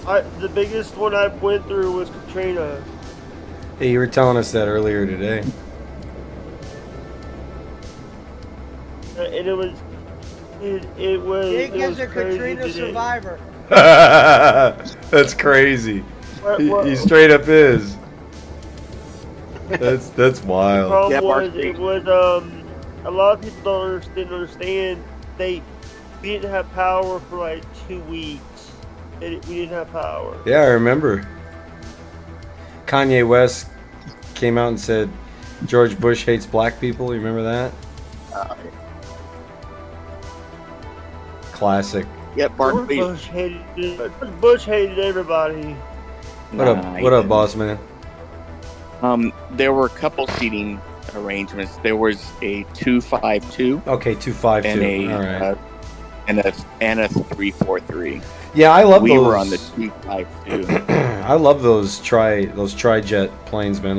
The biggest one I went through was Katrina. Hey, you were telling us that earlier today. And it was Jake is a crazy Katrina today. survivor. That's crazy. He straight up is. That's The wild. problem Mark, was it was a lot of people didn't understand we didn't have power for like 2 weeks. We didn't have power. Yeah, I remember. Kanye West came out and said George Bush hates black people. You remember that? Classic. Yep, Mark. Bush hated everybody. What up, boss man? There were a couple seating arrangements. There was a 252. Okay, 252. All right. And a 343. Yeah, I love those. We were on the 252. I love those tri-jet planes, man.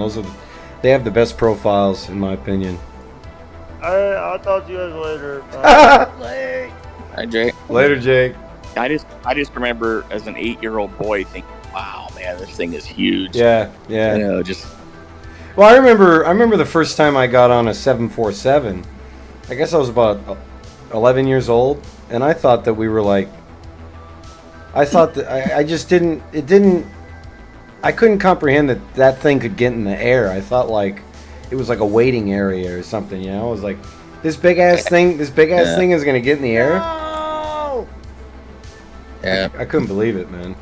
They have the best profiles, in my opinion. I'll talk to you guys later. Hi, Jake. Later, Jake. I just remember as an 8-year-old boy thinking, "Wow, man, this thing is huge." Yeah. You know, just. Well, I remember the first time I got on a 747. I guess I was about 11 years old, and I thought that we were like. I thought that I just didn't. It didn't. I couldn't comprehend that thing could get in the air. I thought like it was like a waiting area or something. You know, I was like, this big ass thing is gonna get in the air. No! Yeah. I couldn't believe it, man.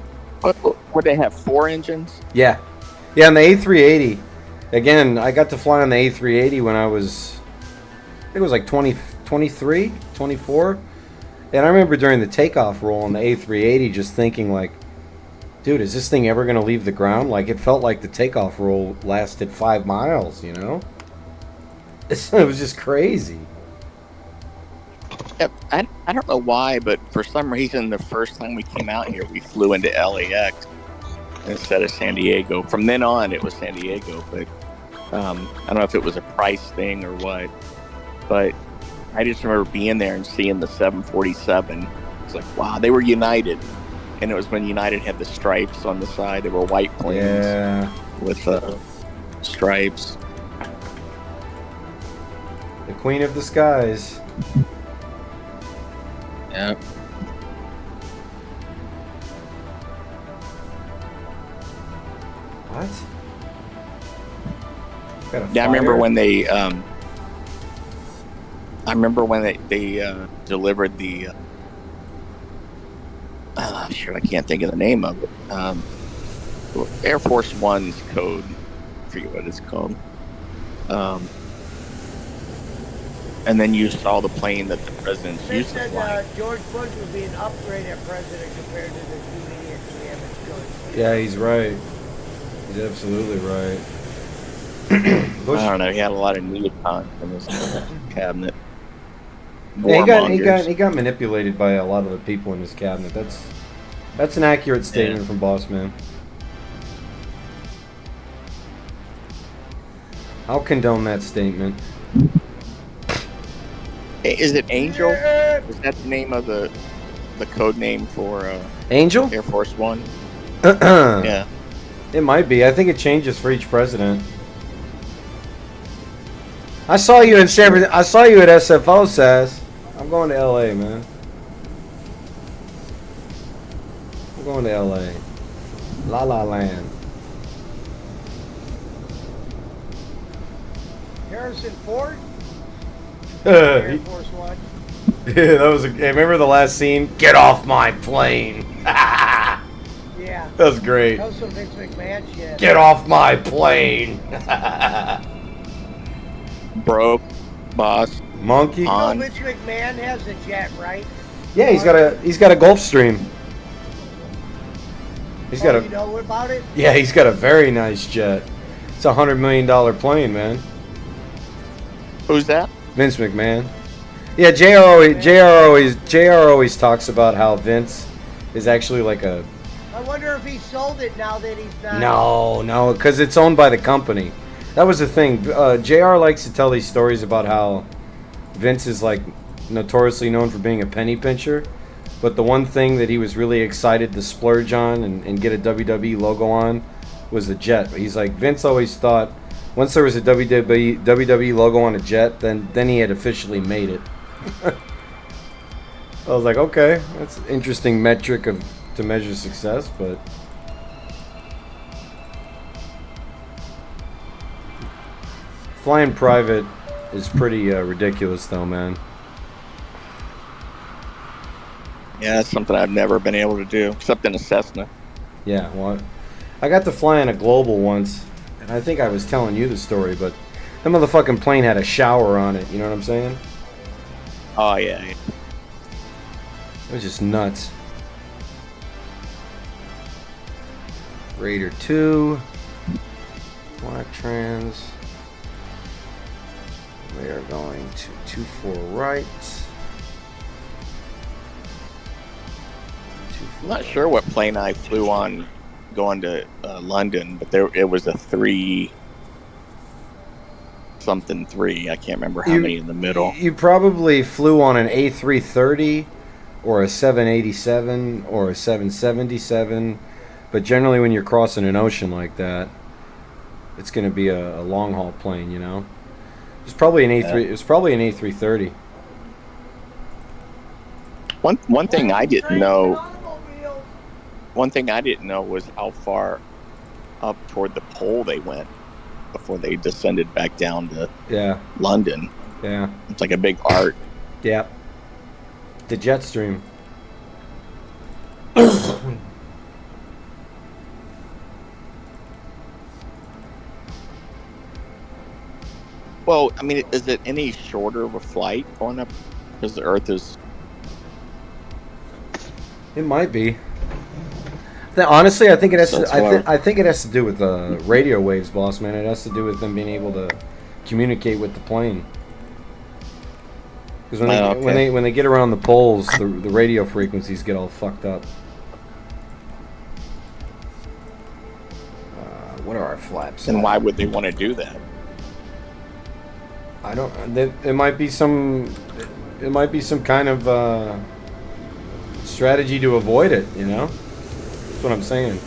Would they have 4 engines? Yeah, on the A380. Again, I got to fly on the A380 when I was, I think it was like 23, 24. And I remember during the takeoff roll on the A380 just thinking like, dude, is this thing ever going to leave the ground? Like, it felt like the takeoff roll lasted 5 miles, you know? It was just crazy. Yep. I don't know why, but for some reason, the first time we came out here, we flew into LAX instead of San Diego. From then on, it was San Diego, but I don't know if it was a price thing or what. But I just remember being there and seeing the 747. It's like, wow, they were United. And it was when United had the stripes on the side. They were white planes with stripes. The Queen of the Skies. Yeah. What? Yeah, I remember when they delivered the I can't think of the name of it. Air Force One's code. I forget what it's called. And then you saw the plane that the president's They used to said fly. George Bush would be an upgraded president compared to the 2 idiots we have at George. Yeah, he's right. He's absolutely right. Bush, I don't know. He had a lot of neocons in his cabinet. yeah, he got manipulated by a lot of the people in his cabinet. That's an accurate statement from Boss Man. I'll condone that statement. Hey, is it Angel? Is that the name of the code name for Angel? Air Force One? Yeah. Yeah. It might be. I think it changes for each president. I saw you in San Francisco. I saw you at SFO, Sass. I'm going to LA, man. I'm going to LA. La La Land. Harrison Ford? Air Yeah, Force One. that was. Hey, remember the last scene? Get off my plane. That Yeah. was great. That was some Vince McMahon shit. Get off my plane. Broke, boss. Monkey. You know On. Vince McMahon has a jet, right? Yeah, he's got a Gulfstream. He's got You know about it? Yeah, he's got a very nice jet. It's $100 million plane, man. Who's that? Vince McMahon. Yeah, JR always talks about how Vince is actually like a I wonder if he sold it now that he's not. no, because it's owned by the company. That was the thing. JR likes to tell these stories about how Vince is like notoriously known for being a penny pincher, But the one thing that he was really excited to splurge on and get a WWE logo on was the jet. He's like, Vince always thought once there was a WWE logo on a jet, then he had officially made it. I was like, okay, that's an interesting metric to measure success, but flying private is pretty ridiculous, though, man. Yeah, that's something I've never been able to do, except in a Cessna. Yeah, well, I got to fly in a Global once, and I think I was telling you the story, but that motherfucking plane had a shower on it, you know what I'm saying? Oh, yeah. It was just nuts. Raider 2. Black trans. We are going to 24 right. I'm not sure what plane I flew on going to London, but it was a 3 something 3. I can't remember how many in the middle. You probably flew on an A330 or a 787 or a 777, but generally when you're crossing an ocean like that, it's going to be a long haul plane, you know. It's probably an A3. It was probably an A330. One thing I didn't know. One thing I didn't know was how far up toward the pole they went before they descended back down to London. Yeah. It's like a big arc. Yeah. The jet stream. Well, I mean, is it any shorter of a flight going up? Because the Earth is... It might be. Honestly, I think it has So to. I think it has to do with the radio waves, boss man. It has to do with them being able to communicate with the plane. Because when they get around the poles, the radio frequencies get all fucked up. What are our flaps? And why would they want to do that? I don't. It might be some. It might be some kind of strategy to avoid it. You know. That's what I'm saying.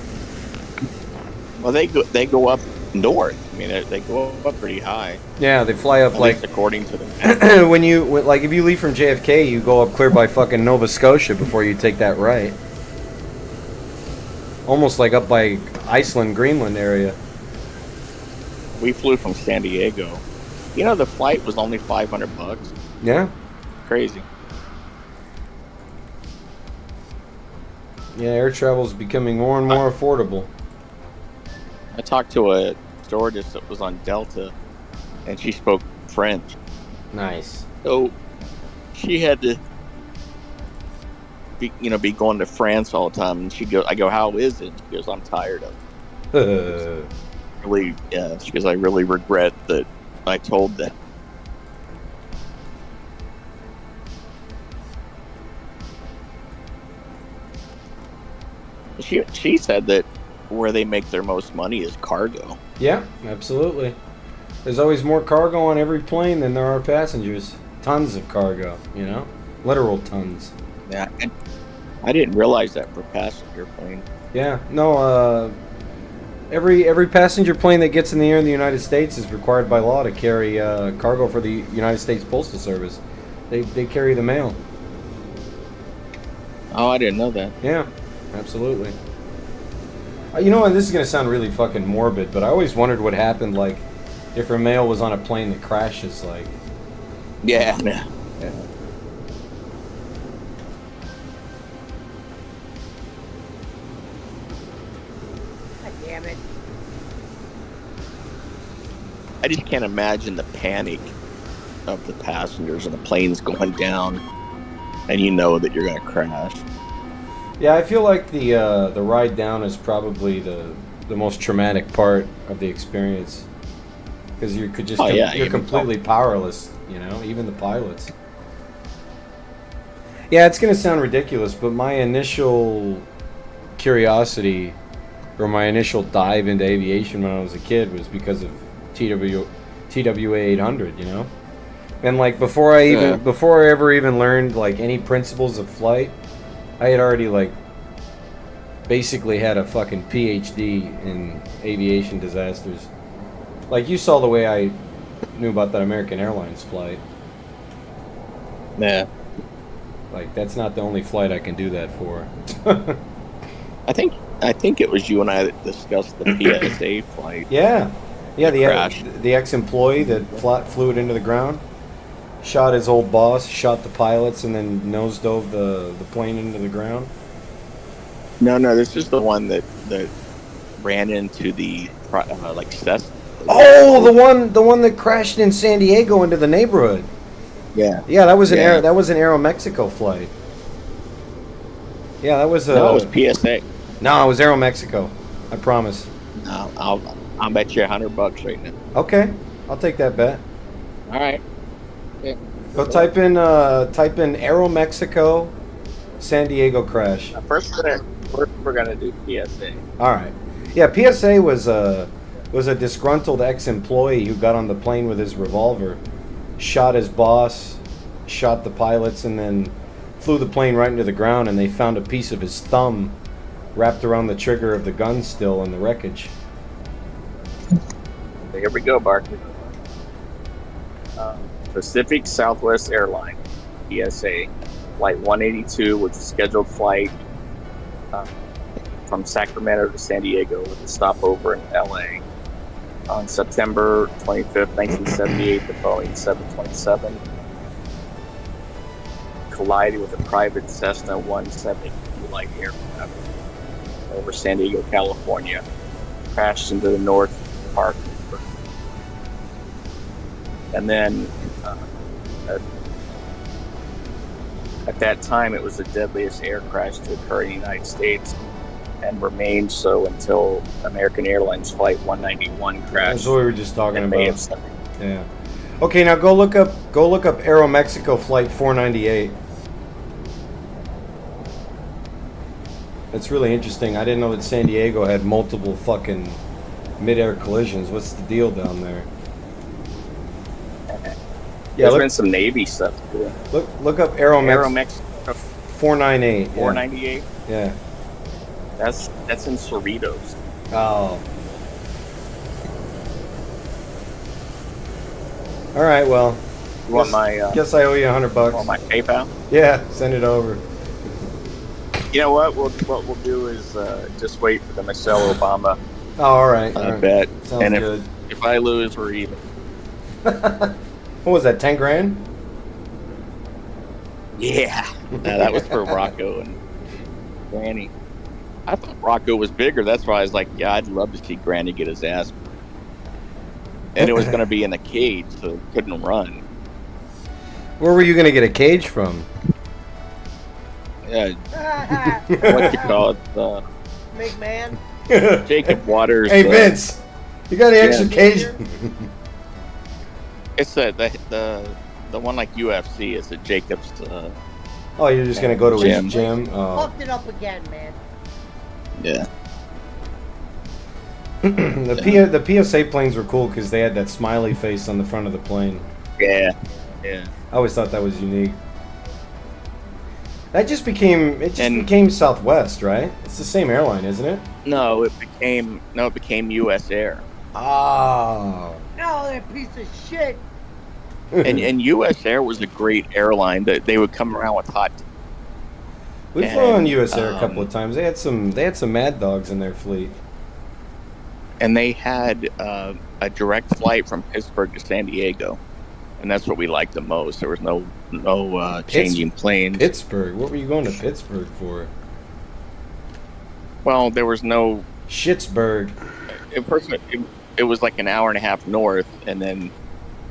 Well, they go up north. I mean, they go up pretty high. Yeah, they fly up at like least according to them. when if you leave from JFK, you go up clear by fucking Nova Scotia before you take that right. Almost like up by Iceland, Greenland area. We flew from San Diego. You know, the flight was only $500. Yeah. Crazy. Yeah, air travel is becoming more and more affordable. I talked to a stewardess that was on Delta, and she spoke French. Nice. So she had to be going to France all the time. And I go, how is it? She goes, I'm tired of it. Really, yeah. She goes, I really regret that I told them. She said that where they make their most money is cargo. Yeah, absolutely. There's always more cargo on every plane than there are passengers. Tons of cargo, you know? Literal tons. Yeah, and I didn't realize that for passenger plane. Yeah, no, every passenger plane that gets in the air in the United States is required by law to carry cargo for the United States Postal Service. They carry the mail. Oh, I didn't know that. Yeah, absolutely. You know, and this is going to sound really fucking morbid, but I always wondered what happened, like, if her mail was on a plane that crashes, like... Yeah. Yeah. God damn it. I just can't imagine the panic of the passengers and the plane's going down, and you know that you're going to crash. Yeah, I feel like the ride down is probably the most traumatic part of the experience, because you could just you're completely powerless, you know, even the pilots. Yeah, it's gonna sound ridiculous, but my initial curiosity or my initial dive into aviation when I was a kid was because of TWA 800, you know, and like before I ever even learned like any principles of flight. I had already like basically had a fucking PhD in aviation disasters. Like you saw the way I knew about that American Airlines flight. Yeah. Like that's not the only flight I can do that for. I think it was you and I that discussed the PSA flight. Yeah, Crash. the ex-employee that flew it into the ground, shot his old boss, shot the pilots, and then nosedove the plane into the ground. No, this is the one that ran into the like Cessna. Oh, the one that crashed in San Diego into the neighborhood. Yeah. Yeah, that was an Aeromexico flight. Yeah, that was No, it was PSA. No, it was Aeromexico. I promise. No, I'll bet you $100 right now. Okay, I'll take that bet. All right. Yeah. Go type in Aeromexico San Diego crash. First we're gonna do PSA. All right. Yeah, PSA was a disgruntled ex-employee who got on the plane with his revolver, shot his boss, shot the pilots, and then flew the plane right into the ground. And they found a piece of his thumb wrapped around the trigger of the gun still in the wreckage. Here we go, Barkley. Pacific Southwest Airlines, PSA, Flight 182, which is a scheduled flight from Sacramento to San Diego with a stopover in LA. On September 25th, 1978, the Boeing 727 collided with a private Cessna 172 light aircraft over San Diego, California, crashed into the North Park. And then at that time, it was the deadliest air crash to occur in the United States and remained so until American Airlines Flight 191 crashed. That's what we were just talking in May about. of 70. Yeah. Okay, now go look up Aeromexico Flight 498. It's really interesting. I didn't know that San Diego had multiple fucking mid-air collisions. What's the deal down there? Yeah, There's been some Navy stuff too. Look up Aeromexico 498. 498. 498. Yeah. That's in Cerritos. Oh. All right. Well. You want my? Guess I owe you $100. Want my PayPal? Yeah. Send it over. You know what? What we'll do is just wait for the Michelle Obama. Oh, all right. All right. Bet. Sounds and good. If I lose, we're even. What was that? 10 grand? Yeah. No, that was for Rocco and Granny. I thought Rocco was bigger. That's why I was like, yeah, I'd love to see Granny get his ass. And it was going to be in a cage, so he couldn't run. Where were you going to get a cage from? Yeah. What you call it? McMahon. Jacob Waters. Hey, Vince. You got any extra cage? It's the one like UFC. It's a Jacob's. Oh, you're just going to go to gym. his gym? Oh. Fucked it up again, man. Yeah. The PSA planes were cool because they had that smiley face on the front of the plane. Yeah. Yeah. I always thought that was unique. That just became Southwest, right? It's the same airline, isn't it? No, it became U.S. Air. Oh. Oh, that piece of shit. and U.S. Air was a great airline that they would come around with hot. We flew on U.S. Air a couple of times. They had some Mad Dogs in their fleet. And they had a direct flight from Pittsburgh to San Diego, and that's what we liked the most. There was no changing planes. Pittsburgh? What were you going to Pittsburgh for? Well, there was no Schittsburg. It was like an hour and a half north, and then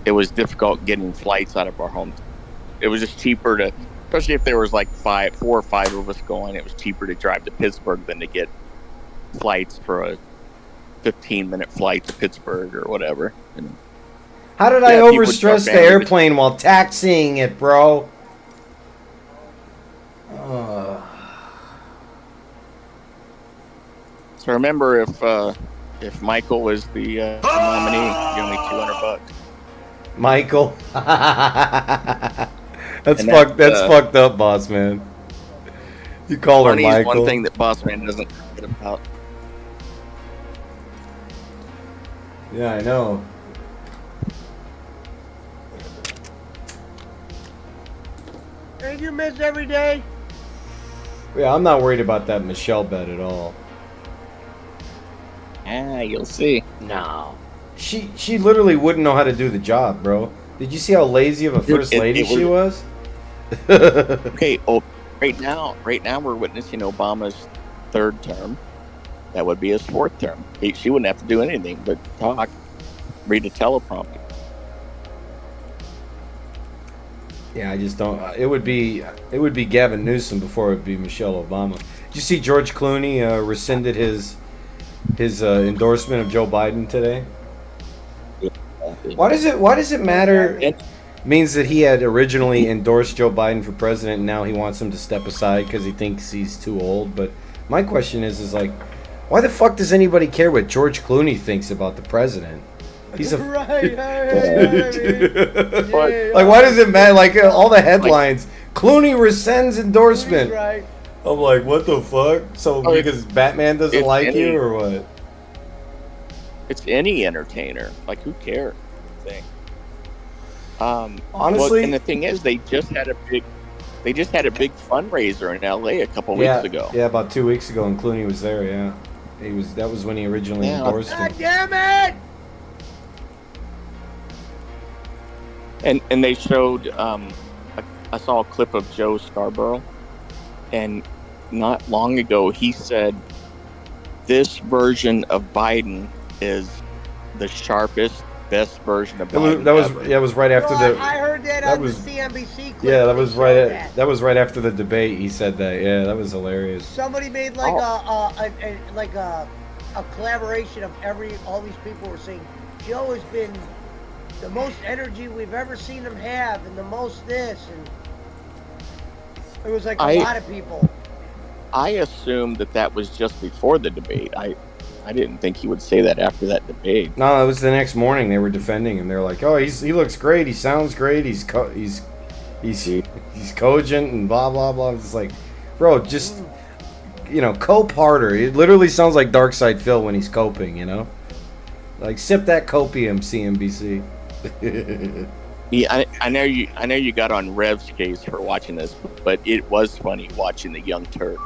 it was difficult getting flights out of our home. It was just cheaper to, especially if there was like 4 or 5 of us going, it was cheaper to drive to Pittsburgh than to get flights for a 15-minute flight to Pittsburgh or whatever. And how did I overstress the airplane while taxiing it, bro? So remember, if Michael was the nominee, you owe me $200. Michael. That's fucked up, boss man. You call her Money is Michael. one thing that Boss Man doesn't forget about. Yeah, I know. Ain't you miss every day? Yeah, I'm not worried about that Michelle bet at all. You'll see. No. She literally wouldn't know how to do the job, bro. Did you see how lazy of a first lady she was? Okay, right now we're witnessing Obama's third term. That would be his fourth term. She wouldn't have to do anything but talk, read a teleprompter. Yeah, I just don't. It would be Gavin Newsom before it would be Michelle Obama. Did you see George Clooney rescinded his endorsement of Joe Biden today? Why does it matter? It means that he had originally endorsed Joe Biden for president, and now he wants him to step aside because he thinks he's too old. But my question is like, why the fuck does anybody care what George Clooney thinks about the president? He's a right. Like, why does it matter? Like all the headlines, Clooney rescinds endorsement. Right. I'm like, what the fuck? So because Batman doesn't like you or what? It's any entertainer. Like, who cares? Honestly, and the thing is, they just had a big fundraiser in LA a couple weeks ago. Yeah, about 2 weeks ago, and Clooney was there. Yeah, that was when he originally endorsed him. God damn it! And they showed. I saw a clip of Joe Scarborough, and not long ago he said, "This version of Biden is the sharpest, best version of Biden." That was right after the. I heard that on the CNBC clip. Yeah, that was right after the debate. He said that. Yeah, that was hilarious. Somebody made like a collaboration of all these people were saying Joe has been the most energy we've ever seen him have, and the most this, and it was like a lot of people. I assumed that was just before the debate. I didn't think he would say that after that debate. No, it was the next morning. They were defending him. They're like, "Oh, he looks great. He sounds great. He's cogent and blah blah blah." It's like, bro, just cope harder. It literally sounds like Darkside Phil when he's coping. Like sip that copium, CNBC. Yeah, I know you got on Rev's case for watching this, but it was funny watching the young Turk.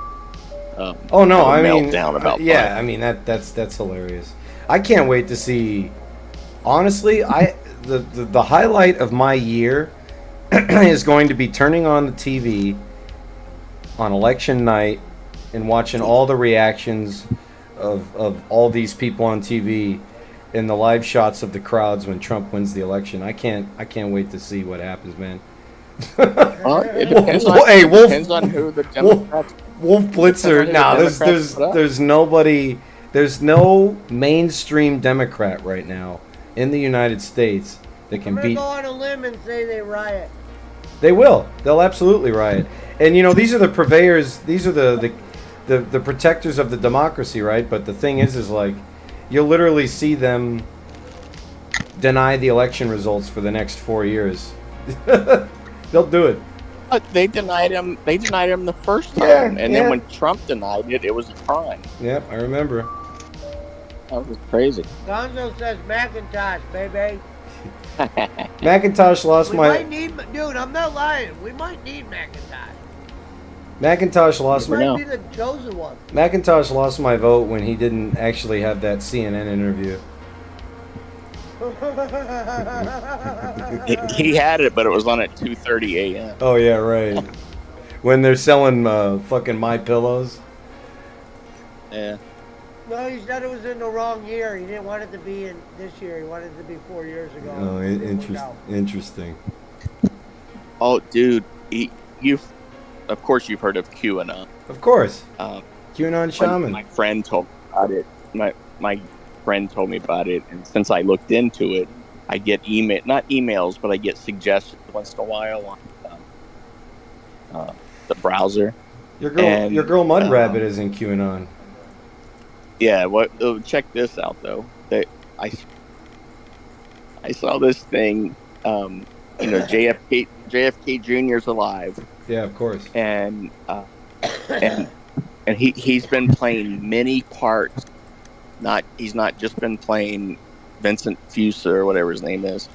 Oh no! I mean, meltdown about yeah. I mean that's hilarious. I can't wait to see. Honestly, the highlight of my year is going to be turning on the TV on election night and watching all the reactions of all these people on TV and the live shots of the crowds when Trump wins the election. I can't wait to see what happens, man. It depends on who the Democrats. Wolf Blitzer. No, there's nobody. There's no mainstream Democrat right now in the United States that can beat. Go on a limb and say they riot. They will. They'll absolutely riot. And these are the purveyors. These are the protectors of the democracy, right? But the thing is like, you'll literally see them deny the election results for the next 4 years. They'll do it. They denied him. They denied him the first time, and then when Trump denied it, it was a crime. Yep, I remember. That was crazy. Gonzo says Macintosh, baby. Macintosh lost Dude, I'm not lying. We might need Macintosh. Macintosh lost He might be the chosen one. Macintosh lost my vote when he didn't actually have that CNN interview. He had it, but it was on at 2:30 a.m. Oh yeah, right. When they're selling fucking My Pillows. Yeah. No, he said it was in the wrong year. He didn't want it to be in this year. He wanted it to be 4 years ago. Oh, interesting. Oh, dude, of course you've heard of QAnon. Of course. QAnon shaman. My friend told me about it. My friend told me about it, and since I looked into it, I get not emails, but I get suggestions once in a while on the browser. Your girl Mud Rabbit is in QAnon. Yeah, check this out though. I saw this thing. JFK Jr.'s alive. Yeah, of course. And and he's been playing many parts. He's not just been playing Vincent Fusa or whatever his name is.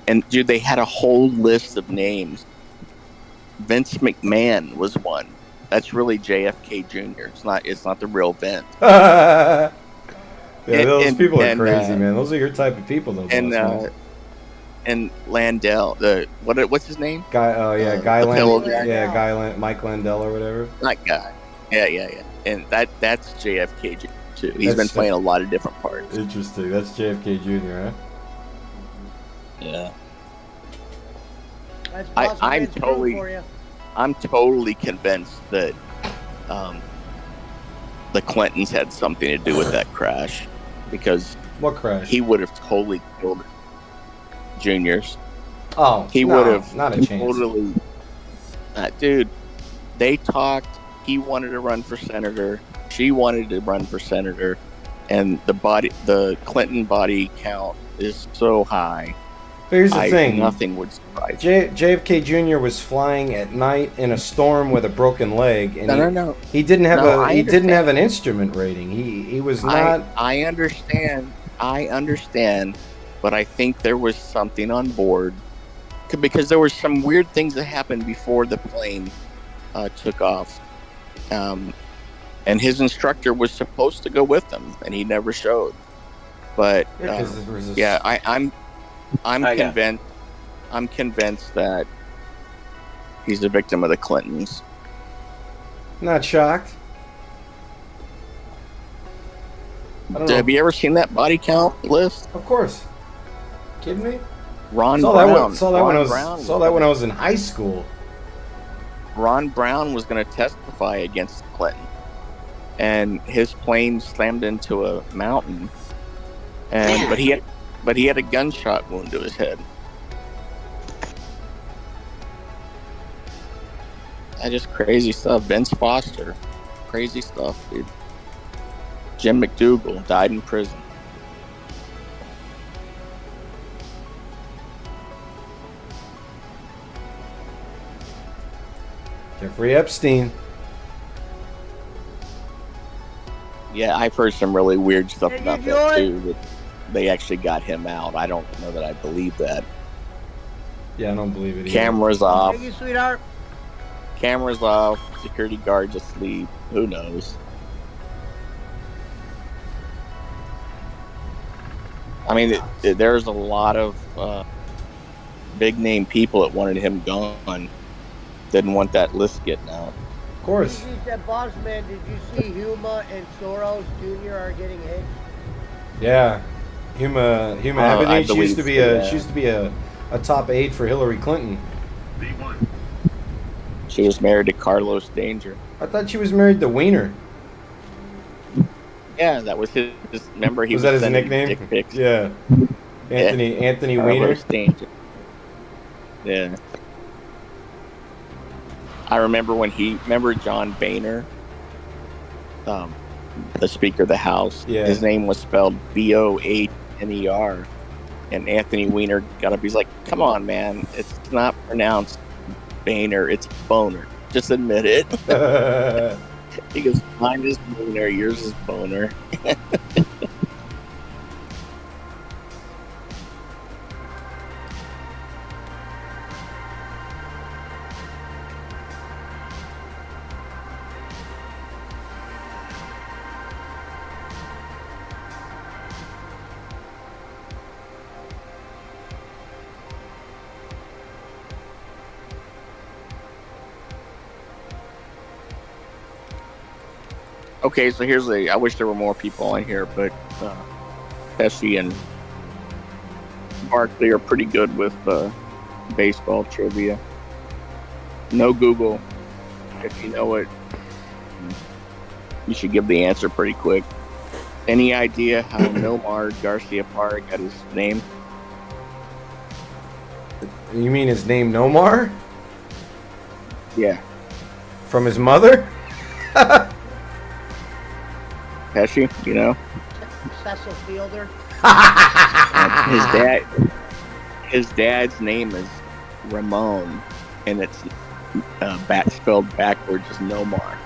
And dude, they had a whole list of names. Vince McMahon was one. That's really JFK Jr. It's not the real Vince. Yeah, those people are crazy, man. Those are your type of people, though. And Landell, what's his name? Guy Landell. Yeah, Mike Landell or whatever. That guy. Yeah. And that's JFK Jr. too. He's been playing a lot of different parts. Interesting. That's JFK Jr., huh? Yeah. That's I'm totally convinced that the Clintons had something to do with that crash, because what crash? He would have totally killed Juniors. Oh, he would have not a chance. Totally, dude. They talked. He wanted to run for senator. She wanted to run for senator, and the Clinton body count is so high. But here's the thing. Nothing would surprise JFK Jr. was flying at night in a storm with a broken leg, and no. He didn't have he didn't have an instrument rating. He was not. I understand, but I think there was something on board, because there were some weird things that happened before the plane took off, and his instructor was supposed to go with him, and he never showed. But I'm convinced. I'm convinced that he's a victim of the Clintons. Not shocked. Have you ever seen that body count list? Of course. Kidding me? Ron Brown. Saw that when I was in high school. Ron Brown was going to testify against Clinton, and his plane slammed into a mountain, but he had a gunshot wound to his head. That just crazy stuff. Vince Foster, crazy stuff, dude. Jim McDougal died in prison. Jeffrey Epstein. Yeah, I've heard some really weird stuff about that too. That they actually got him out. I don't know that I believe that. Yeah, I don't believe it either. Cameras off. Thank you, sweetheart. Cameras off. Security guards asleep. Who knows? I mean, there's a lot of big name people that wanted him gone. Didn't want that list getting out. Of course. Did you see that, boss man? Did you see Huma and Soros Jr. are getting hit? Yeah, Huma Abedin. She used to be a top aide for Hillary Clinton. She was married to Carlos Danger. I thought she was married to Wiener. Yeah, that was his. Remember, he was that his nickname? Dick pics. Yeah, Anthony Wiener. Danger. Yeah. I remember remember John Boehner, the Speaker of the House. Yeah. His name was spelled Bohner, and Anthony Weiner got up. He's like, "Come on, man! It's not pronounced Boehner. It's Boner. Just admit it." He goes, "Mine is Boehner. Yours is Boner." Okay, so I wish there were more people on here, but Pesci and Barkley are pretty good with baseball trivia. No Google. If you know it, you should give the answer pretty quick. Any idea how Nomar Garcia Parra got his name? You mean his name Nomar? Yeah. From his mother? Pesci, you know? Cecil Fielder. His dad's name is Ramon, and it's bat spelled backwards is Nomar.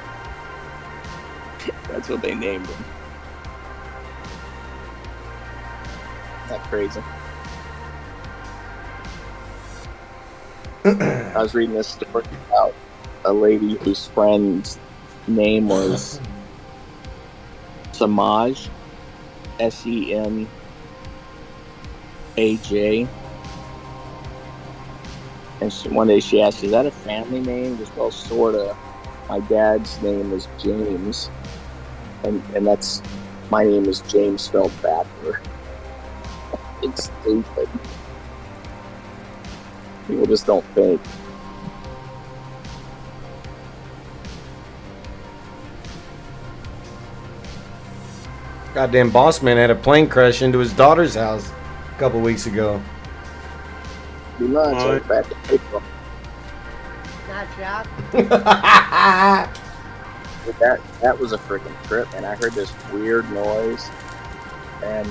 That's what they named him. Isn't that crazy? I was reading this story about a lady whose friend's name was Samaj, Semaj. And one day she asked, "Is that a family name?" Just, well, sorta. My dad's name is James, and that's my name is James spelled backward. It's stupid. People just don't think. Goddamn boss man had a plane crash into his daughter's house a couple weeks ago. Be nuts, like back to April. Not shocked. That was a freaking trip, and I heard this weird noise, and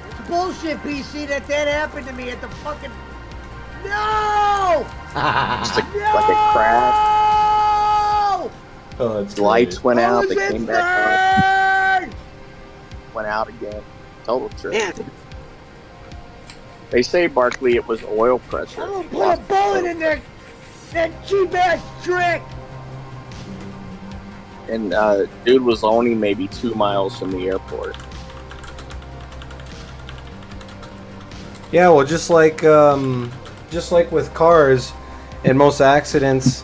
It's bullshit, BC, that happened to me at the fucking... No! just like a crash. No! Oh, it's Lights went I out, was they in came back third! on, went out again. Total trip. Yeah. They say, Barkley, it was oil pressure. I'm gonna put a bullet in that cheap ass trick! And dude was only maybe 2 miles from the airport. Yeah, well, just like with cars, and most accidents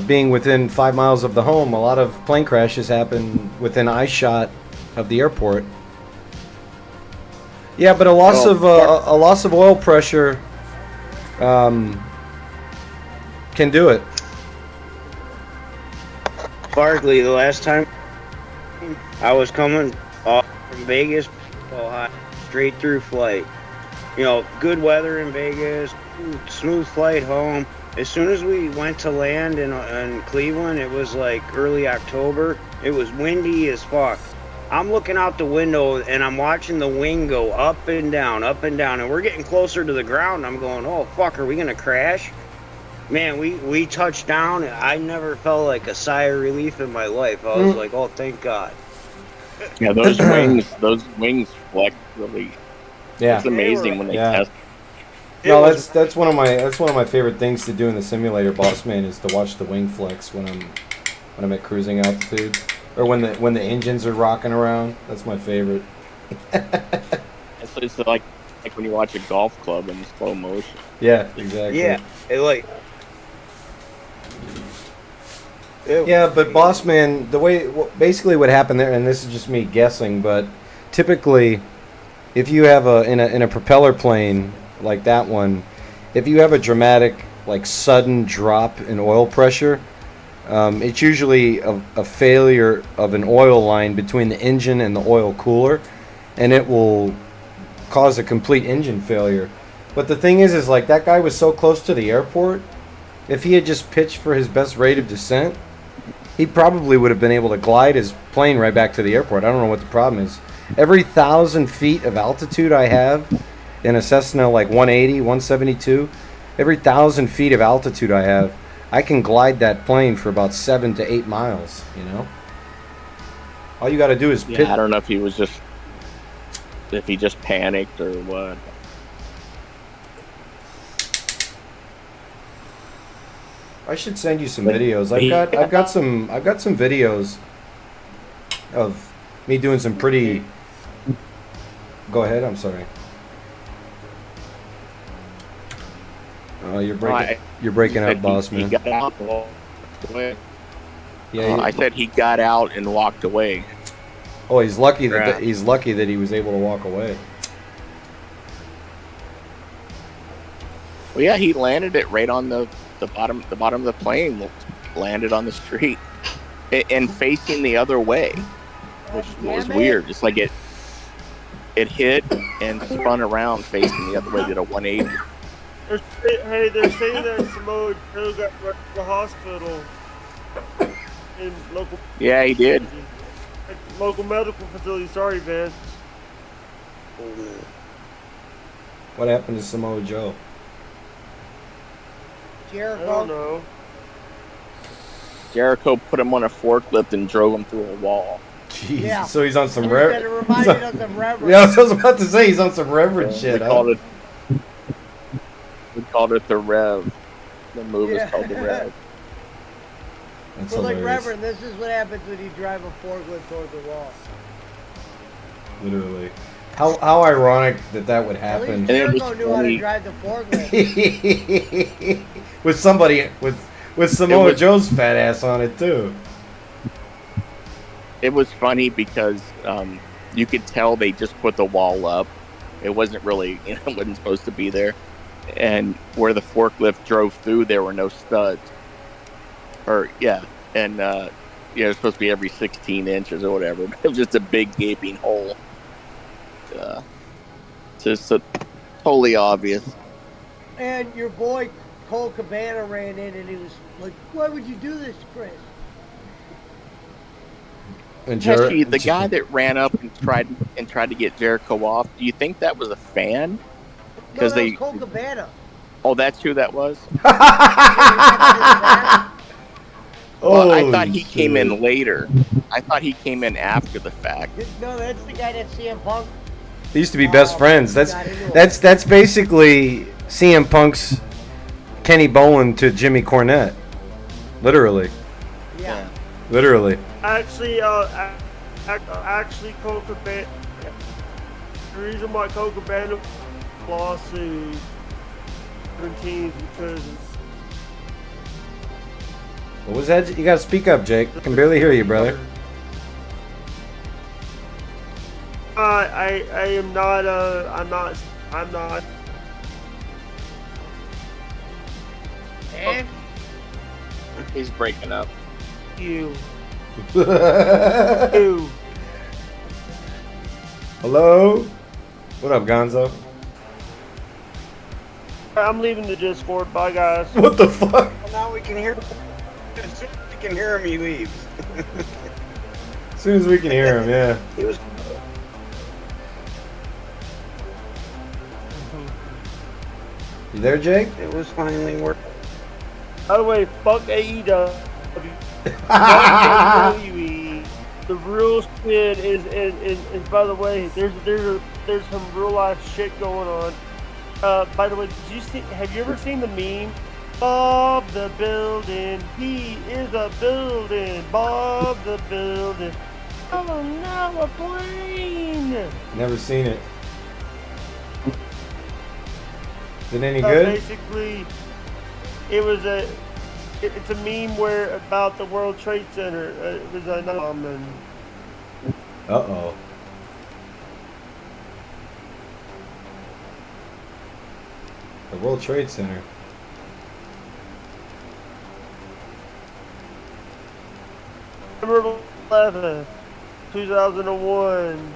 being within 5 miles of the home, a lot of plane crashes happen within eyeshot of the airport. Yeah, but a loss of oil pressure can do it. Barkley, the last time I was coming off from Vegas, Ohio, straight through flight. You know, good weather in Vegas, smooth flight home. As soon as we went to land in Cleveland, it was like early October. It was windy as fuck. I'm looking out the window and I'm watching the wing go up and down, and we're getting closer to the ground. I'm going, oh fuck, are we gonna crash? Man, we touched down, and I never felt like a sigh of relief in my life. I was like, oh, thank God. Yeah, those wings flex really. Yeah, It's amazing when they test. No, that's one of my favorite things to do in the simulator, boss man, is to watch the wing flex when I'm at cruising altitude, or when the engines are rocking around. That's my favorite. It's like when you watch a golf club in slow motion. Yeah, exactly. Yeah, Yeah, but boss man, basically what happened there, and this is just me guessing, but typically, if you have in a propeller plane like that one, if you have a dramatic, like, sudden drop in oil pressure, it's usually a failure of an oil line between the engine and the oil cooler, and it will cause a complete engine failure. But the thing is like, that guy was so close to the airport, if he had just pitched for his best rate of descent, he probably would have been able to glide his plane right back to the airport. I don't know what the problem is. Every 1,000 feet of altitude I have in a Cessna like 180, 172, every 1,000 feet of altitude I have, I can glide that plane for about 7 to 8 miles, you know? All you got to do is pitch. I don't know if he just panicked or what. I should send you some videos. I've got some videos of me doing some pretty. Go ahead. I'm sorry. You're breaking up, boss man. He got out and walked away. Yeah, I said he got out and walked away. Oh, he's lucky that he was able to walk away. Well, yeah, he landed it right on the bottom of the plane, landed on the street and facing the other way, which was weird. It's like it hit and spun around facing the other way, did a 180. They're saying that Samoa Joe got rushed to the hospital in local. Yeah, he did. Local medical facility. Sorry, Vince. What happened to Samoa Joe? I Jericho. don't know. Jericho put him on a forklift and drove him through a wall. Jeez. Yeah. So he's on some It reverend. reminded us of Reverend. Yeah, I was about to say he's on some reverend shit. We called it the Rev. The move is called the Rev. That's Well, like hilarious. Reverend, this is what happens when you drive a forklift towards the wall. Literally. How ironic that would At least happen And it was Jericho knew how to funny. drive the forklift. with somebody with Samoa was- Joe's fat ass on it too. It was funny because you could tell they just put the wall up. It wasn't really, it wasn't supposed to be there. And where the forklift drove through, there were no studs. And it was supposed to be every 16 inches or whatever. But it was just a big gaping hole. Just totally obvious. And your boy Cole Cabana ran in and he was like, "Why would you do this, Chris?" And Actually, the guy that ran up and tried to get Jericho off, do you think that was a fan? No, Because that was Cole Cabana. Oh, that's who that was? Oh, Well, I thought he came in later. I thought he came in after the fact. No, that's the guy that CM Punk. They used to be best Oh, friends. God, I knew That's basically CM Punk's Kenny Bolin to Jimmy Cornette. Literally. Yeah. Literally. Actually, Cole Cabana. The reason why Cole Cabana lawsuit 17 is because What was that? You gotta speak up, Jake. I can barely hear you, brother. I am not. I'm not. Eh? He's breaking up. You. Hello? You. What up, Gonzo? I'm leaving the Discord. Bye, guys. What the fuck? Well, now we can hear. As soon as we can hear him, he leaves. As soon as we can hear him, yeah. He was. You there, Jake? It was finally working. By the way, fuck AEW. Fuck WWE. The real shit is by the way, there's some real life shit going on. By the way, have you ever seen the meme? Bob the building, he is a building. Bob the building. Oh no, a plane! Never seen it. Is it any good? Basically, it's a meme where about the World Trade Center. It was a and Uh-oh. The World Trade Center. November 11th, 2001.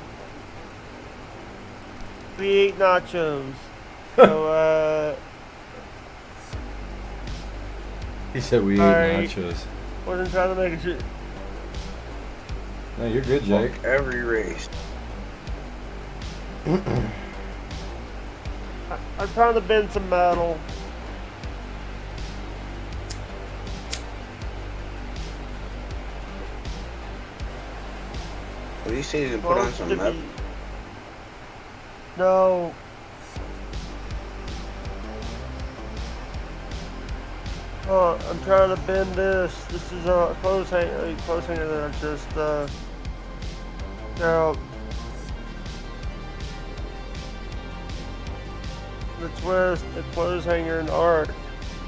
We ate nachos. So, He said we ate Alright. nachos. wasn't trying to make a shit. No, you're good, Jake. Fuck every race. I'm trying to bend some metal. What do you say to put on some metal? No. Oh, I'm trying to bend this. This is a clothes hanger that I just, now, the twist, the clothes hanger and art.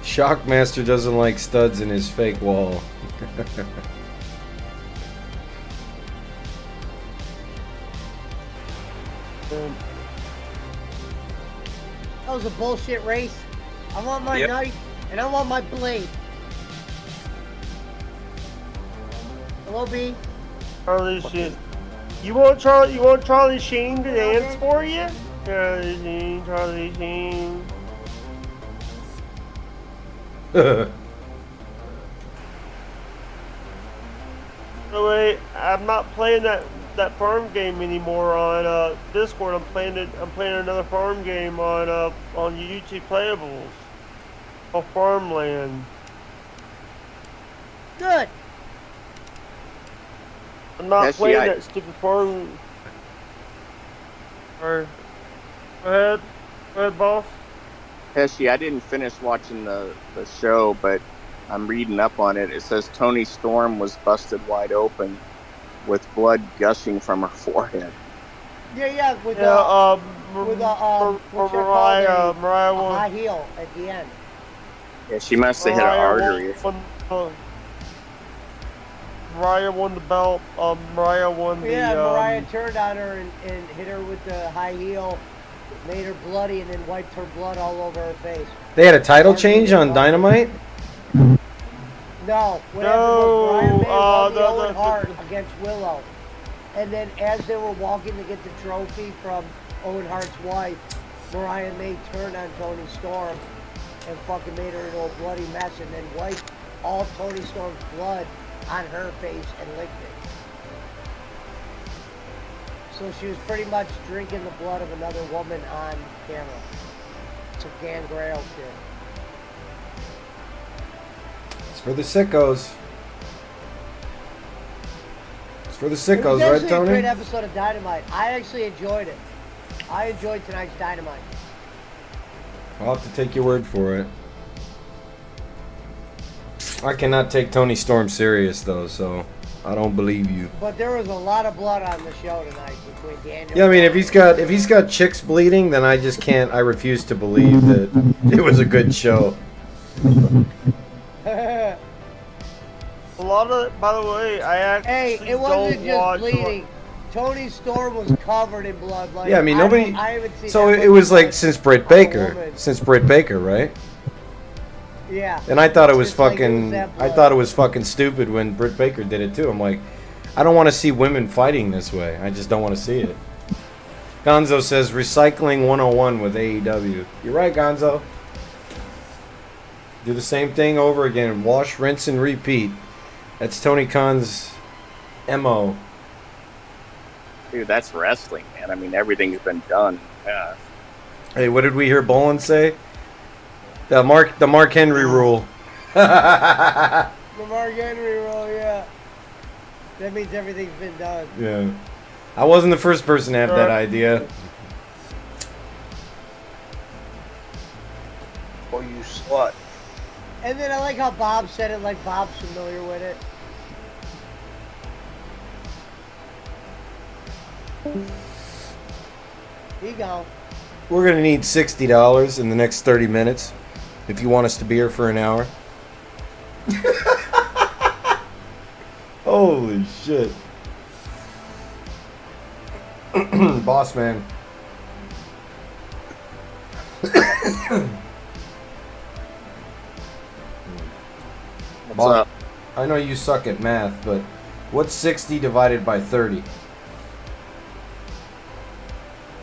Shockmaster doesn't like studs in his fake wall. And That was a bullshit race. I want my Yep. knife and I want my blade. Hello, B. Charlie Sheen. You want Charlie Sheen to dance for you? Charlie Sheen, Charlie Sheen. By the way, I'm not playing that farm game anymore on Discord. I'm playing another farm game on YouTube Playables. On Farmland. Good. I'm not Pesci, playing that stupid part. Or, go ahead. Go ahead, boss. Pesci, I didn't finish watching the show, but I'm reading up on it. It says Tony Storm was busted wide open with blood gushing from her forehead. Yeah, with Yeah, what's that Mariah, called? Mariah A won. high heel at the end. Yeah, she must have hit an artery. Mariah won the belt. Mariah won the. Yeah, Mariah turned on her and hit her with the high heel, made her bloody, and then wiped her blood all over her face. They had a title change on Dynamite? No, what happened was Mariah May won the the- Owen the- Hart against Willow. And then as they were walking to get the trophy from Owen Hart's wife, Mariah May turned on Tony Storm and fucking made her into a bloody mess and then wiped all Tony Storm's blood on her face and licked it. So she was pretty much drinking the blood of another woman on camera. It's a gangrel shit. It's for the sickos. It's for the It was sickos, right, actually a great Tony? episode of Dynamite. I actually enjoyed it. I enjoyed tonight's Dynamite. I'll have to take your word for it. I cannot take Tony Storm serious, though, so I don't believe you. But there was a lot of blood on the show tonight between Daniel. Yeah, I mean, if he's got chicks bleeding, then I just can't. I refuse to believe that it was a good show. A lot of, by the way, I actually Hey, it wasn't don't just watch. bleeding. Tony Storm was covered in blood. Like, Yeah, I mean, nobody. I haven't seen So that it much was like blood since Britt on a Baker, woman. right? Yeah. And I thought it was It's like it was fucking. that I blood. thought it was fucking stupid when Britt Baker did it too. I'm like, I don't want to see women fighting this way. I just don't want to see it. Gonzo says recycling 101 with AEW. You're right, Gonzo. Do the same thing over again. Wash, rinse, and repeat. That's Tony Khan's MO. Dude, that's wrestling, man. I mean, everything's been done. Yeah. Hey, what did we hear Bolin say? The Mark Henry rule. The Mark Henry rule, yeah. That means everything's been done. Yeah. I wasn't the first person to have that idea. Oh, you slut. And then I like how Bob said it like Bob's familiar with it. Here you go. We're going to need $60 in the next 30 minutes if you want us to be here for an hour. Holy shit. Boss man. What's Boss, up? I know you suck at math, but what's 60 divided by 30?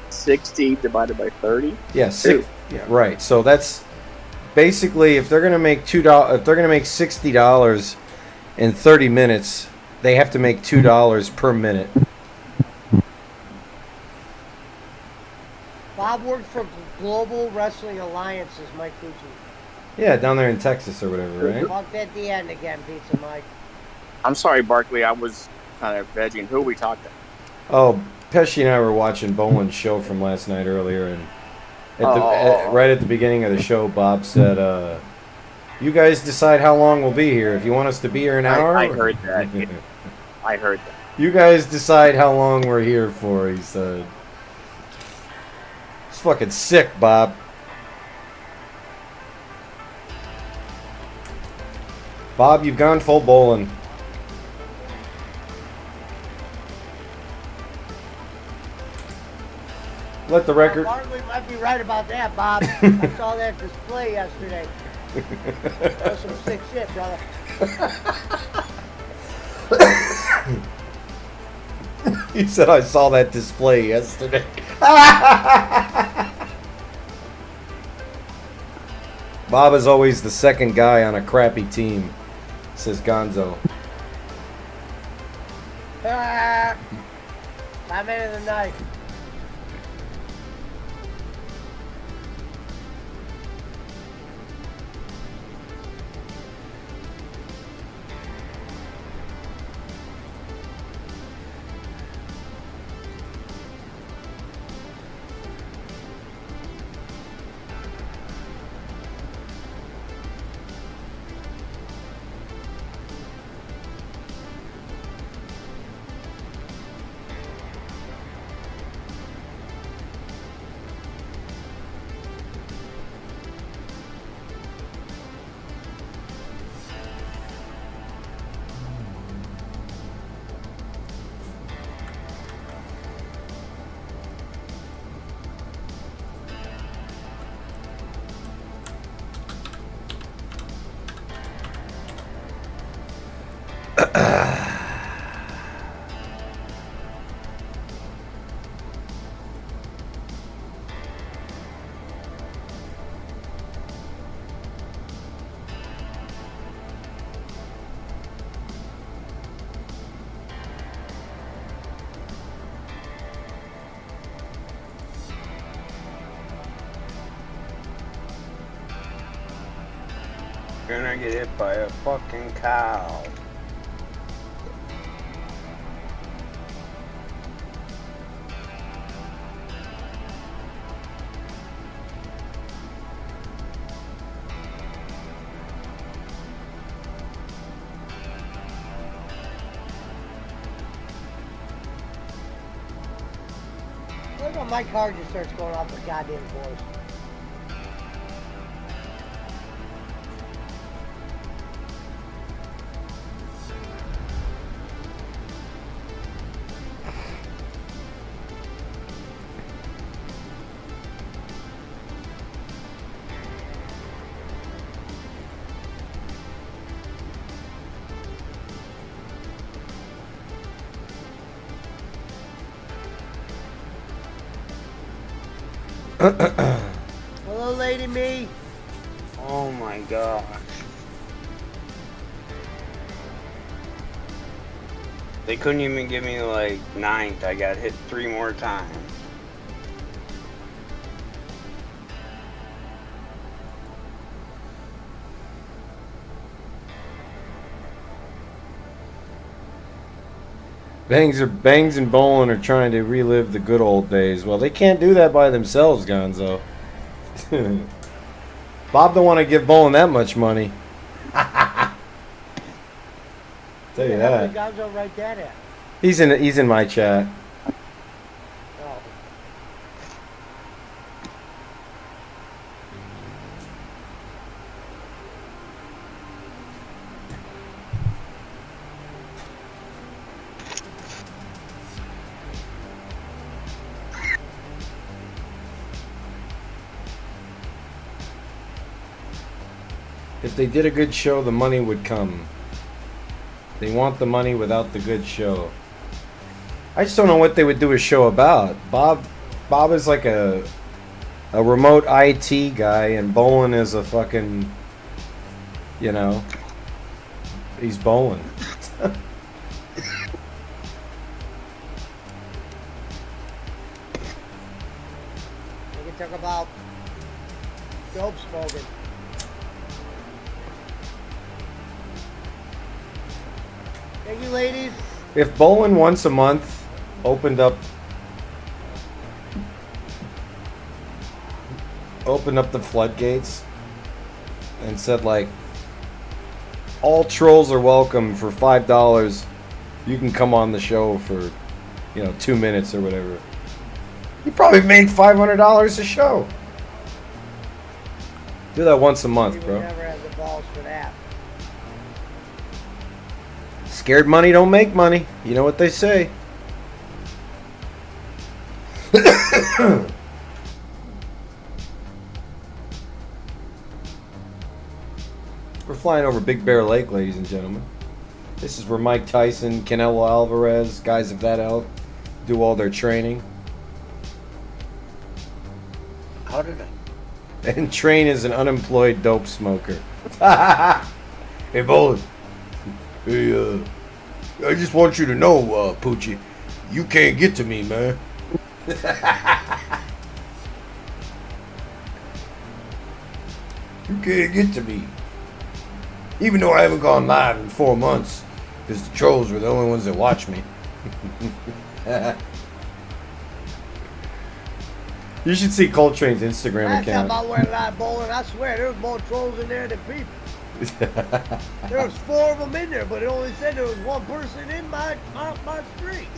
60 divided by 30? Yeah, yeah, right. So that's basically if they're gonna make $2, if they're gonna make $60 in 30 minutes, they have to make $2 per minute. Bob worked for Global Wrestling Alliances, Mike Pucci. Yeah, down there in Texas or whatever, right? Fucked at the end again, Pizza Mike. I'm sorry, Barkley. I was kind of vegging. Who are we talking? Oh, Pesci and I were watching Bowen's show from last night earlier, and right at the beginning of the show, Bob said, "You guys decide how long we'll be here. If you want us to be here an hour." I heard that. I heard that. You guys decide how long we're here for, he said. It's fucking sick, Bob. Bob, you've gone full bowling. Let the record... Barkley might be right about that, Bob. I saw that display yesterday. That's some sick shit, brother. He said, I saw that display yesterday. Bob is always the second guy on a crappy team, says Gonzo. 5 minutes of the night. Gonna get hit by a fucking cow. Look when my car just starts going off the goddamn course. Hello, Lady Me. Oh my gosh. They couldn't even give me like ninth. I got hit 3 more times. Bangs and Bowling are trying to relive the good old days. Well, they can't do that by themselves, Gonzo. Bob don't want to give Bowling that much money. Tell you Where that. did Gonzo write that at? He's in my chat. Oh. If they did a good show, the money would come. They want the money without the good show. I just don't know what they would do a show about. Bob is like a remote IT guy, and Bolin is a fucking, you know, he's Bolin. We can talk about dope smoking. Thank you, ladies. If Bolin once a month opened up the floodgates and said like, all trolls are welcome for $5. You can come on the show for, 2 minutes or whatever. You probably make $500 a show. Do that once a month, We would bro. never have the balls for that. Scared money don't make money. You know what they say. We're flying over Big Bear Lake, ladies and gentlemen. This is where Mike Tyson, Canelo Alvarez, guys of that ilk, do all their training. How did I? And train as an unemployed dope smoker. Hey, Bolin. Hey, I just want you to know, Poochie, you can't get to me, man. You can't get to me. Even though I haven't gone live in 4 months, because the trolls were the only ones that watch me. You should see Coltrane's Instagram Last time account. I went live bowling, I swear there was more trolls in there than people. There was 4 of them in there, but it only said there was 1 person in my street.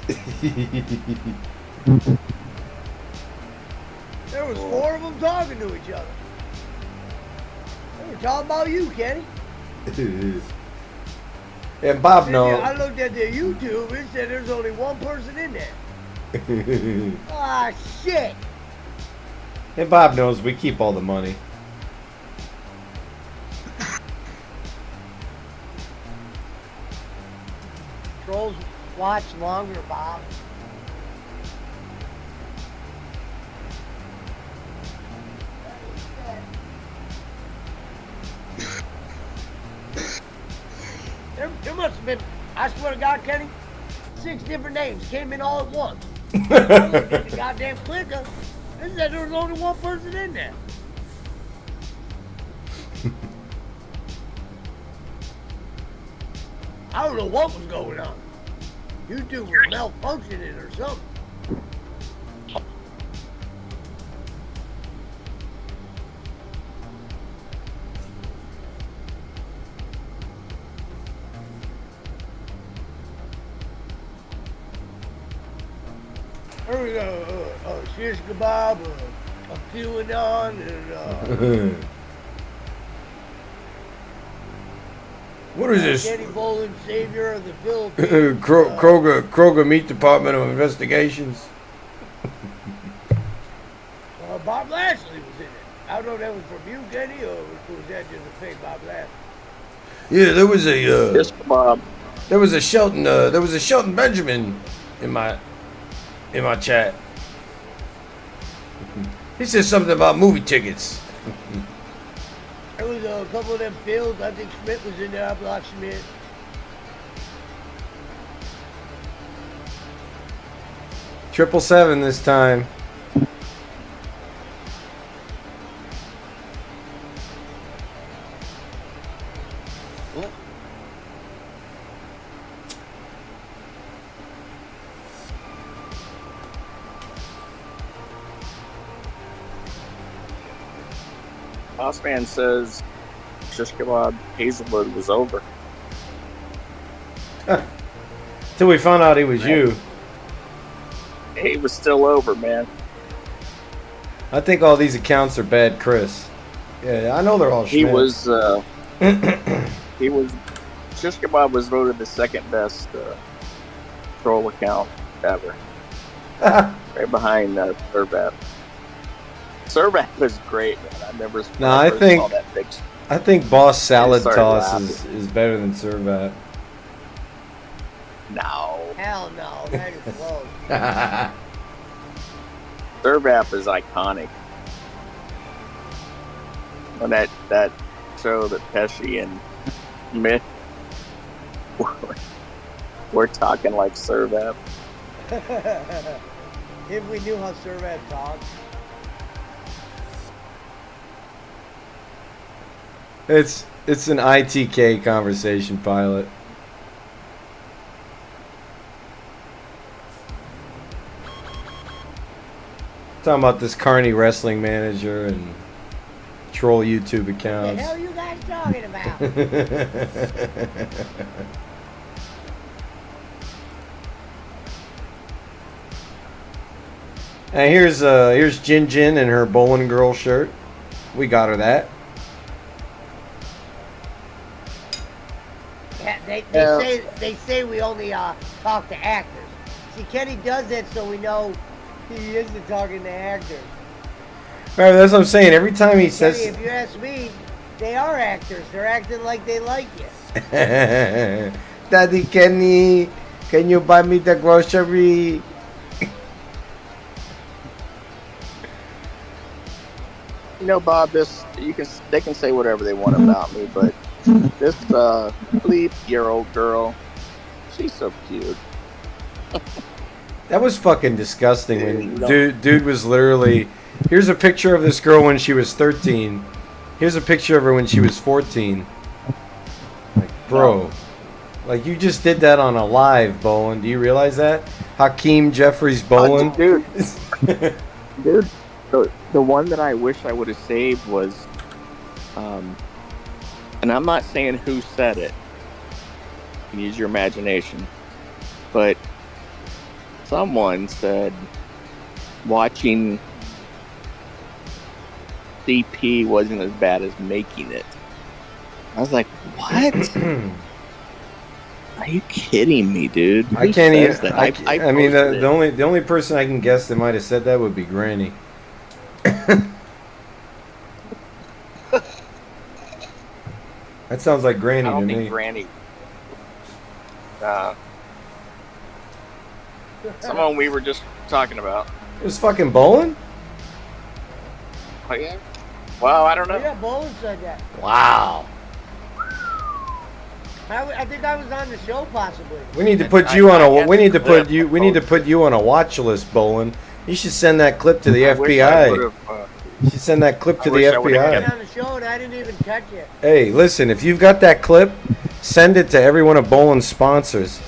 There was 4 of them talking to each other. They were talking about you, Kenny. And Bob And knows. I looked at the YouTube, it said there's only 1 person in there. Ah, shit. And Bob knows we keep all the money. Trolls watch longer, Bob. There must have been, I swear to God, Kenny, 6 different names came in all at once. I looked at the goddamn clicker. It said there was only 1 person in there. I don't know what was going on. YouTube was malfunctioning or something. There we go. Shish kebab, a QAnon, and What is this? Kenny Bolin, savior of the Philippines. Kroger Meat Department of Investigations. Bob Lashley was in it. I don't know if that was from you, Kenny, or was that just a fake Bob Lashley? Yeah, there was a Yes, Bob. there was a Shelton Benjamin in my chat. He said something about movie tickets. There was a couple of them fields. I think Schmidt was in there. I blocked Schmidt. 777 this time. Bossman says shish kebab Hazelwood was over. Till we found out he was you. He was still over, man. I think all these accounts are bad, Chris. Yeah, I know they're all He Schmidt. was shish kebab was voted the second best troll account ever, right behind Servat. Servat was great, man. I remember. No, I think- saw that picture. I think Boss Salad started Toss laughing. is better than Servat. No, Hell no, that is close. Servat is iconic. On that show that Pesci and Mick we're talking like Servat. If we knew how Servat talked. It's an ITK conversation pilot. Talking about this Carney wrestling manager and troll YouTube What the accounts. hell you guys talking about? And here's Jin Jin in her Bowling Girl shirt. We got her that. Yeah, Yeah. they say we only talk to actors. See, Kenny does that so we know he isn't talking to actors. Right, that's what I'm saying. Every time he Kenny, says, if you ask me, they are actors. They're acting like they like you. Daddy Kenny, can you buy me the grocery? You know, Bob, they can say whatever they want about me, but this bleep-year-old girl, she's so cute. That was fucking disgusting. When No. dude was literally. Here's a picture of this girl when she was 13. Here's a picture of her when she was 14. Like, bro, like you just did that on a live, Bolin. Do you realize that? Hakeem Jeffries Bolin. Dude, the one that I wish I would have saved was, and I'm not saying who said it. You can use your imagination, but someone said watching CP wasn't as bad as making it. I was like, what? Are you kidding me, dude? I Who can't says even. that? I mean, posted it. the only person I can guess that might have said that would be Granny. That sounds like Granny I to don't me. think Granny. Someone we were just talking about. It was fucking Bolin. Oh yeah. Well, I don't know. Yeah, Bolin said that. Wow. I think I was on the show possibly. We need to put you on a. We need to put you. We need to put you on a watch list, Bolin. You should send that clip to the I wish I FBI. would've, You should send that clip to I the wish I would've I FBI. was on the show and I didn't even touch it. Hey, listen, if you've got that clip, Send it to every one of Bolin's sponsors.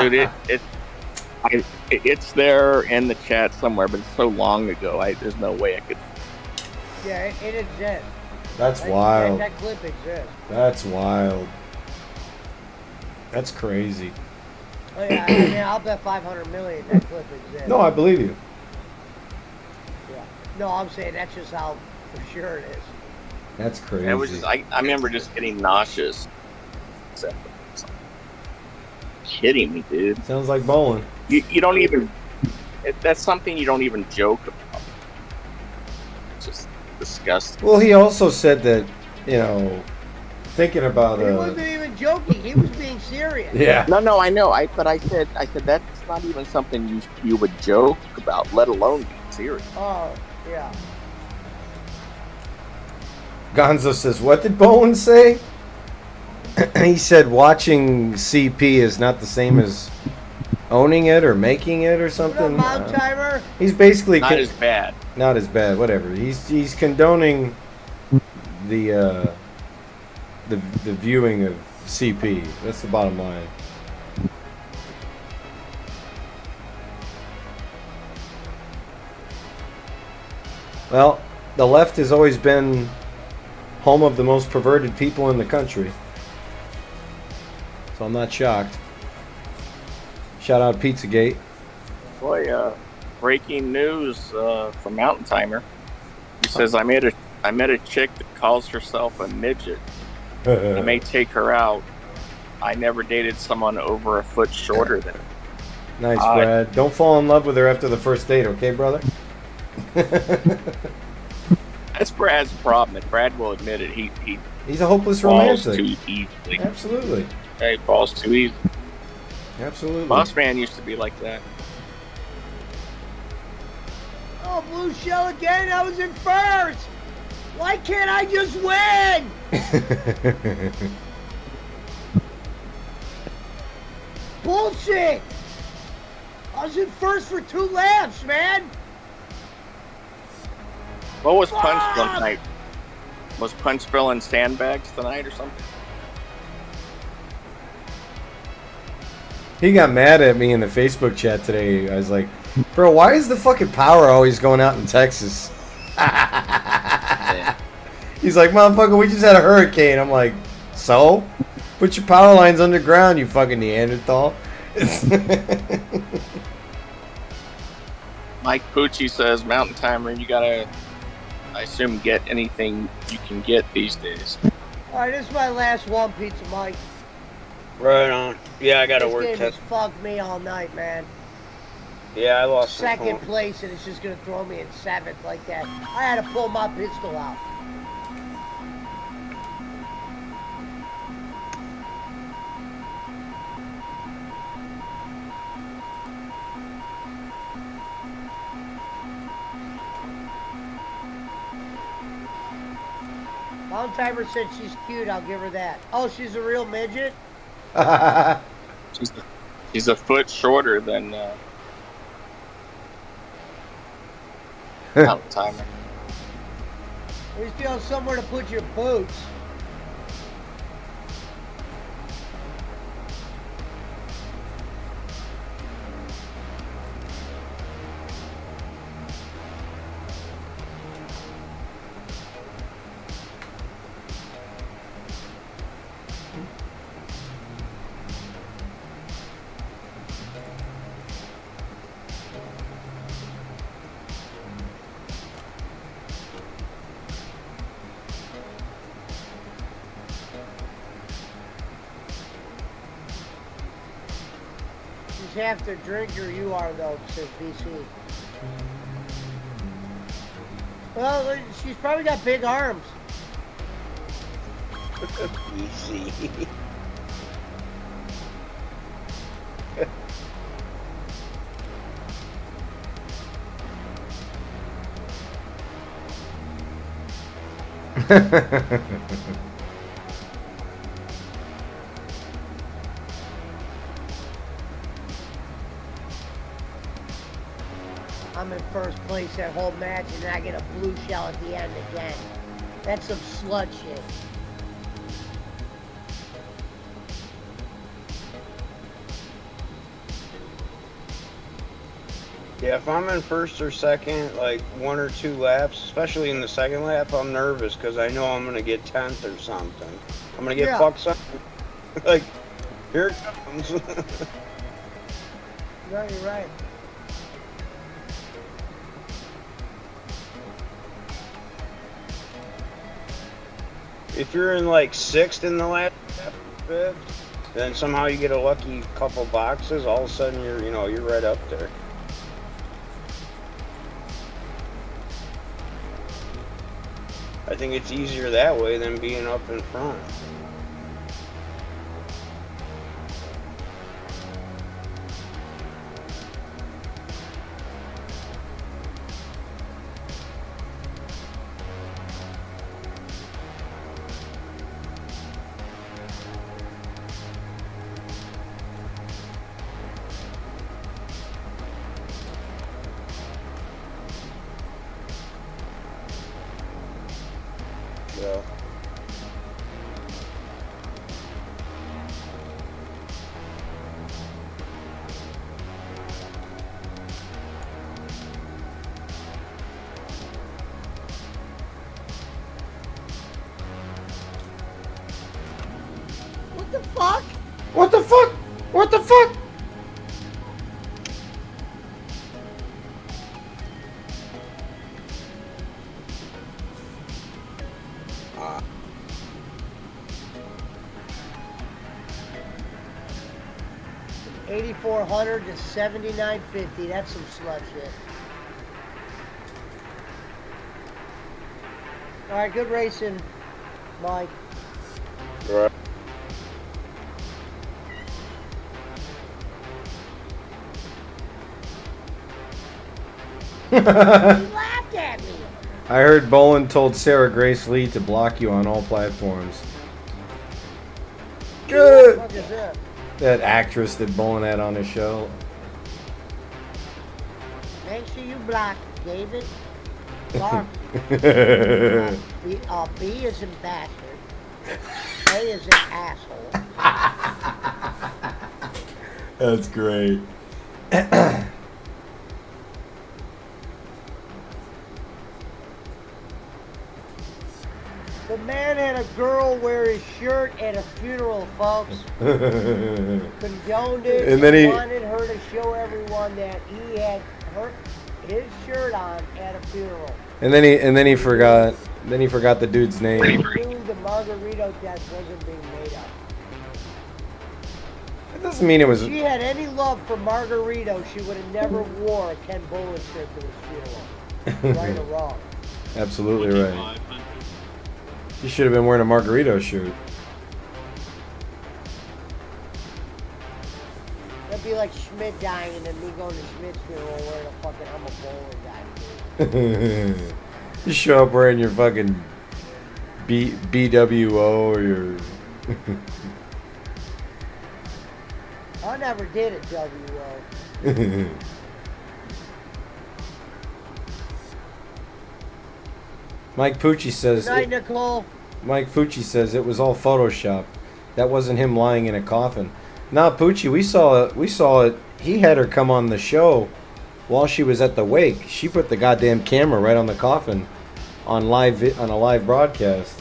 Dude, it's there in the chat somewhere, but it's so long ago. There's no way I could. Yeah, it exists. That's wild. That clip exists. That's wild. That's crazy. Oh, yeah, I mean, I'll bet 500 million that clip exists. No, I believe you. Yeah. No, I'm saying that's just how for sure it is. That's crazy. It was just, I remember just getting nauseous. Kidding me, dude. Sounds like bowling. You don't even. That's something you don't even joke about. It's just disgusting. Well, he also said that, thinking about He wasn't even joking. He was being serious. Yeah. No, I know. But I said that's not even something you would joke about, let alone be serious. Oh, yeah. Gonzo says, what did Bowen say? He said watching CP is not the same as owning it or making it or something. What up, Mount Timer? He's basically not as bad. Not as bad, whatever. He's condoning the viewing of CP. That's the bottom line. Well, the left has always been home of the most perverted people in the country. So I'm not shocked. Shout out Pizzagate. Boy, breaking news from Mountain Timer. He says, I met a chick that calls herself a midget. I may take her out. I never dated someone over a foot shorter than her. Nice, Brad. Don't fall in love with her after the first date, okay, brother? That's Brad's problem, and Brad will admit it. He's a hopeless falls romantic. too easily. Absolutely. He falls too easy. Absolutely. Boss Man used to be like that. Oh, blue shell again. I was in first. Why can't I just win? Bullshit. I was in first for 2 laps, man. What was Punchville tonight? Was Punchville in sandbags tonight or something? He got mad at me in the Facebook chat today. I was like, bro, why is the fucking power always going out in Texas? He's like, motherfucker, we just had a hurricane. I'm like, so? Put your power lines underground, you fucking Neanderthal. Mike Pucci says, Mountain Timer, you gotta, I assume, get anything you can get these days. Alright, this is my last one, Pizza Mike. Right on. Yeah, I got to work. This game has fucked me all night, man. Yeah, I lost second place, and it's just gonna throw me in 7th like that. I had to pull my pistol out. Long Timer said she's cute. I'll give her that. Oh, she's a real midget. She's a foot shorter than Mountain Timer. At least you have somewhere to put your boots. Half the drinker you are, though, says BC. Well, she's probably got big arms. BC. I'm in first place that whole match, and I get a blue shell at the end again. That's some slut shit. Yeah, if I'm in first or second, like 1 or 2 laps, especially in the second lap, I'm nervous because I know I'm gonna get 10th or something. I'm gonna get Yeah. fucked something. Like, here it comes. No, you're right. If you're in like 6th in the last lap, 5th, then somehow you get a lucky couple boxes, all of a sudden you're right up there. I think it's easier that way than being up in front. So. What the fuck? What the fuck? What the fuck? Uh, 8,400 to 7,950. That's some slut shit. All right, good racing, Mike. right. You laughed at me. I heard Bolin told Sarah Grace Lee to block you on all platforms. What Good. the fuck is that? That actress that Bolin had on his show. Make sure you block David. Clark. B is in bastard. A is in asshole. That's great. The man had a girl wear his shirt at a funeral, folks. Condoned it And then he- wanted her to show everyone that he had his shirt on at a funeral. And then he forgot the dude's name. He knew the Margarito death wasn't being made up. That doesn't mean it was. If she had any love for Margarito, she would have never wore a Ken Bolin shirt to his funeral. Right or wrong. Absolutely right. You should have been wearing a Margarito shirt. That'd be like Schmidt dying and then me going to Schmidt's funeral wearing a fucking I'm a Bolin guy. You show up wearing your fucking BWO or your. I never did a WO. Mike Pucci says. Good night, Nicole. Mike Pucci says it was all Photoshop. That wasn't him lying in a coffin. Nah, Pucci, we saw it. He had her come on the show while she was at the wake. She put the goddamn camera right on the coffin on a live broadcast.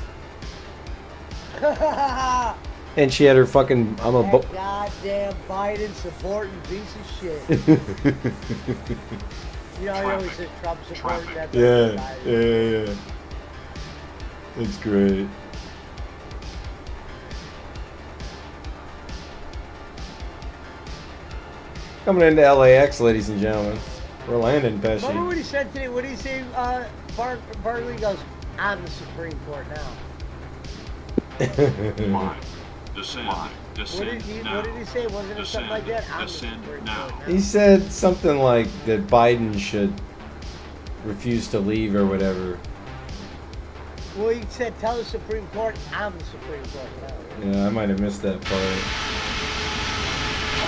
And she had her fucking That goddamn Biden supporting piece of shit. You know, he always says Trump supporting that. yeah. That's great. Coming into LAX, ladies and gentlemen. We're landing, Pesci. Remember what he said today? What did he say? Barkley goes, I'm the Supreme Court now. Descend What did he say? Wasn't it something like that? I'm the Descend Supreme now. Court He said something like that Biden should refuse to leave or whatever. Well, he said, tell the Supreme Court, I'm the Supreme Court now. Yeah, I might have missed that part.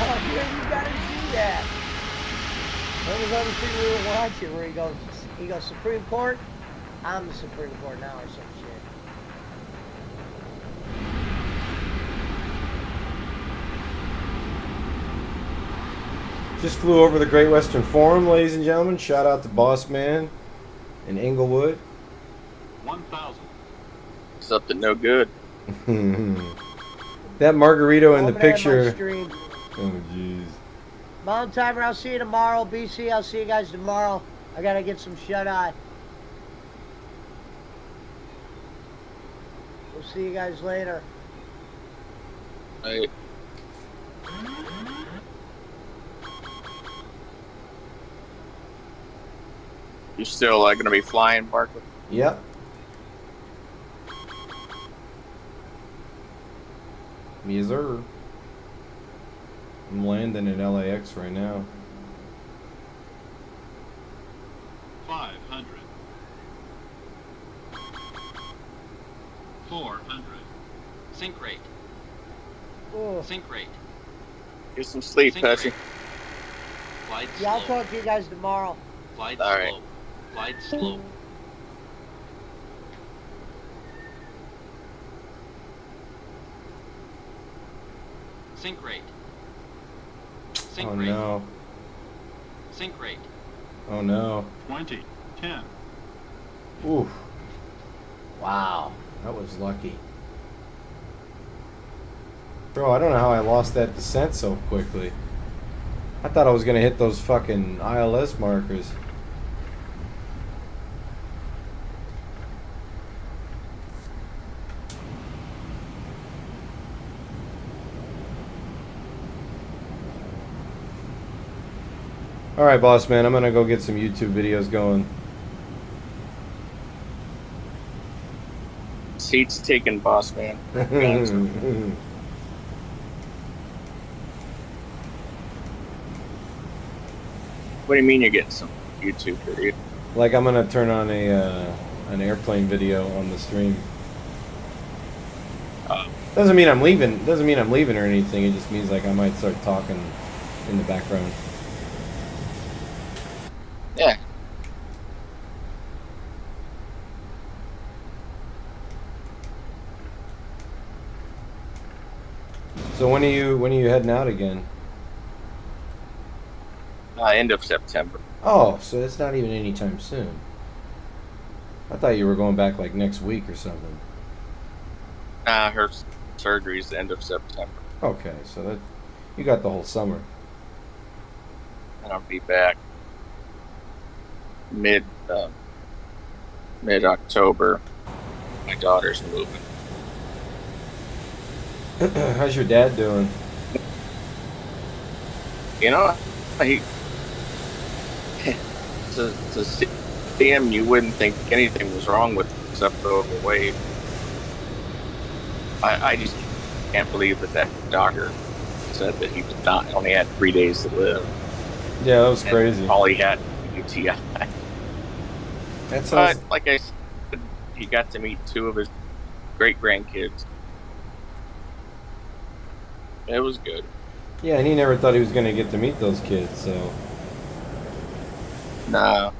Oh, yeah, you gotta see that. That was other thing we were watching where he goes, Supreme Court, I'm the Supreme Court now or some shit. Just flew over the Great Western Forum, ladies and gentlemen. Shout out to Boss Man in Inglewood. 1,000. It's up to no good. That Margarito in the Over there on my picture. stream. Oh, jeez. Mountain Timer, I'll see you tomorrow. BC, I'll see you guys tomorrow. I gotta get some shut-eye. We'll see you guys later. Right. You still going to be flying, Barkley? Yep. Yes, sir. I'm landing at LAX right now. 500. 400. Sink rate. Oh. Sink rate. Get some sleep, Sink Patchy. rate. Glide Yeah, I'll slope. talk to you guys tomorrow. Glide All right. slope. Glide slope. Sink rate. Sink Oh rate. no. Sink rate. Oh no. 20. 10. Oof. Wow. That was lucky. Bro, I don't know how I lost that descent so quickly. I thought I was gonna hit those fucking ILS markers. Alright, boss man, I'm gonna go get some YouTube videos going. Seats taken, boss man. What do you mean you're getting some YouTube video? Like I'm gonna turn on an airplane video on the stream. Doesn't mean I'm leaving. Doesn't mean I'm leaving or anything. It just means like I might start talking in the background. Yeah. So when are you heading out again? End of September. Oh, so it's not even anytime soon. I thought you were going back like next week or something. Her surgery's the end of September. Okay, so that you got the whole summer. And I'll be back mid October. My daughter's moving. How's your dad doing? You know, he to see him, you wouldn't think anything was wrong with him except the overweight. I just can't believe that doctor said that he was not only had 3 days to live. Yeah, that was and crazy. all he had was UTI. That sounds. But like I said, he got to meet 2 of his great grandkids. It was good. Yeah, and he never thought he was gonna get to meet those kids. So. Nah.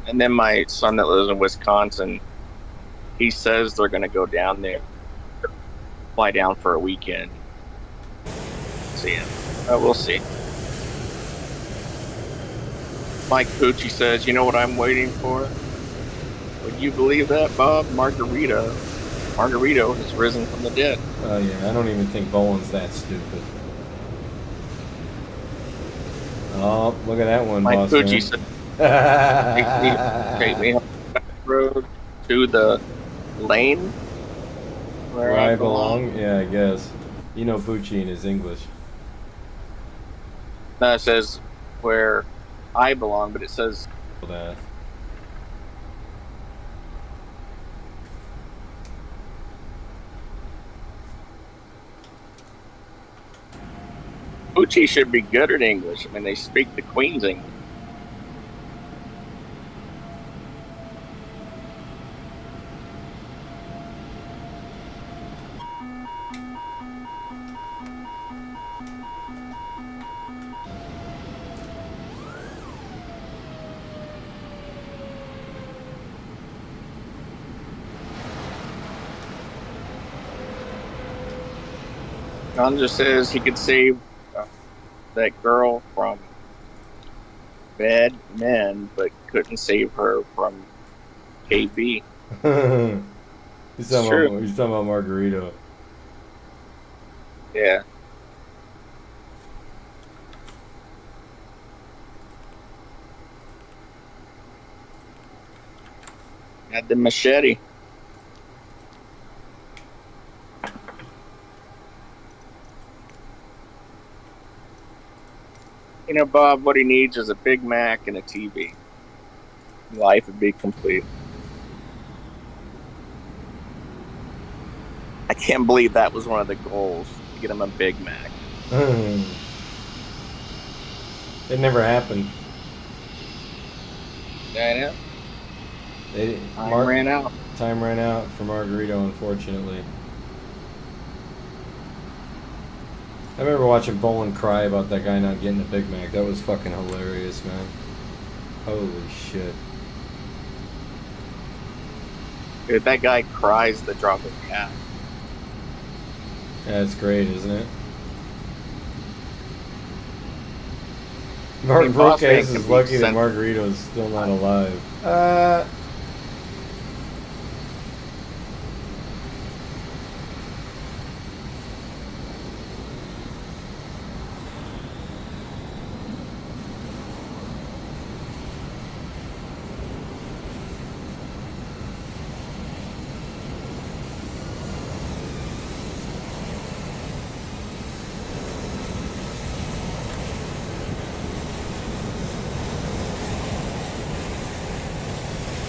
And then my son that lives in Wisconsin, he says they're going to go down there, fly down for a weekend. See him. We'll see. Mike Pucci says, you know what I'm waiting for? Would you believe that, Bob? Margarito has risen from the dead. Oh yeah, I don't even think Bowen's that stupid. Oh, look at that one, Mike boss Pucci man. said, take me on the road to the lane Where I belong? Yeah, I guess. You know Pucci in his English. No, it says where I belong, but it says That. Pucci should be good at English. I mean, they speak the Queen's English. John just says he could save that girl from Bad Men, but couldn't save her from KB. He's It's true. talking about Margarito. Yeah. Had the machete. You know, Bob, what he needs is a Big Mac and a TV. Life would be complete. I can't believe that was one of the goals, to get him a Big Mac. It never happened. Yeah, I know. Time ran out. Time ran out for Margarito, unfortunately. I remember watching Bolin cry about that guy not getting a Big Mac. That was fucking hilarious, man. Holy shit. Dude, that guy cries the drop of a hat. Yeah, it's great, isn't it? Mark Broadcast is lucky that Margarito's still not alive.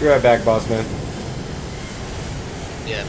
Be right back, boss man. Yeah.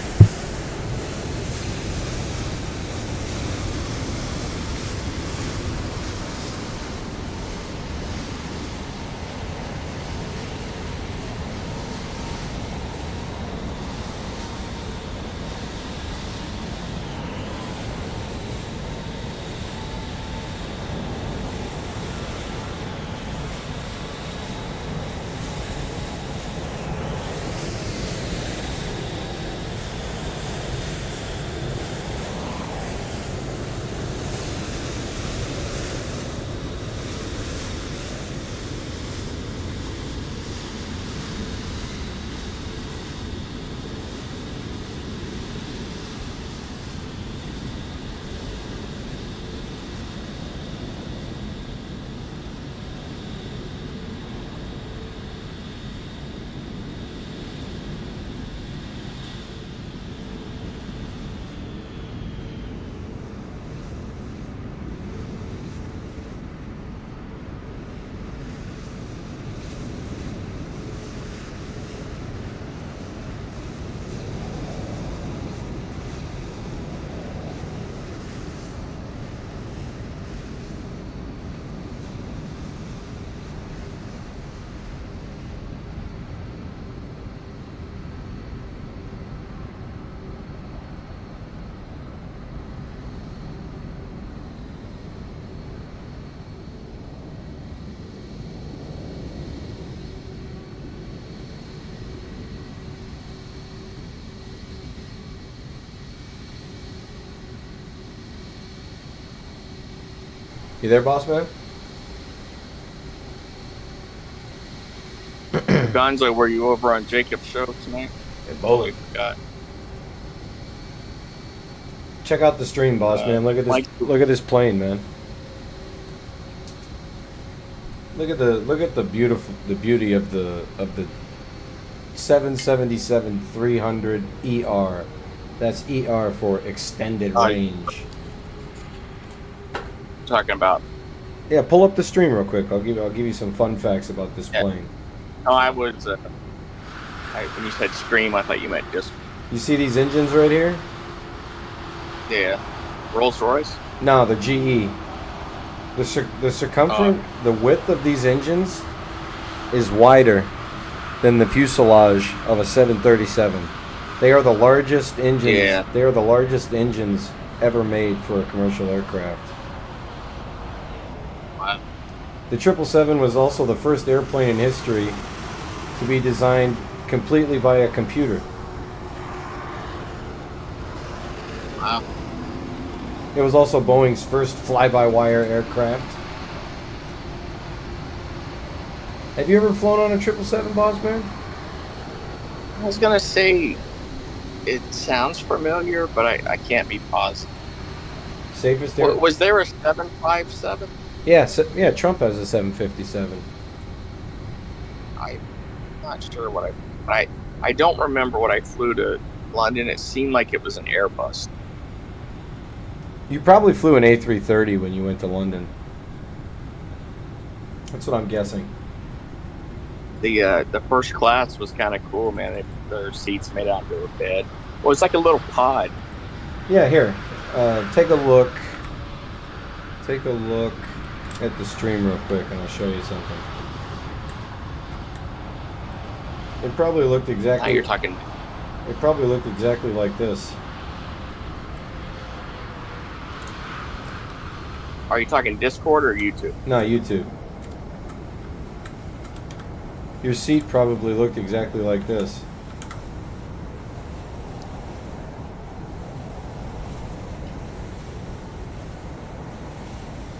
You there, boss man? Gonzo, were you over on Jacob's show tonight? Hey, Bowling. Forgot. Check out the stream, boss man. Look at this. Look at this plane, man. Look at the beauty of the 777-300 ER. That's ER for extended range. Talking about. Yeah, pull up the stream real quick. I'll give you some fun facts about this plane. Oh, I was. When you said scream, I thought you meant just. You see these engines right here? Yeah. Rolls Royce. No, the GE. The circumference, the width of these engines is wider than the fuselage of a 737. They are the largest engines. Yeah. They are the largest engines ever made for a commercial aircraft. Wow. The 777 was also the first airplane in history to be designed completely by a computer. Wow. It was also Boeing's first fly-by-wire aircraft. Have you ever flown on a 777, Boss Man? I was gonna say it sounds familiar, but I can't be positive. Safest air. Was there a 757? Yeah, yeah. Trump has a 757. I'm not sure what I don't remember what I flew to London. It seemed like it was an Airbus. You probably flew an A330 when you went to London. That's what I'm guessing. The first class was kind of cool, man. Their seats made out of a bed. Well, it's like a little pod. Yeah, here. Take a look. Take a look at the stream real quick, and I'll show you something. It probably looked exactly. Now you're talking. It probably looked exactly like this. Are you talking Discord or YouTube? No, YouTube. Your seat probably looked exactly like this.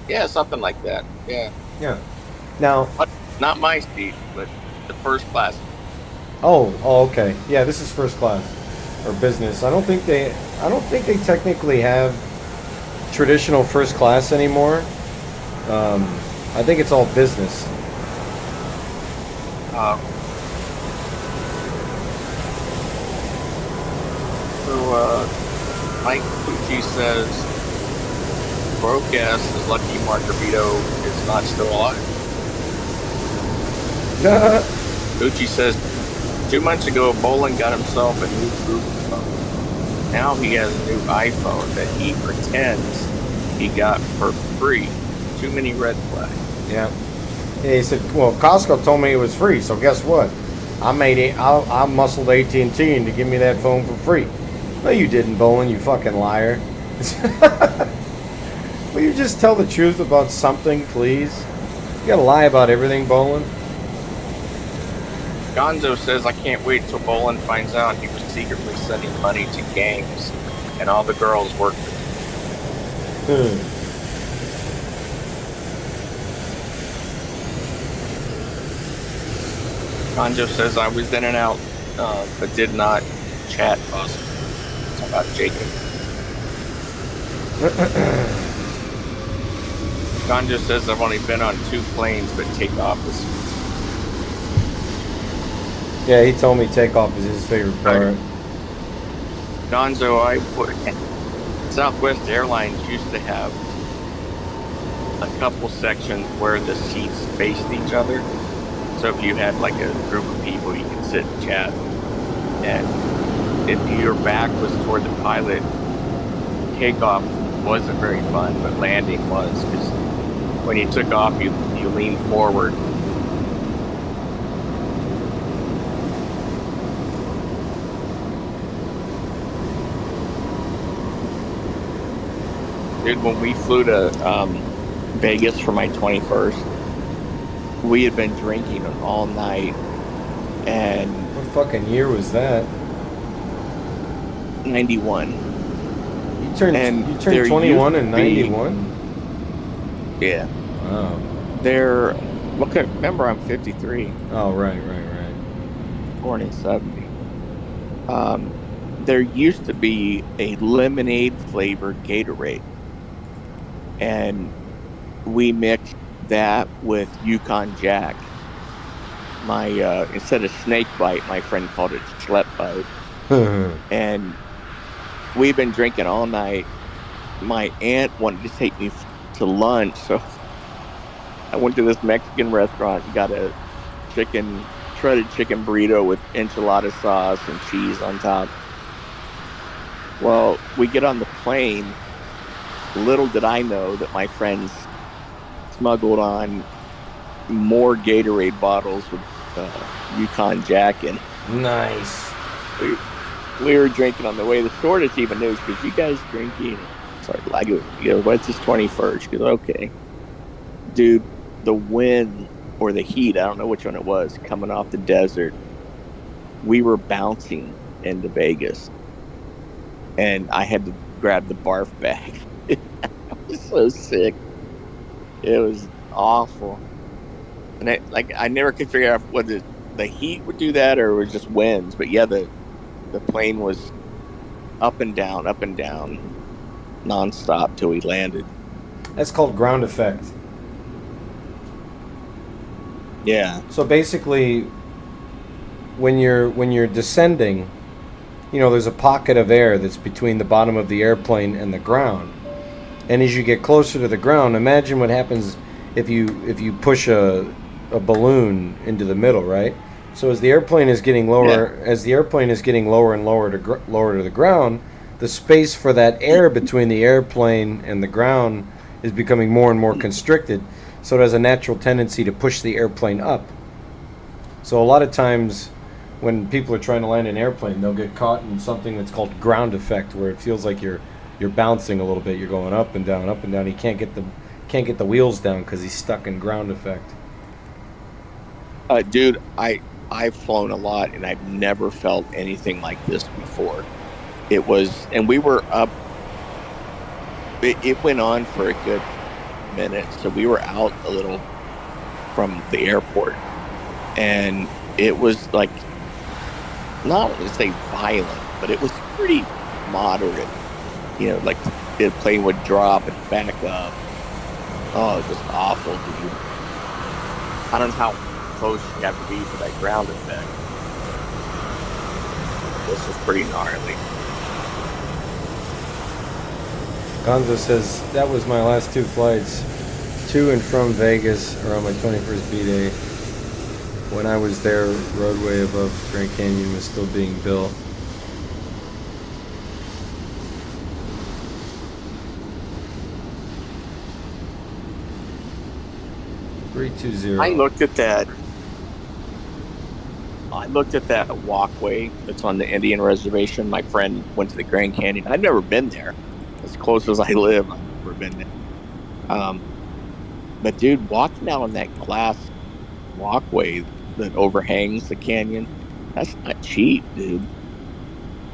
Yeah, something like that. Yeah. Yeah. Now. Not my seat, but the first class. Oh, okay. Yeah, this is first class or business. I don't think they technically have traditional first class anymore. I think it's all business. Mike Pucci says, broke ass is lucky Margarito is not still alive. Pucci says, 2 months ago, Bolin got himself a new group phone. Now he has a new iPhone that he pretends he got for free. Too many red flags. Yeah. He said, well, Costco told me it was free, so guess what? I muscled AT&T to give me that phone for free. No, you didn't, Bolin, you fucking liar. Will you just tell the truth about something, please? You gotta lie about everything, Bolin. Gonzo says, I can't wait till Bolin finds out he was secretly sending money to gangs and all the girls worked for him. Gonzo says, I was in and out, but did not chat possible. It's about Jacob. Gonzo says, I've only been on 2 planes, but takeoff is... Yeah, he told me takeoff is his favorite part. Gonzo, Southwest Airlines used to have a couple sections where the seats faced each other. So if you had like a group of people, you could sit and chat. And if your back was toward the pilot, takeoff wasn't very fun, but landing was. Because when you took off, you leaned forward. Dude, when we flew to Vegas for my 21st, we had been drinking all night, and... What fucking year was that? 91. You turned 21 in 91? Yeah. Wow. Remember, I'm 53. Oh, right. Born in 70. There used to be a lemonade-flavored Gatorade. And we mixed that with Yukon Jack. Instead of snake bite, my friend called it schlep bite. And we've been drinking all night. My aunt wanted to take me to lunch, so I went to this Mexican restaurant and got a shredded chicken burrito with enchilada sauce and cheese on top. Well, we get on the plane. Little did I know that my friends smuggled on more Gatorade bottles with Yukon Jack in. Nice. We were drinking on the way. The stewardess even knew, because you guys drinking. Sorry, like, what's his 21st? She goes, okay. Dude, the wind or the heat, I don't know which one it was, coming off the desert. We were bouncing into Vegas. And I had to grab the barf bag. I was so sick. It was awful. And I never could figure out whether the heat would do that or it was just winds. But yeah, the plane was up and down, nonstop till we landed. That's called ground effect. Yeah. So basically, when you're descending, you know, there's a pocket of air that's between the bottom of the airplane and the ground. And as you get closer to the ground, imagine what happens if you push a balloon into the middle, right? So as the airplane is getting lower, as the airplane is getting lower and lower to the ground, the space for that air between the airplane and the ground is becoming more and more constricted. So it has a natural tendency to push the airplane up. So a lot of times when people are trying to land an airplane, they'll get caught in something that's called ground effect, where it feels like you're bouncing a little bit. You're going up and down, up and down. He can't get the wheels down because he's stuck in ground effect. Dude, I've flown a lot and I've never felt anything like this before. It was, and we were up. It went on for a good minute, so we were out a little from the airport, and it was like, not to say violent, but it was pretty moderate. You know, like the plane would drop and back up. Oh, it was awful, dude. I don't know how close you have to be to that ground effect. This was pretty gnarly. Gonzo says, that was my last two flights, to and from Vegas around my 21st B-Day. When I was there, roadway above Grand Canyon was still being built. I looked at that walkway that's on the Indian reservation. My friend went to the Grand Canyon. I've never been there. As close as I live, I've never been there. But dude, walking down that glass walkway that overhangs the canyon, that's not cheap, dude.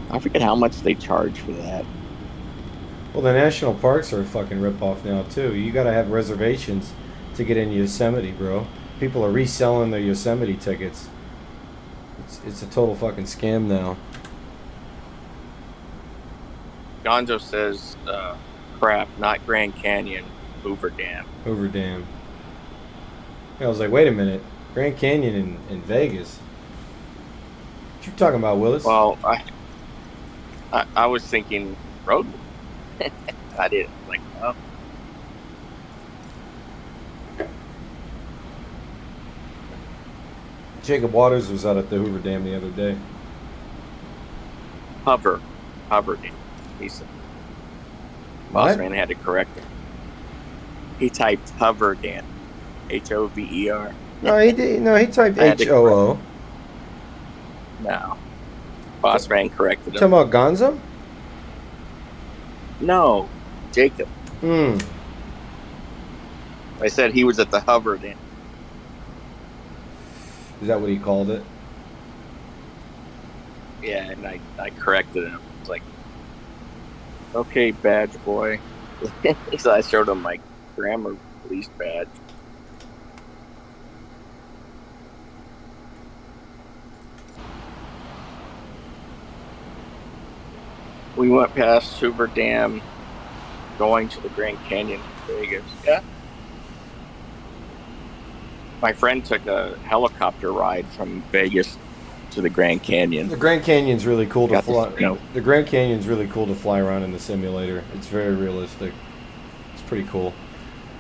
I forget how much they charge for that. Well, the national parks are a fucking ripoff now too. You gotta have reservations to get in Yosemite, bro. People are reselling their Yosemite tickets. It's a total fucking scam now. Gonzo says, crap, not Grand Canyon, Hoover Dam. Hoover Dam. I was like, wait a minute. Grand Canyon in Vegas? What you talking about, Willis? Well, I was thinking road. I didn't. Like, oh. Jacob Waters was out at the Hoover Dam the other day. Hover Dam. He said. Boss man had to correct him. He typed Hover Dam. Hover. No, he did. No, he typed HOO. No. Boss man corrected him. Talking about Gonzo? No, Jacob. I said he was at the Hover Dam. Is that what he called it? Yeah, and I corrected him. It's like, okay, badge boy. So I showed him my grammar police badge. We went past Hoover Dam, going to the Grand Canyon in Vegas. Yeah. My friend took a helicopter ride from Vegas to the Grand Canyon. The Grand Canyon's really cool to fly. You know, the Grand Canyon's really cool to fly around in the simulator. It's very realistic. It's pretty cool.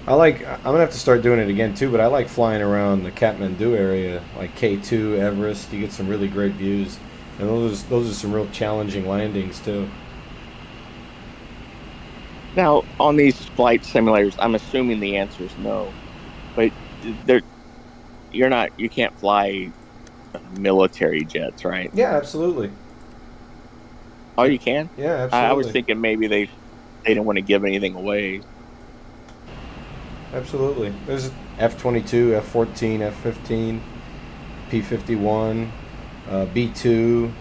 I'm gonna have to start doing it again too, but I like flying around the Kathmandu area, like K2, Everest. You get some really great views, and those are some real challenging landings too. now, on these flight simulators, I'm assuming the answer is no, but you can't fly military jets, right? Yeah, absolutely. Oh, you can? Yeah, absolutely. I was thinking maybe they don't want to give anything away. Absolutely. There's F-22, F-14, F-15, P-51, B-2.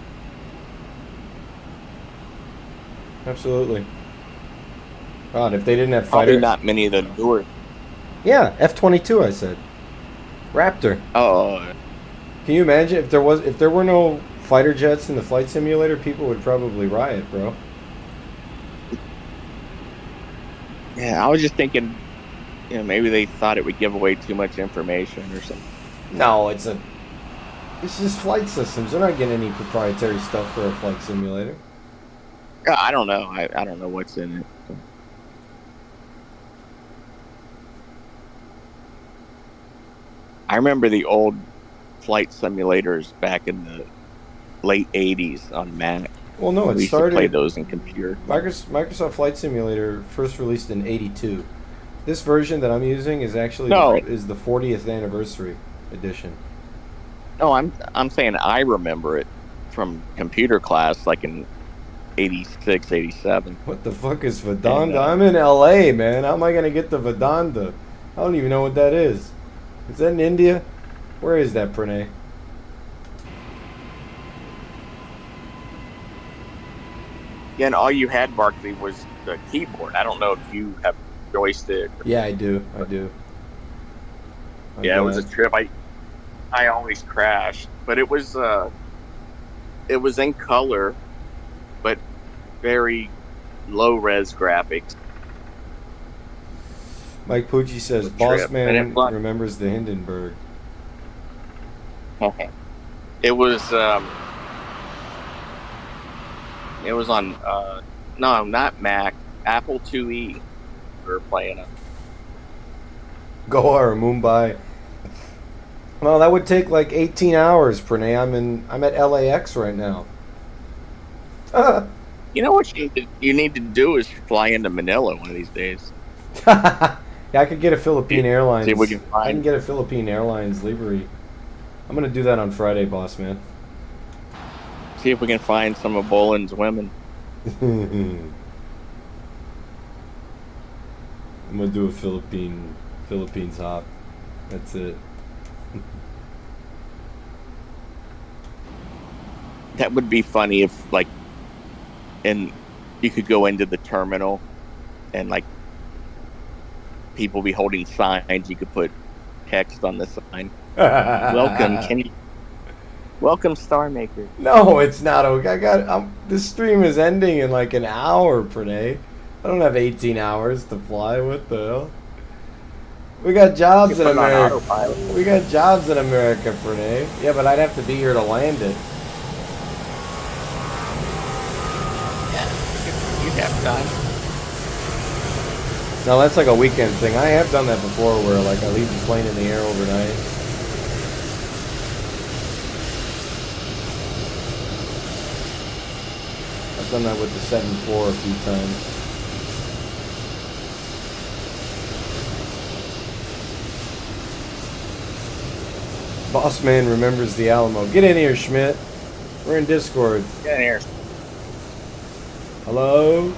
Absolutely. God, if they didn't have Probably fighters... not many of the newer. Yeah, F-22, I said. Raptor. Oh, Can you imagine if there were no fighter jets in the flight simulator? People would probably riot, bro. yeah. I was just thinking, maybe they thought it would give away too much information or something. No, it's just flight systems. They're not getting any proprietary stuff for a flight simulator. I don't know. I don't know what's in it. I remember the old flight simulators back in the late '80s on Mac. Well, no, it We used to play started. those in computer. Microsoft Flight Simulator first released in '82. This version that I'm using is actually No. is the 40th anniversary edition. No, I'm saying I remember it from computer class, like in '86, '87. What the fuck is Vedanda? And, I'm in LA, man. How am I gonna get the Vedanda? I don't even know what that is. Is that in India? Where is that, Pranay? Yeah, and all you had, Barkley, was the keyboard. I don't know if you have joystick. Yeah, I do. I do. Yeah, it was a trip. I always crashed, but it was in color, but very low res graphics. Mike Pucci says, Trip. Boss And Man it fly- remembers the Hindenburg. It was on no, not Mac, Apple IIe. We were playing it. Goa or Mumbai. Well, that would take like 18 hours, Pranay. I'm at LAX right now. You know what you need to do is fly into Manila one of these days. Yeah, I could get a Philippine Airlines. See if we can I can find. get a Philippine Airlines livery. I'm gonna do that on Friday, boss man. See if we can find some of Boland's women. I'm gonna do a Philippines hop. That's it. That would be funny if and you could go into the terminal and people be holding signs. You could put text on the sign. Welcome, Star Maker. No, it's not okay. This stream is ending in like an hour per day. I don't have 18 hours to fly. What the hell? We got jobs in Put it on America. autopilot. We got jobs in America, Pranay. Yeah, but I'd have to be here to land it. You'd have time. No, that's like a weekend thing. I have done that before where like I leave the plane in the air overnight. I've done that with the 7-4 a few times. Boss man remembers the Alamo. Get in here, Schmidt. We're in Discord. Get in here. Hello?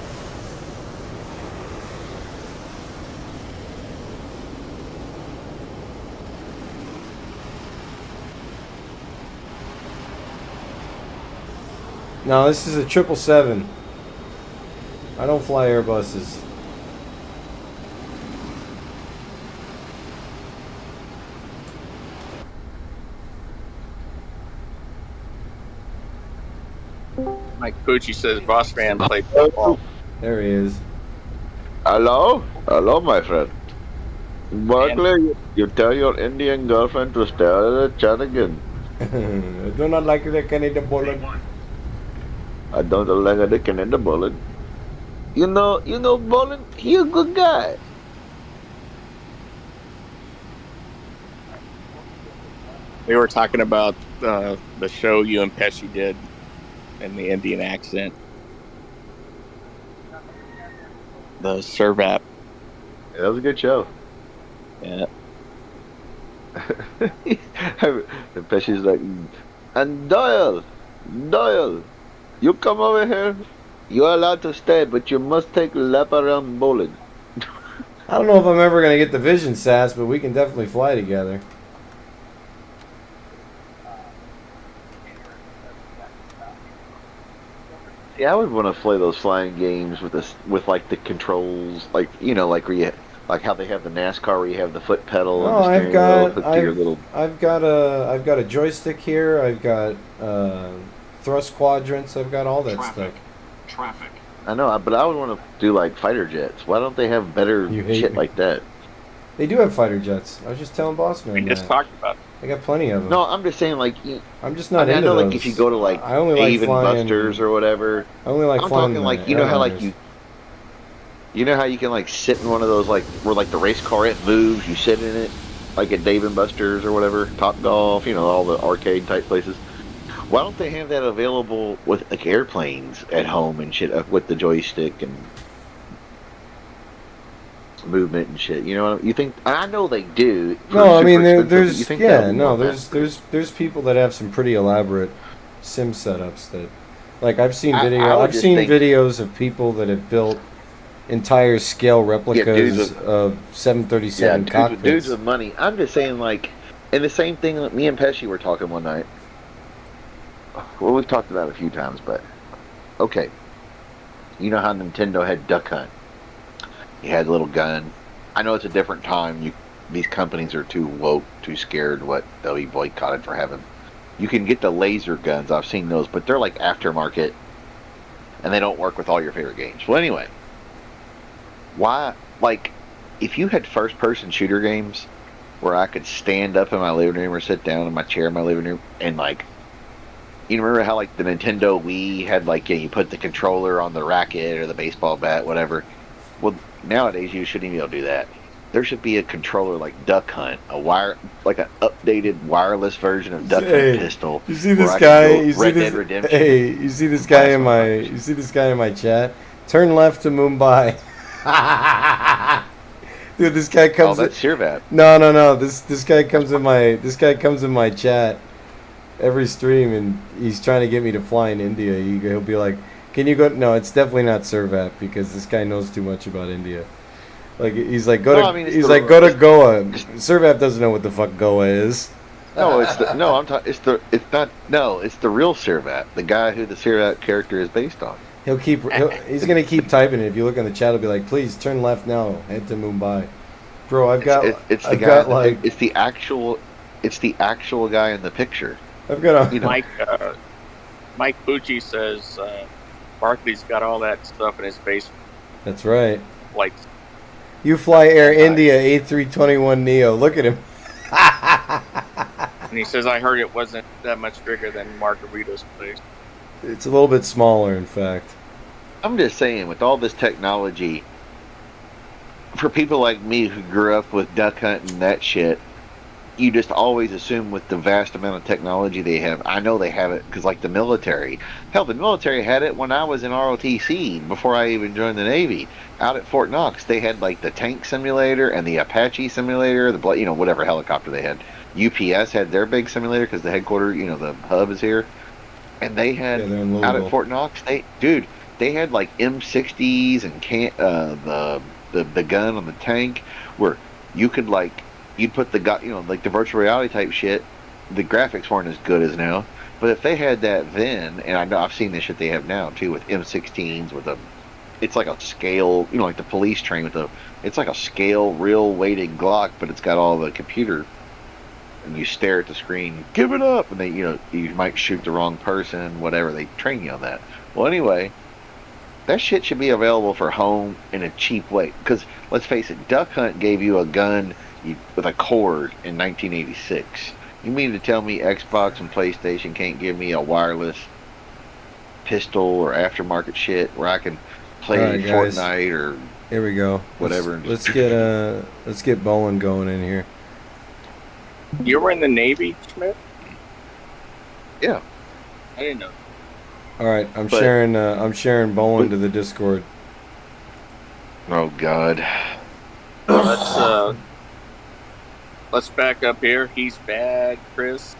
No, this is a 777. I don't fly Airbuses. Mike Pucci says boss man played football. There he is. Hello? Hello, my friend. Berkeley, you tell your Indian girlfriend to stay out of the chat again. I do not like the Canadian bullet. I don't like the Canadian bullet. You know, Bolin, he a good guy. We were talking about the show you and Pesci did in the Indian accent. The Servap. That was a good show. Yeah. And Pesci's like, and Doyle, you come over here. You're allowed to stay, but you must take a lap around Bolin. I don't know if I'm ever going to get the Vision SAS, but we can definitely fly together. Yeah, I would want to play those flying games with like the controls, like where you Like how they have the NASCAR where you have the foot pedal and Oh, the steering wheel hooked to your little. I've got a joystick here. I've got thrust quadrants. I've got all that Traffic. stuff. Traffic. I know, but I would want to do like fighter jets. Why don't they have better You hate shit me. like that? They do have fighter jets. I was just telling Bossman We just that. talked about it. I got plenty of them. No, I'm just saying like. I'm just not I into know, those. like if you go to like I only Dave like and flying, Buster's or whatever. I only like I'm flying. talking the like how like airliners. you know how you can like sit in one of those like where like the race car it moves, you sit in it, like at Dave and Buster's or whatever, Top Golf, all the arcade type places. Why don't they have that available with like airplanes at home and shit with the joystick and movement and shit? You know what you think? I know they do. No, I mean Super expensive, but there's you think that would no, work there's people that have some pretty elaborate sim setups that, like I've seen I would I've just seen think- videos of people that have built entire scale replicas dudes of 737 cockpits. dudes with money. I'm just saying, like, and the same thing that me and Pesci were talking one night. Well, we've talked about it a few times, but okay. You know how Nintendo had Duck Hunt? You had a little gun. I know it's a different time. These companies are too woke, too scared what they'll be boycotted for having. You can get the laser guns. I've seen those, but they're like aftermarket, and they don't work with all your favorite games. Well, anyway. Why, like, if you had first-person shooter games where I could stand up in my living room or sit down in my chair in my living room and, like, you remember how, like, the Nintendo Wii had, like, you put the controller on the racket or the baseball bat, whatever. Well, nowadays you shouldn't even be able to do that. There should be a controller like Duck Hunt, like an updated wireless version of Duck Hey, Hunt pistol. You see where this I guy? can go You see Red this? Dead Redemption. Hey, you see this guy in my? You see this guy in my chat? Turn left to Mumbai. Dude, this guy Oh, comes. that's Sirvat. No. This guy comes in my chat every stream, and he's trying to get me to fly in India. He'll be like, "Can you go?" No, it's definitely not Servat because this guy knows too much about India. Like he's like go No, to I mean, it's he's the- like go to Goa. Servat doesn't know what the fuck Goa is. No, it's the no. I'm talking. It's the real Sirvat, the guy who the Sirvat character is based on. He's gonna keep typing it. If you look on the chat, he'll be like, "Please turn left now. Head to Mumbai." Bro, I've got It's the actual guy in the picture. I've got a Mike Pucci says Barkley's got all that stuff in his basement. That's right. Like, You fly Air India A321 Neo. Look at him. and he says, I heard it wasn't that much bigger than Margarito's place. It's a little bit smaller, in fact. I'm just saying, with all this technology, for people like me who grew up with duck hunt and that shit, you just always assume with the vast amount of technology they have. I know they have it because, like, the military. Hell, the military had it when I was in ROTC before I even joined the Navy. Out at Fort Knox, they had like the tank simulator and the Apache simulator, whatever helicopter they had. UPS had their big simulator because the headquarters, the hub is here. And they had out at Fort Knox, they had like M60s and the gun on the tank where you could you'd put like the virtual reality type shit. The graphics weren't as good as now, but if they had that then, and I know I've seen this shit they have now too with M16s with it's like a scale, like the police train it's like a scale real weighted Glock, but it's got all the computer. And you stare at the screen, give it up, and they, you might shoot the wrong person, whatever. They train you on that. Well, anyway, that shit should be available for home in a cheap way. Because let's face it, Duck Hunt gave you a gun with a cord in 1986. You mean to tell me Xbox and PlayStation can't give me a wireless pistol or aftermarket shit where I can play Fortnite or here we go, whatever? Let's get bowling going in here. You were in the Navy, Schmidt? Yeah. I didn't know. All right, I'm sharing bowling to the Discord. Oh God. Let's back up here. He's bad, Chris,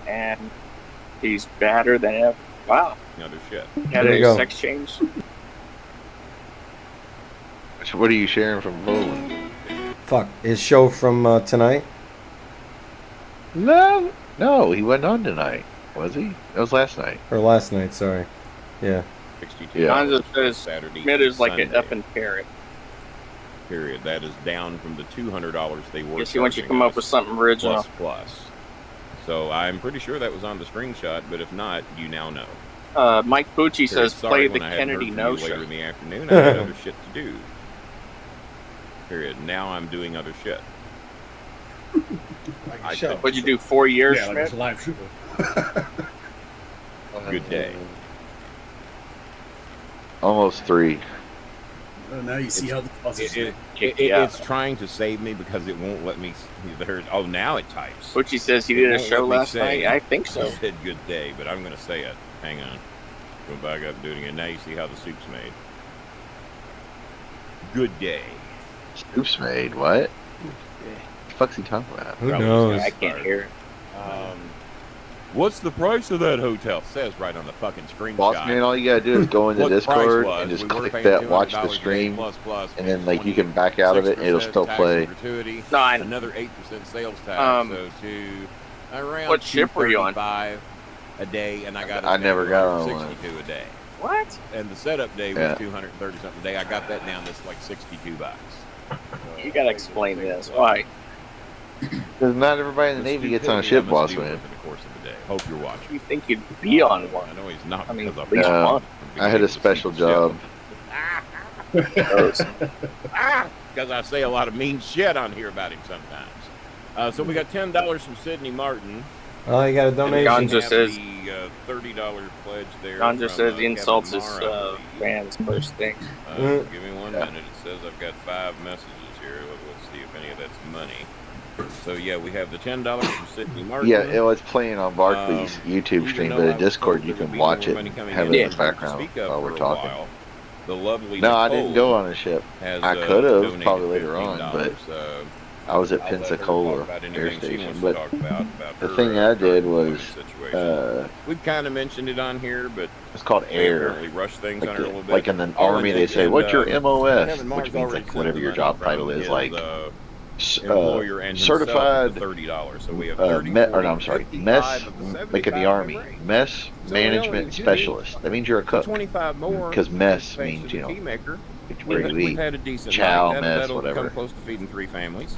and he's badder than ever. Wow. No shit. Had a sex change. So what are you sharing from bowling? Fuck, his show from tonight. No, he went on tonight, was he? That was last night. Or last night, sorry. Yeah. 62. Yeah. Gonzo says Saturday. Schmidt is like Sunday. an effing carrot. Period. That is down from the $200 they were. Guess he wants you to come up with something original. Plus. So I'm pretty sure that was on the screenshot, but if not, you now know. Mike Pucci says, Sorry, play the when I hadn't Kennedy heard from No you Show. later in the afternoon, I had other shit to do. Period. Now I'm doing other shit. What'd you do, 4 years, Yeah, like Schmidt? it's a live show. Good day. Almost 3. Now you see how the buses It's trying to save me because it won't let me. Now it types. Pucci says he It did a won't show let me last say. night. I think so. I said good day, but I'm going to say it. Hang on. Go back up and do it again. Now you see how the soup's made. Good day. Soup's made. What? What the fuck's he talking about? Who knows? I can't hear it. What's the price of that hotel? Says right on the fucking screenshot. Boss man, all you gotta do is go into What the price Discord was, and just we were click paying that watch $200 the a day stream, plus, and then like you can back out of it and it'll 6% still tax play. and gratuity, No, I- another 8% sales tax. So to around What ship were you on? $235 a day, and I got. I never got on one. 62 a day. What? And the setup day was Yeah. 230 something a day. I got that down to like $62. You gotta explain this. Why? Because not everybody in the Navy gets on a ship, boss man. Over the course of the day. Hope you're watching. You think you'd be on one? I know he's not. I mean, because at I've least got one. I had a special job. Because I say a lot of mean shit on here about him sometimes. So we got $10 from Sydney Martin. Oh, you got a donation. John just We have says- the $30 pledge there. John just from, says he Kevin insults his Marr, I believe. fans first thing. Give me 1 minute. It says I've got 5 messages here. Let's see if any of that's money. So yeah, we have the $10 from Sydney Martin. Yeah, it was playing on Barclays YouTube stream, but in Discord you can watch it and have it in the background while we're talking. The lovely No, I Nicole didn't go on a ship. has, I could have donated probably later on, $15, but I was at I'll let her talk Pensacola about Air anything she Station. wants to But talk about the her, thing I did was, situation. We've kind of mentioned it on here, but it's called we air. apparently rush things on her a little bit. Like in the Oh, Army, and- they say, and, "What's your MOS?" Kevin Marr's Which means already like whatever sent your the job money title from is, his, like employer and himself certified for $30. So we have mess, like in the Army, mess management specialist. That means you're a cook. 25 more. Because mess means, you know, where you We've eat. had a decent Chow, night. mess, That'll whatever. come close to feeding 3 families.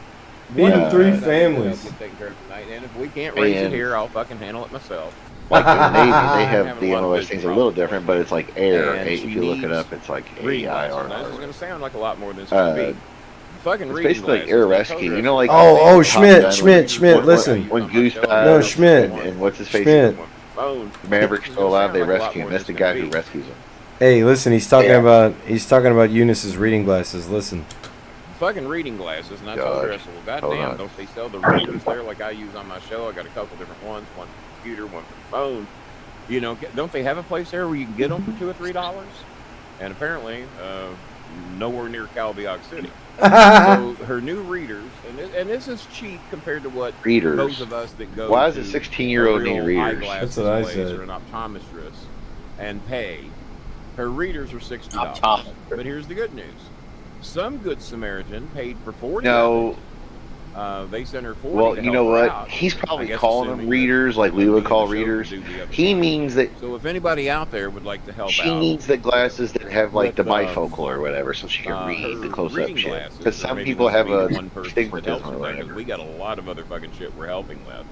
Feeding 3 That'll families. get taken care of tonight. And if we can't raise it And- here, I'll fucking handle it myself. Like in the Navy, they have Having the a lot of MOS business things a little problems. different, but it's like air. And If she you look it needs up, it's like reading AIR. glasses. Now, this is going to sound like a lot more than it's going to be. Fucking It's reading basically like glasses. air I told rescue. her, You know, like Oh, Top Schmidt, Gun, Schmidt, listen. When Goose died, No, Schmidt. and what's his face? Schmidt. Phone. Maverick's still alive. They Sound like a lot rescue him. more That's the than guy it's who gonna be. rescues him. Hey, listen, he's talking Yeah. about Eunice's reading glasses. Listen. Fucking reading glasses, and I told her, I Gosh. said, well, Hold goddamn, on. don't they sell the readers there like I use on my show? I got a couple different ones, one for the computer, one for the phone. You know, don't they have a place there where you can get them for $2 or $3? And apparently, nowhere near Calbiog City. So her new readers, and this is cheap compared to what Readers. those of us that go Why does to a 16-year-old need real readers? eyeglasses That's what I place said. or an optometrist and pay. Her readers are $60. Optometrist. But here's the good news. Some good Samaritan paid for 40. No. They sent her 40. Well, to you help know her what? out. He's I probably guess calling assuming them readers, that like we would the call show readers. do the other He side. means that So if anybody out there would like to help she out, needs the glasses that have like the with, bifocal or whatever, so she can read her the close-up reading shit. glasses, Because or some maybe people this have would be a one person that stigmatism helps or with that, 'cause whatever. we got a lot of other fucking shit we're helping with.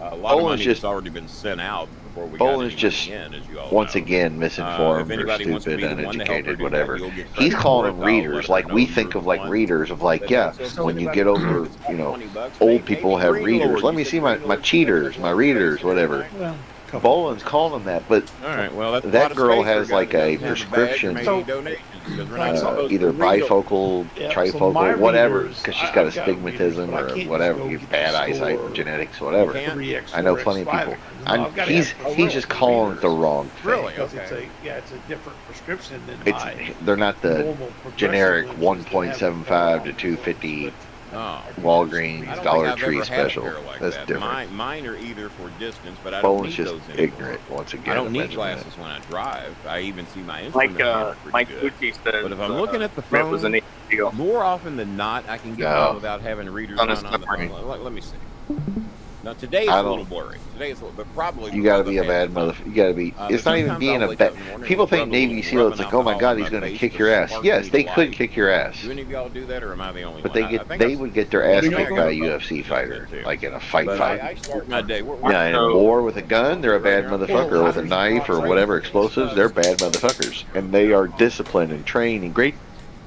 A lot of Boland's money just- that's already been sent out before we Boland's got any just money in, as you all once know. again If misinformed or anybody wants to stupid, be the one to help her uneducated, do whatever. that, you'll get He's credit calling for them it. I'll let readers, her like know we you're think the of like one. readers of like, But yeah, so when you anybody get who over, wants you know, $20, old maybe people have Green readers. Lord, Let you me said see Green my Lord cheaters, my readers, whatever. Well, couple. Boland's calling them that, but All right, well, that's a lot that of girl space for has guy like that a doesn't have badge or prescription, maybe donations, because we're not supposed either to read them. bifocal, Yeah, so trifocal, my whatever, readers, because she's got a I've got stigmatism readers, but I or can't just whatever, go you get bad the eyesight, store genetics, whatever. can't? 3X, I know 4X, plenty of 5X. people. No, I've got to He's have real just calling it the readers. wrong thing. Really? Because Okay. it's a different prescription than It's my they're not the normal progressive generic lenses that have 1.75 to 250 Oh. Walgreens I don't Dollar think I've Tree ever had a special. pair like That's that. different. Mine are either for distance, but I don't Boland's need just those anymore. ignorant once again. I don't need imagine that. glasses when I drive. I even see my Like instrument hand pretty Mike good. Pucci says, But if I'm looking at the Schmidt was phone, an deal. more often than not, I can get No. by without having readers On on a the submarine. phone. Let me see. Now today it's I a little don't. blurry. Today it's a little, but probably You got to because be a I've had bad the time. motherfucker. You got to be. But It's not even sometimes being I'll a wake bad. up in the morning People and think rub a Navy little SEAL. It's rubbing like, oh my alcohol god, in he's my going to face kick to your ass. spark Yes, me they to could life. kick your ass, Do any of y'all do that, or am I the only but one? I think they I've, would get their ass I think kicked I by a got UFC fighter, too. like in a fight. But I start my day. Yeah, in So- war with a gun, they're a bad motherfucker. Or with a knife or whatever explosives, they're bad motherfuckers, and they are disciplined and trained and great.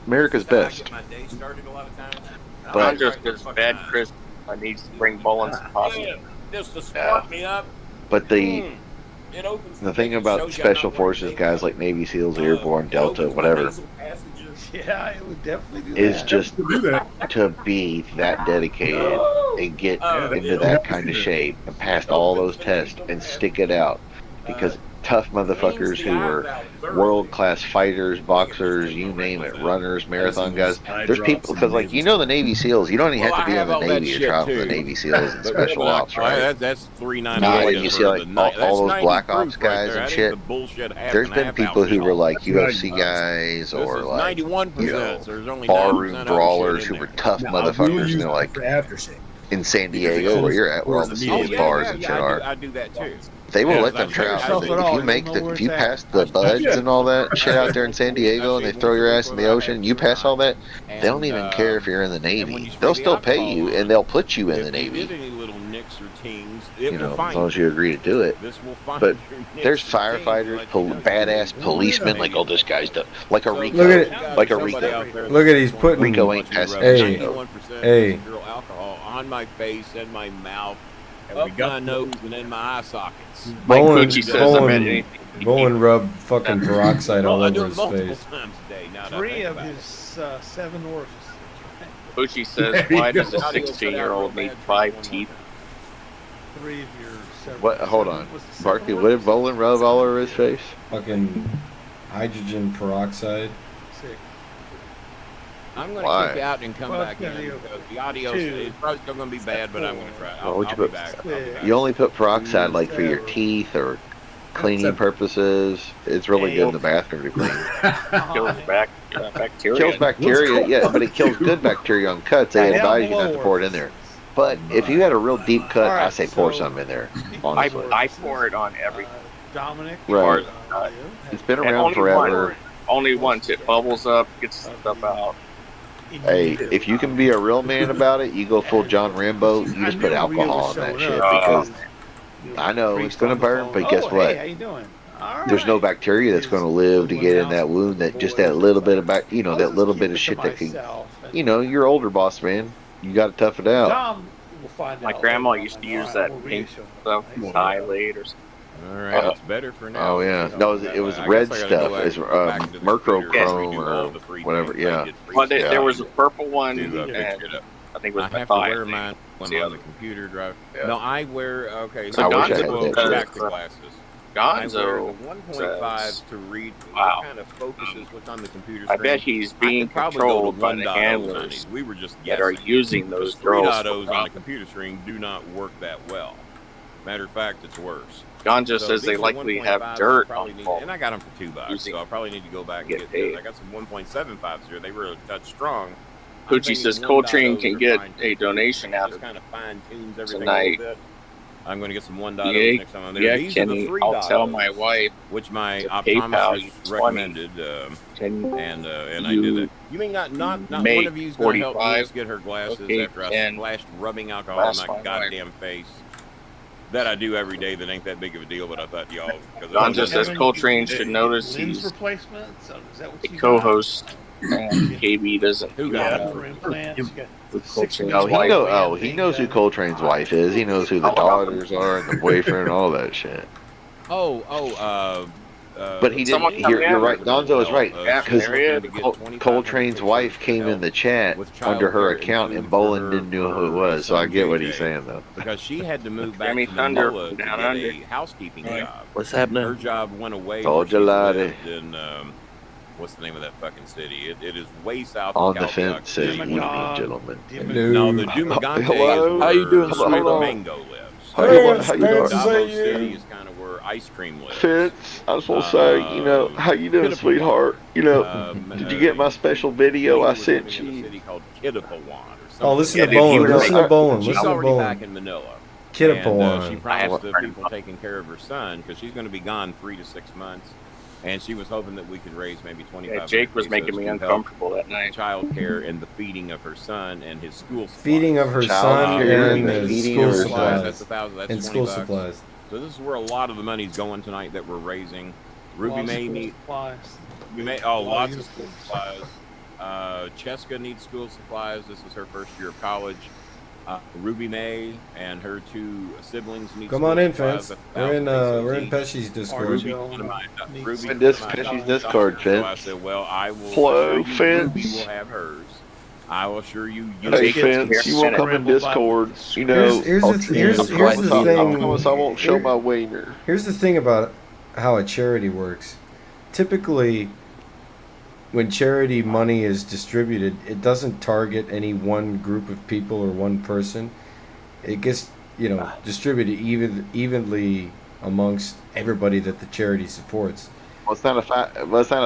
America's best. My day started a lot of times. But- John just is bad Chris needs to bring Mullins to hospital. Just to spark me up. But the It opens the thing about special forces guys like Navy SEAls, Airborne, Delta, whatever, Yeah, it would definitely do is that. just Do that. to be that dedicated and get into that kind of shape and pass all those tests and stick it out, because tough motherfuckers who were world-class fighters, boxers, you name it, runners, marathon guys. There's people, because like, you know, the Navy SEAls, you don't even have to be in the Navy to try for the Navy SEAls and special ops, right? That's 398. Now, when you see like all those black ops guys and shit, there's been people who were like UFC guys or like, you know, barroom brawlers who were tough motherfuckers, and they're like, in San Diego where you're at, where all the SEALs bars and shit are. I do that too. They will let them try out. If you pass the buds and all that shit out there in San Diego, and they throw your ass in the ocean, and you pass all that, they don't even care if you're in the Navy. They'll still pay you, and they'll put you in the Navy. You know, as long as you agree to do it. But there's firefighters, badass policemen, like, oh, this guy's done, like a Rico, Look at like a Rico. Look at he's putting. Rico ain't passing. Hey, hey. Alcohol on my face and my mouth, up my nose and in my eye sockets. Like Bowen, Gucci says, I bet anything. Bowen rubbed fucking peroxide all I do over it his multiple face. times a day. Now that I 3 think of about it. his 7 orifices. Gucci says, There you why does a go. 16-year-old need 5 teeth? 3 of your 7. What? Hold on, Barkley. What did Bolin rub all over his face? Fucking hydrogen peroxide. 6. I'm going Why? to kick out and come Well, back yeah, in. you- because The audio two, is probably still going to be bad, but I'm going to try. Why I'll would you be put- back. I'll be back. You only put peroxide like for your teeth or cleaning purposes. It's really good in the bathroom to clean. Kills bacteria. Kills bacteria, yeah, but it kills good bacteria on cuts. They advise you not to pour it in there. But if you had a real deep cut, I say pour some in there. Honestly, I pour it on everything. Dominic. Right. Uh, It's been and around only forever. Only once it bubbles up, gets the stuff out. Hey, if you can be a real man about it, you go full John Rambo. You just put alcohol in that shit, because I know it's gonna burn, but guess what? Hey, how you doing? All There's no right. bacteria that's going to live to get in that wound. That just that little bit of that little bit of shit that can, you're older, boss man. You got to tough it out. Dom will find My out grandma later used on. to use All that right, pink we'll stuff, dilate or something. All right, it's better for now. Oh yeah, no, it was I red guess I gotta stuff. go It's back into the computer and mercurochrome redo all or the free whatever. things I Yeah. did free Well, stuff there was a purple one, to and fix it up. I think it was I have to wear Matthias. mine when I'm on the computer drive. Yeah. No, I wear, okay, So I wish I had Gonzo, that. back to glasses. I wear Gonzo the 1.5 says, to read wow. what kind of focuses what's on the computer I screen. bet he's I being could probably go controlled to by the 1.0s on handlers these. We were just that are guessing. using those Those girls 3.0s for on the profit. computer screen do not work that well. Matter of fact, it's worse. Ganja So says they these are likely 1.5s have I dirt probably on need, fault. and I got them for $2, Using- so I'll probably need to go back and Get get paid. those. I got some 1.75s here. They were a touch strong. I'm Poochie thinking says 1.0s Coltrane are can get fine. a donation out Just of kind of fine tunes everything tonight. a little bit. I'm going to get some 1.0s Yeah, next time I'm there. yeah, These Kenny, are the I'll tell 3.0s, my wife which my to PayPal optometrist you 20. recommended, Can and I did it. You mean not one make of you's going to help me 45? just get her glasses Okay, after I and splashed rubbing alcohol on last my one, goddamn face? That I do every day. That ain't that big of a deal, but I thought y'all. Ganja says Coltrane should notice Lens he's replacement. So is that what a you co-host, and KB doesn't. Who got? got Yeah, it? for implants. You got With 6 Coltrane's Oh, he wife. know. Oh, he knows who Coltrane's wife is. He knows who the daughters are and the boyfriend and all that shit. But he Someone didn't. come You're in. right. Gonzo is right, because there he is. Coltrane's wife came in the chat under her account, and Bolin didn't know who it was. So I get what he's saying though. Because she had to move back Jimmy to Thunder Manila to down get under. a housekeeping job. What's Her happening? job went away. Told where you, she's laddie. lived in what's the name of that fucking city? It is way south On of the Calbiac fence says City. evening, gentlemen. No, the Dumagante Hello? is How you doing, where sweetheart? Mango lives. How you doing? Davos City is kind of where ice cream lives. Fitz, I just want to say, how you doing, sweetheart? Did you get my special video I sent In a you? city called Kittapawan or something. Oh, listen Yeah, to dude, he Bolin. was Listen to Bolin. She's Listen to already back Bolin. in Manila. Kid And she Pawan. promised the people taking care of her son, because she's going to be gone 3 to 6 months, and she was hoping that we could raise maybe 25. Yeah, Jake was making me uncomfortable that night. Child care and the feeding of her son and his school supplies. Feeding of her Child son care and and his feeding school of her supplies. son. That's $1,000. That's And 20 school bucks. supplies. So this is where a lot of the money's going tonight that we're raising. Ruby Lots of May school needs. supplies. Lots of school supplies. Cheska needs school supplies. This is her first year of college. Ruby May and her 2 siblings need. Come school on in, supplies. fans. $1,000 We're in each. Pesci's Discord. Ruby's one of mine. Ruby's In one this of mine. Pesci's Discord, So I Vince. said, well, I will. Hello, assure you Ruby Vince. will have hers. I will assure you. Hey, Vince, you won't come in Discord. You know, Here's the I thing. promise I won't show my wiener. Here's the thing about how a charity works. Typically, when charity money is distributed, it doesn't target any one group of people or one person. It gets, distributed evenly amongst everybody that the charity supports. Well, it's not a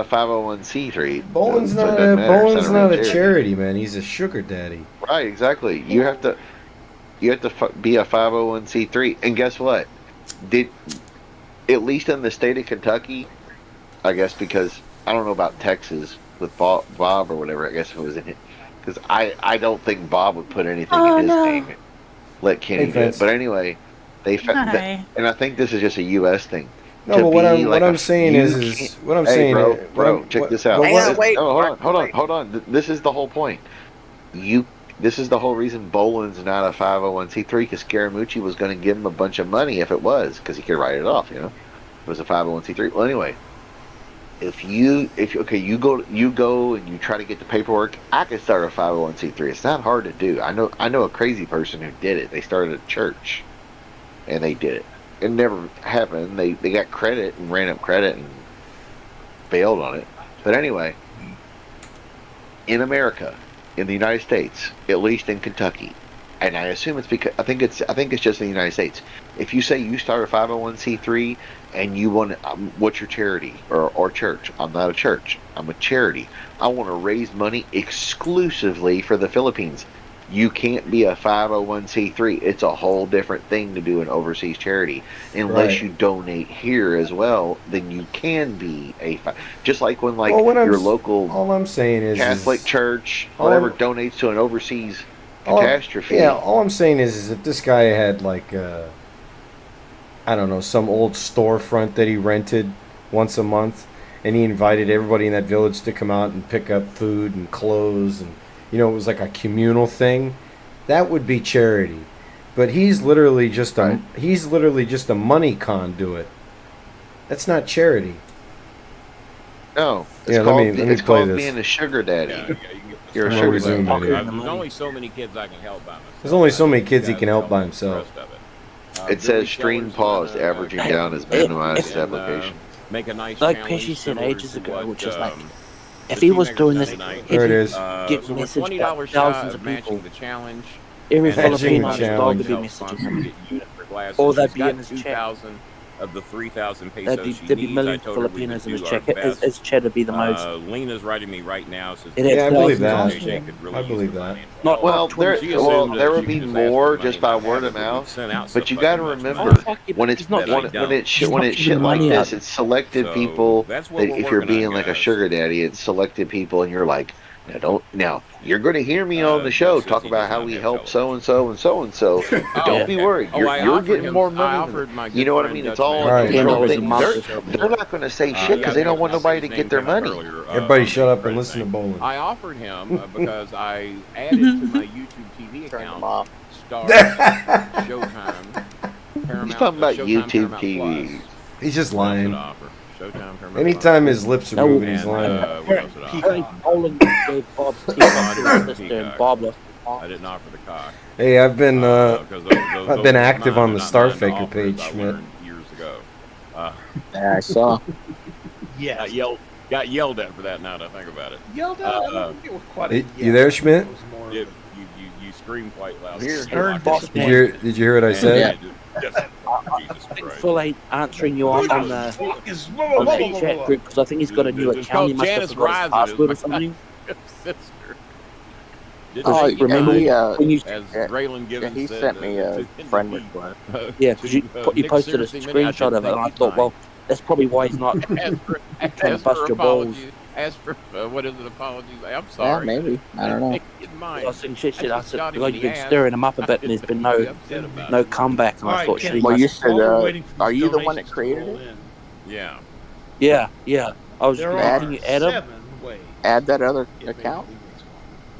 501c3. Boland's so it not doesn't a matter. It's Boland's not not a charity. charity, man. He's a sugar daddy. Right, exactly. You have to be a 501c3, and guess what? At least in the state of Kentucky, I guess, because I don't know about Texas with Bob or whatever. I guess if it was in it, because I don't think Bob would put anything in his name. Let Kenny do it. But anyway, and I think this is just a U.S. thing. No, but what I'm saying is bro, check this out. Wait. Hold on. This is the whole point. This is the whole reason Boland's not a 501c3, because Scaramucci was going to give him a bunch of money if it was, because he could write it off. It was a 501c3. Well, anyway, if you go and you try to get the paperwork, I could start a 501c3. It's not hard to do. I know a crazy person who did it. They started a church, and they did it. It never happened. They got credit and ran up credit and bailed on it. But anyway, in America, in the United States, at least in Kentucky, and I assume it's because I think it's just in the United States. If you say you start a 501c3 and you want, what's your charity or church? I'm not a church. I'm a charity. I want to raise money exclusively for the Philippines. You can't be a 501c3. It's a whole different thing to do an overseas charity. Unless you donate here as well, then you can be just like when your local all I'm saying is Catholic church, whatever, donates to an overseas catastrophe. All I'm saying is if this guy had I don't know, some old storefront that he rented once a month, and he invited everybody in that village to come out and pick up food and clothes, and it was like a communal thing, that would be charity. But he's literally just a money conduit. That's not charity. No, it's Yeah, called, let me it's play called this. being a sugar daddy. Yeah, You're a I'm sugar gonna resume daddy. it here. There's only so many kids I can help by myself. There's only so many kids he can help by himself. It says stream paused, averaging down as minimized application. Make a nice Like challenge Pesci said similar ages to ago, what, which is like, the if he was Teenagers doing this, Sunday night. if There it he is. get So we're messaged $20 by shy thousands of of matching people, the challenge. every And then Filipino Filipino challenge. is going to be Help messaging sponsor him. get unit for glasses. Or that'd She's be got in his check. 2,000 of the 3,000 pesos There'd she be needs. I millions of told her we would Filipinos in his do check. our best. His check would be the most. Lena's writing me right now. Says, It has Yeah, I believe thousands that. on it. I believe that. Not Well, not there 20. there would be more just by word of mouth. But you got to remember, when it's shit like this, it's selected people that if you're being like a sugar daddy, it's selected people, and you're like, now you're going to hear me on the show talk about how we help so and so and so and so. Don't be worried, you're getting more money. You know what I mean? It's all Right. a control $10 a thing. month. They're not going to say shit because they don't want nobody to get their money. Everybody shut up and listen to Boland. I offered him because I added to my YouTube TV account Star, Showtime, Paramount. He's talking about Showtime, YouTube Paramount TV. Plus. He's just What else lying. did I offer? Showtime, Paramount Anytime Plus. his lips are No. moving, he's And, lying. what else did I offer? Harry Poland gave Bob's team to his sister, and Bob left. I didn't offer the cock. Hey, I've been 'Cause I've been those active mine, on the they're not Star mine to Faker offer, page, as I Schmidt. learned years ago. Yeah, I saw. Yes. Got yelled at for that. Now that I think about it, Yelled at. I don't think it was quite a You yell. there, Schmidt? It was more of you a- scream quite loud. Here. Stern Boss Did you hear what I said? Jesus Christ. Full ain't answering you on the chat group because I think he's got a new It's account. He called must Janice have forgot his Riser, password or is my something. sister. Did Oh, they, remember when you as yeah, Graylin yeah, Gibbons he said, sent me a to friend indicate, request. yeah, because you Nick posted a Searcy, many, I screenshot didn't of it, and think I you'd thought, mind. well, that's probably why he's not trying to bust your balls. Ask for what is it? Apologies. I'm Yeah, sorry. maybe. I I don't didn't know. think you'd mind. I was thinking, shit. I I just said, shot him God, in you've the been ass. stirring him up a I bit, and didn't there's been think you'd be upset about no it. comeback. And All I right, thought, Ken, shit, Well, you said, while we're waiting for are these you the one that donations to created roll it? in, Yeah. yeah. I was. there Add- Can are you add him? 7 ways Add that other it account? basically works.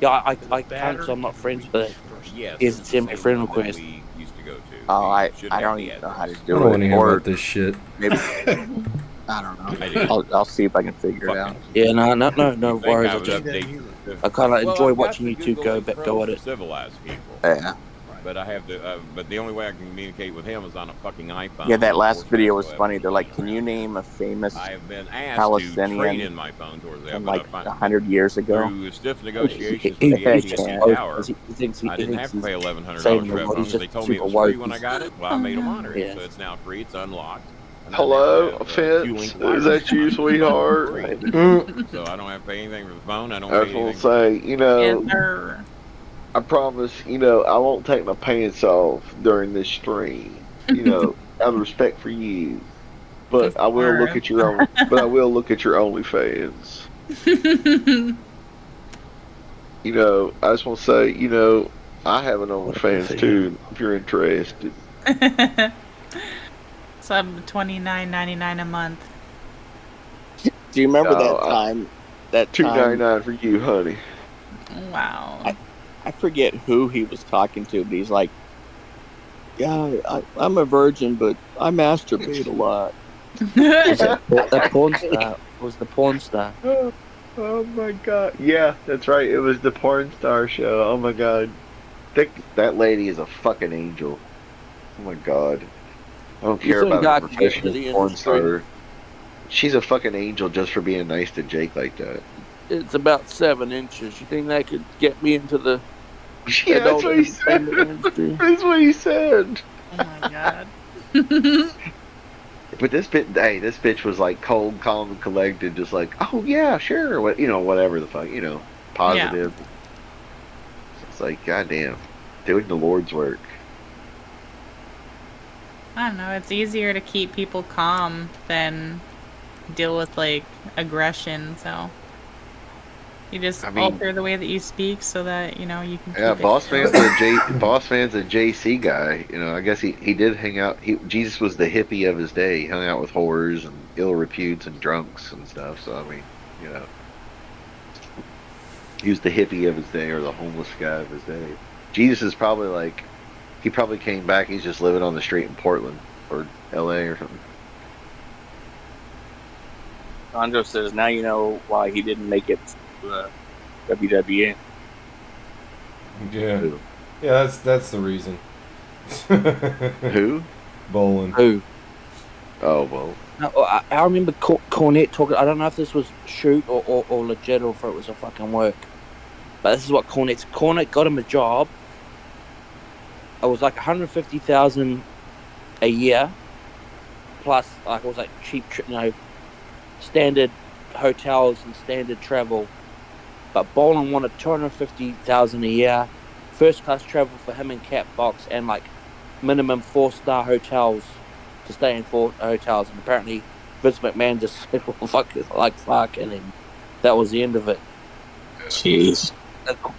Yeah, The I can't batter because I'm not can friends reach with it. first. Yes, He it's hasn't the sent me a same friend one that request. we used to go to. Oh, We I should don't have the even know how to address. I do don't it. want to hear Or about this shit. maybe, I don't I know. did. I'll see if I can figure it out. Fucking. Yeah, no You think worries. I I would just update? I kind of Well, enjoy I've got watching the you two Google go Link go Pro at for it. civilized people. Yeah. But I have to. But the only way I can communicate with him is on a fucking iPhone. Yeah, that last Unfortunately, video so was I have funny. one They're like, laying can you around. name a famous I have been asked to trade Palestinian in my phone towards that, from but like I find 100 years ago? through stiff He, negotiations he, with the I he's just AT&T can't. woke tower. because he thinks I didn't thinks have to he's pay $1,100 saying for the that world. phone He's because just they told me it super was free woke. when I got it. Well, I made them honor it, Yeah. so it's now free. It's unlocked. And I Hello, now have Fence. Q-Link Is wireless that you, on it, sweetheart? free. Mm, So I don't have to pay anything for the phone. I don't I pay was gonna anything for say, it. Yes, sir. I promise, I won't take my pants off during this stream. Out of respect for you. But Of I will look course. at your own. But I will look at your OnlyFans. I just want to say, I have an OnlyFans too. If you're interested. Sub $29.99 a month. Do you remember No, that time? That time, $2.99 for you, honey. Wow. I forget who he was talking to, but he's like, "Yeah, I'm a virgin, but I masturbate a lot." The porn star was the porn star. Oh my god. Yeah, that's right. It was the porn star show. Oh my god. That lady is a fucking angel. Oh my god. I don't You care think about I a could get professional into the porn industry? star. She's a fucking angel just for being nice to Jake like that. It's about 7 inches. You think that could get me into the Yeah, that's adult what he said. entertainment industry? That's what he said. Oh my god. But this bitch was like cold, calm, and collected, just like, oh yeah, sure, whatever the fuck, positive. It's like, goddamn, doing the Lord's work. I don't know. It's easier to keep people calm than deal with like aggression. So you just alter the way that you speak so that you can. Yeah, keep Boss it Man's a JC guy. I guess he did hang out. Jesus was the hippie of his day. He hung out with whores and ill reputes and drunks and stuff. So I mean, he was the hippie of his day or the homeless guy of his day. Jesus is probably like, he probably came back. He's just living on the street in Portland or L.A. or something. Andro says, now you know why he didn't make it to WWE. yeah. Yeah, that's the reason. Who? Bowling. Who? Oh, well. No, I remember Cornette talking. I don't know if this was shoot or legit or if it was a fucking work. But this is what Cornette got him a job. It was like $150,000 a year, plus like it was like cheap, standard hotels and standard travel. But Boland wanted $250,000 a year, first class travel for him and Cat Box, and like minimum 4-star hotels to stay in 4 hotels. And apparently Vince McMahon just said, "Well, fuck," and then that was the end of it. Jeez.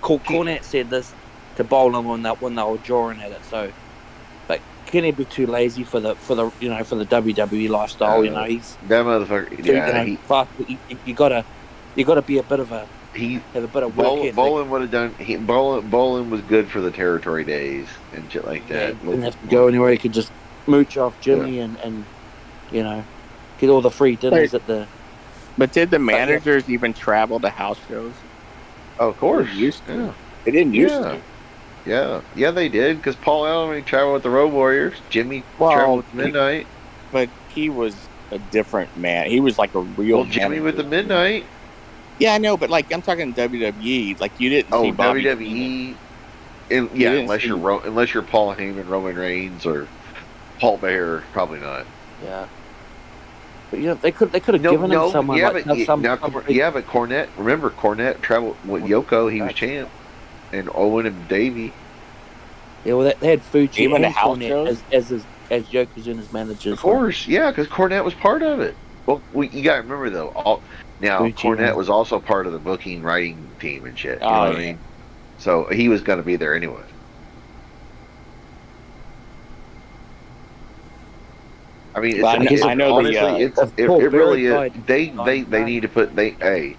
Cornette said this to Boland when they were drawing at it. So, but can he be too lazy for the WWE lifestyle? He's that motherfucker. Yeah, you gotta be a bit of a have a bit of work ethic. Bolin would have done. Bolin was good for the territory days and shit like that. Didn't have to go anywhere. He could just mooch off Jimmy and get all the free dinners at the. But did the managers even travel to house shows? Oh, of course, They used to. Yeah. They didn't used to. Yeah, they did. Because Paul Allen traveled with the Road Warriors. Jimmy traveled with Midnight. But he was a different man. He was like a real. Jimmy with the Midnight. Yeah, I know, but like I'm talking WWE. Like you didn't see Bobby WWE. Unless you're Paul Heyman, Roman Reigns, or Paul Bearer, probably not. Yeah. But they could have given him someone but Cornette. Remember Cornette traveled with Yoko. He was champ. and Owen and Davey. Yeah, well, they had Fuji Even the and house Cornette shows? as Yokozuna's managers. Of course, yeah, because Cornette was part of it. Well, you got to remember though. Now Fuji, Cornette yeah. was also part of the booking, writing team and shit. You Oh, know what I yeah. mean? So he was going to be there anyway. I mean, Well, I know the, honestly, it Paul really Bearer is. died They 99. need to put they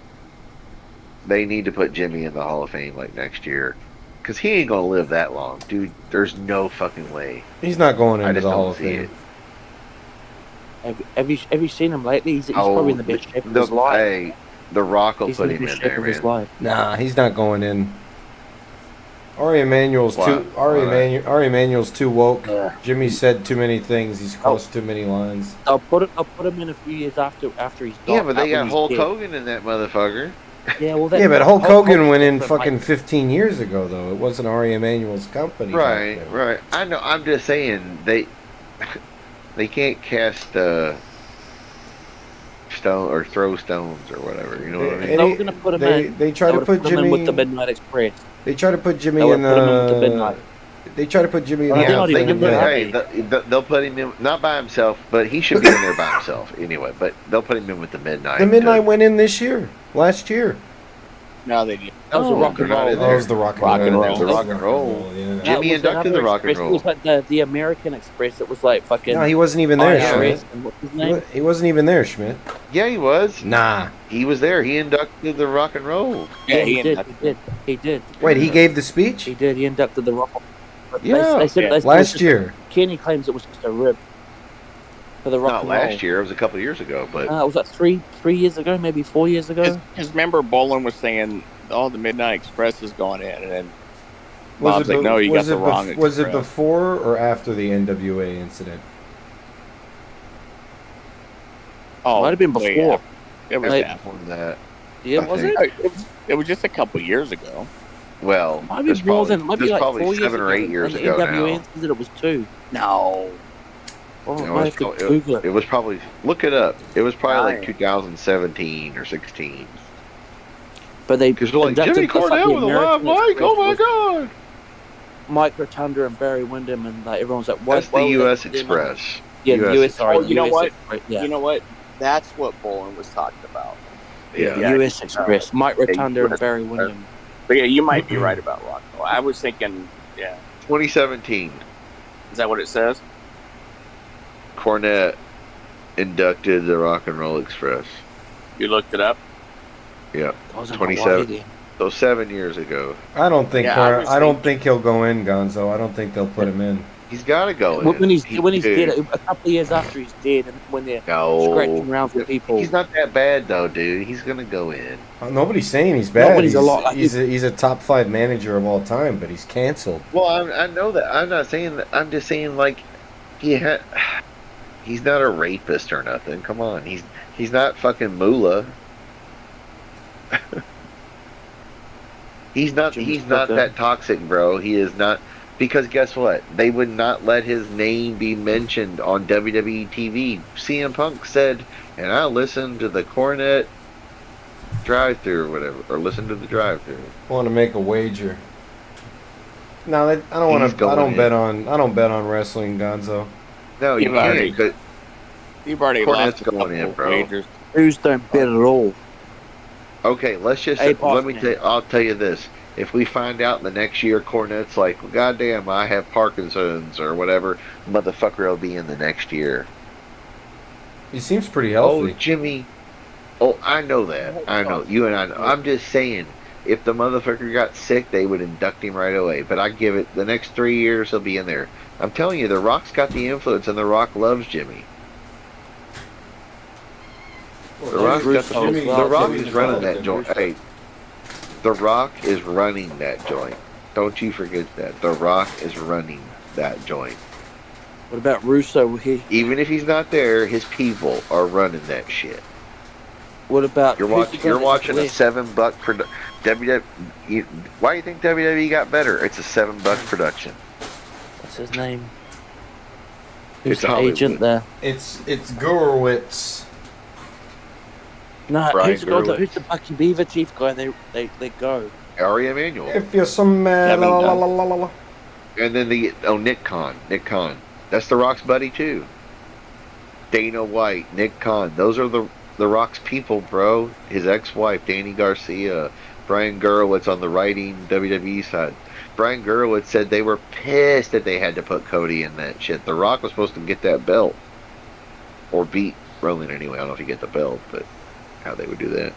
need to put Jimmy in the Hall of Fame like next year, because he ain't gonna live that long, dude. There's no fucking way. He's not going I into just the Hall don't of see Fame. it. Have you seen him lately? He's probably in the best shape of his life. Hey, The Rock will He's put in the him best in shape there, of his man. life. Nah, he's not going in. Ari Emanuel's Why? too. Ari Emanuel's too woke. Yeah. Jimmy said too many things. He's crossed too many lines. I'll put him in a few years after he's Yeah, gone. but they when got he's Hulk dead. Hogan in that motherfucker. Yeah, well, Yeah, but Hulk Hogan went in different, fucking 15 years ago, though. It wasn't Ari Emanuel's company. back Right, then. right. I know. I'm just saying they can't cast stone or throw stones or whatever. You know what I mean? And They were gonna put him in. They try to They put would've him in Jimmy with the Midnight Express. They try to put Jimmy They in would've put him in with the the. Midnight. They try to put Jimmy in Well, the. they're Hall not of even Fame, in but- there. They'll put him in, not by himself, but he should be in there by himself anyway. But they'll put him in with the Midnight. The Midnight went in this year, last year. No, they didn't. That was a rock and they're not roll. in That there. was the rock and Rock and roll. roll. The rock and roll. Yeah. Jimmy was that inducted the other Rock and Express? Roll. It was like the American Express. It was like fucking. No, he wasn't even there, IRS, Schmidt. and what's his name? He wasn't even there, Schmidt. Yeah, he was. Nah. He was there. He inducted the Rock and Roll. Yeah, he did. inducted He did. He did. Wait, he gave the speech? He did. He inducted the rock. But Yeah. they said it was Last just- year. Kenny claims it was just a rib for the rock Not and last roll. year. It was a couple of years ago. But It was like three years ago, maybe 4 years ago. Because remember, Bolin was saying, "Oh, the Midnight Express has gone in," and then Was Bob's it like, be- "No, you got was the it wrong." bef- Was it Express." before or after the NWA incident? Oh, Might have been way before. after. It was Like- after. on that, Yeah, I was think- it? It was just a couple years ago. well, Might be it's more probably, than might be it's like probably 4 years 7 or 8 ago. years And ago NWA now. said it was 2. No. Oh, No, I it's have to probably- Google it. It was probably, look it up. It was probably like Right. 2017 or 16. But they Because they're like, inducted Jimmy the fucking Cornette with a live American mic. Express Oh my with god! Mike Rotunda and Barry Windham, and like everyone's like, "Why?" That's the U.S. Express. Yeah, the US. Sorry, Oh, you know US what? Express, yeah, You know what? That's what Bolin was talking about. Yeah. the US Express. Mike Rotunda and US Barry Windham. But yeah, you might be right about Rockwell. I was thinking, yeah. 2017. Is that what it says? Cornette inducted the Rock and Roll Express. You looked it up? Yeah. I was in 27. Hawaii then. So 7 years ago. I don't think. Yeah, I was I don't think he'll go in, Gonzo. I don't think they'll put him in. He's got to go in. When he's Dude, dead, a couple of years after he's dead, and when they're scratching No. around for people. He's not that bad, though, dude. He's going to go in. Nobody's saying he's bad. Nobody's a lot like he's a top 5 manager of all time, but he's canceled. Well, I know that. I'm not saying that. I'm just saying, like, he's not a rapist or nothing. Come on. He's not fucking Moolah. He's not that toxic, bro. He is not, because guess what? They would not let his name be mentioned on WWE TV. CM Punk said, and I listened to the Cornette drive-through or whatever, or listen to the drive-through. Want to make a wager? No, I don't want He's to. going I don't in. bet on. I don't bet on wrestling, Gonzo. No, you You've already- can't. But You've already Cornette's lost a going couple in, of bro. wagers. Who's don't bet at all? okay, let's just Hey, let me Boston. tell. I'll tell you this: if we find out the next year Cornette's like, well, goddamn, I have Parkinson's or whatever, motherfucker will be in the next year. He seems pretty Oh, healthy. Jimmy. Oh, I know that. I know. You and I know. I'm just saying, if the motherfucker got sick, they would induct him right away. But I give it the next 3 years, he'll be in there. I'm telling you, The Rock's got the influence, and The Rock loves Jimmy. The Rock's got the Rock is running that joint. Hey, The Rock is running that joint. Don't you forget that. The Rock is running that joint. What about Russo? Even if he's not there, his people are running that shit. What about You're who's the guy You're that's watching a left? $7 WWE. Why do you think WWE got better? It's a $7 production. What's his name? Who's It's the Hollywood. agent there? It's Gurewitz. No, Brian who's the guy? Gurewitz. Who's the Bucky Beaver chief guy? They go. Ari Emanuel. If you're some Yeah, la, but la, he la, la, la, la. And then Nick Khan. That's The Rock's buddy too. Dana White, Nick Khan. Those are the Rock's people, bro. His ex-wife, Danny Garcia, Brian Gurewitz on the writing WWE side. Brian Gurewitz said they were pissed that they had to put Cody in that shit. The Rock was supposed to get that belt. Or beat Roman anyway. I don't know if he get the belt, but how they would do that.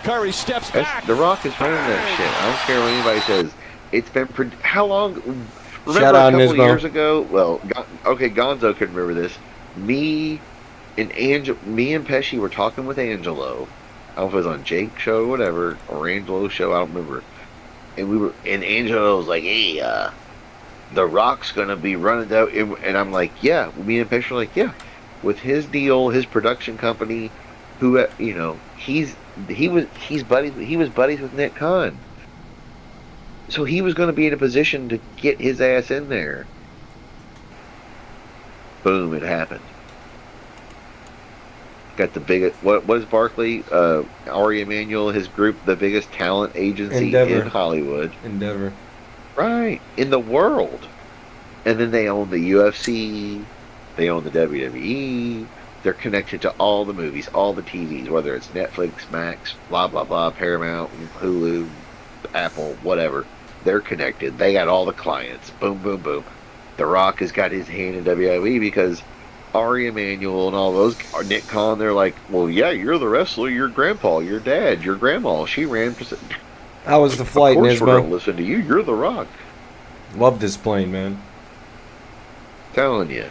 Curry steps back. The Rock is running that shit. I don't care what anybody says. It's been how long? Remember Shout a out couple Nismo. years ago? Well, okay, Gonzo could remember this. Me and Pesci were talking with Angelo. I don't know if it was on Jake's show or whatever, or Angelo's show. I don't remember. And Angelo was like, "Hey, The Rock's gonna be running out," and I'm like, "Yeah." Me and Pesci were like, "Yeah." With his deal, his production company, who he was buddies with Nick Khan. So he was going to be in a position to get his ass in there. Boom, it happened. Got the biggest, what is Barkley? Ari Emanuel, his group, the biggest talent agency Endeavor. in Hollywood. Endeavor. Right, in the world. And then they own the UFC, they own the WWE, they're connected to all the movies, all the TVs, whether it's Netflix, Max, blah, blah, blah, Paramount, Hulu, Apple, whatever. They're connected. They got all the clients. Boom, boom, boom. The Rock has got his hand in WWE because Ari Emanuel and all those, Nick Khan, they're like, well, yeah, you're the wrestler, your grandpa, your dad, your grandma, she ran for... How was the flight, Of course we're going to Nismo? listen to you. You're the Rock. Love this plane, man. Telling you.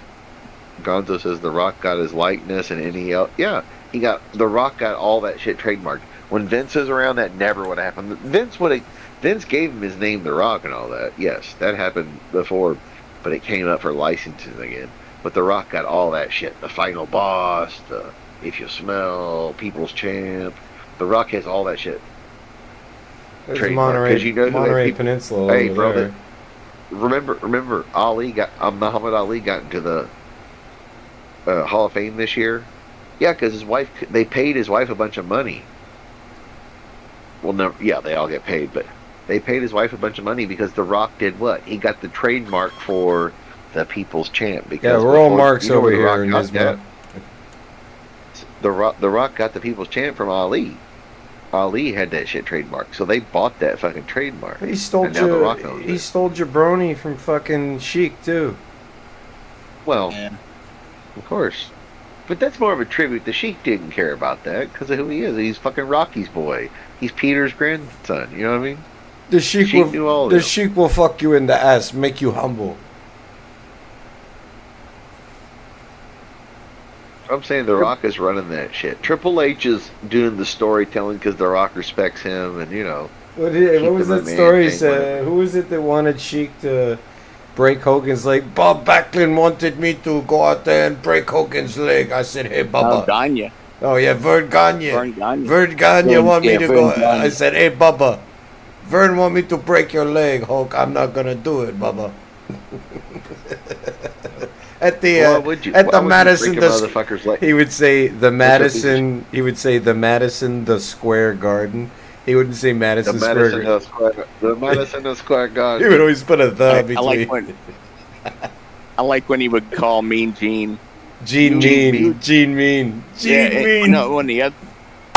Gonzo says The Rock got his likeness and NEL. Yeah, The Rock got all that shit trademarked. When Vince was around, that never would have happened. Vince gave him his name, The Rock, and all that. Yes, that happened before, but it came up for licensing again. But The Rock got all that shit. The Final Boss, the If You Smell, People's Champ. The Rock has all that shit. There's Trademark, Monterey, 'cause you know who that Monterey people- Peninsula Hey, over bro, there. Remember Muhammad Ali got into the Hall of Fame this year? Yeah, because they paid his wife a bunch of money. Well, no, yeah, they all get paid, but they paid his wife a bunch of money because The Rock did what? He got the trademark for the People's Champ. Because Yeah, we're all before- marks you know over where The here Rock in got this that? map. The Rock got the People's Champ from Ali. Ali had that shit trademark, so they bought that fucking trademark. He stole and now The Rock owns it. he stole Jabroni from fucking Sheik too. Well, Yeah. of course. But that's more of a tribute. The Sheik didn't care about that because of who he is. He's fucking Rocky's boy. He's Peter's grandson. You know what I mean? The Sheik Sheik knew all will of the them. Sheik will fuck you in the ass, make you humble. I'm saying The Rock is running that shit. Triple H is doing the storytelling because The Rock respects him, and What Keep was the that man story thing, said? whatever. Who was it that wanted Sheik to break Hogan's leg? Bob Backlund wanted me to go out there and break Hogan's leg. I said, hey, Bubba. Gagne. Oh, yeah, Vern Gagne. Vern Gagne. Vern Gagne want me Yeah, to Vern go. Gagne. I said, hey, Bubba. Vern want me to break your leg, Hulk. I'm not going to do it, Bubba. At the Why would you? at Why the would you Madison break a the motherfucker's leg? he would say the What's that piece of Madison he would say the Madison the Square Garden. He wouldn't say The Madison Square Madison Garden. Square He Garden. would always put a the I between. like when I like when he would call Mean Gene. Gene Gene Mean, Gene Mean, Gene Mean. No, when he had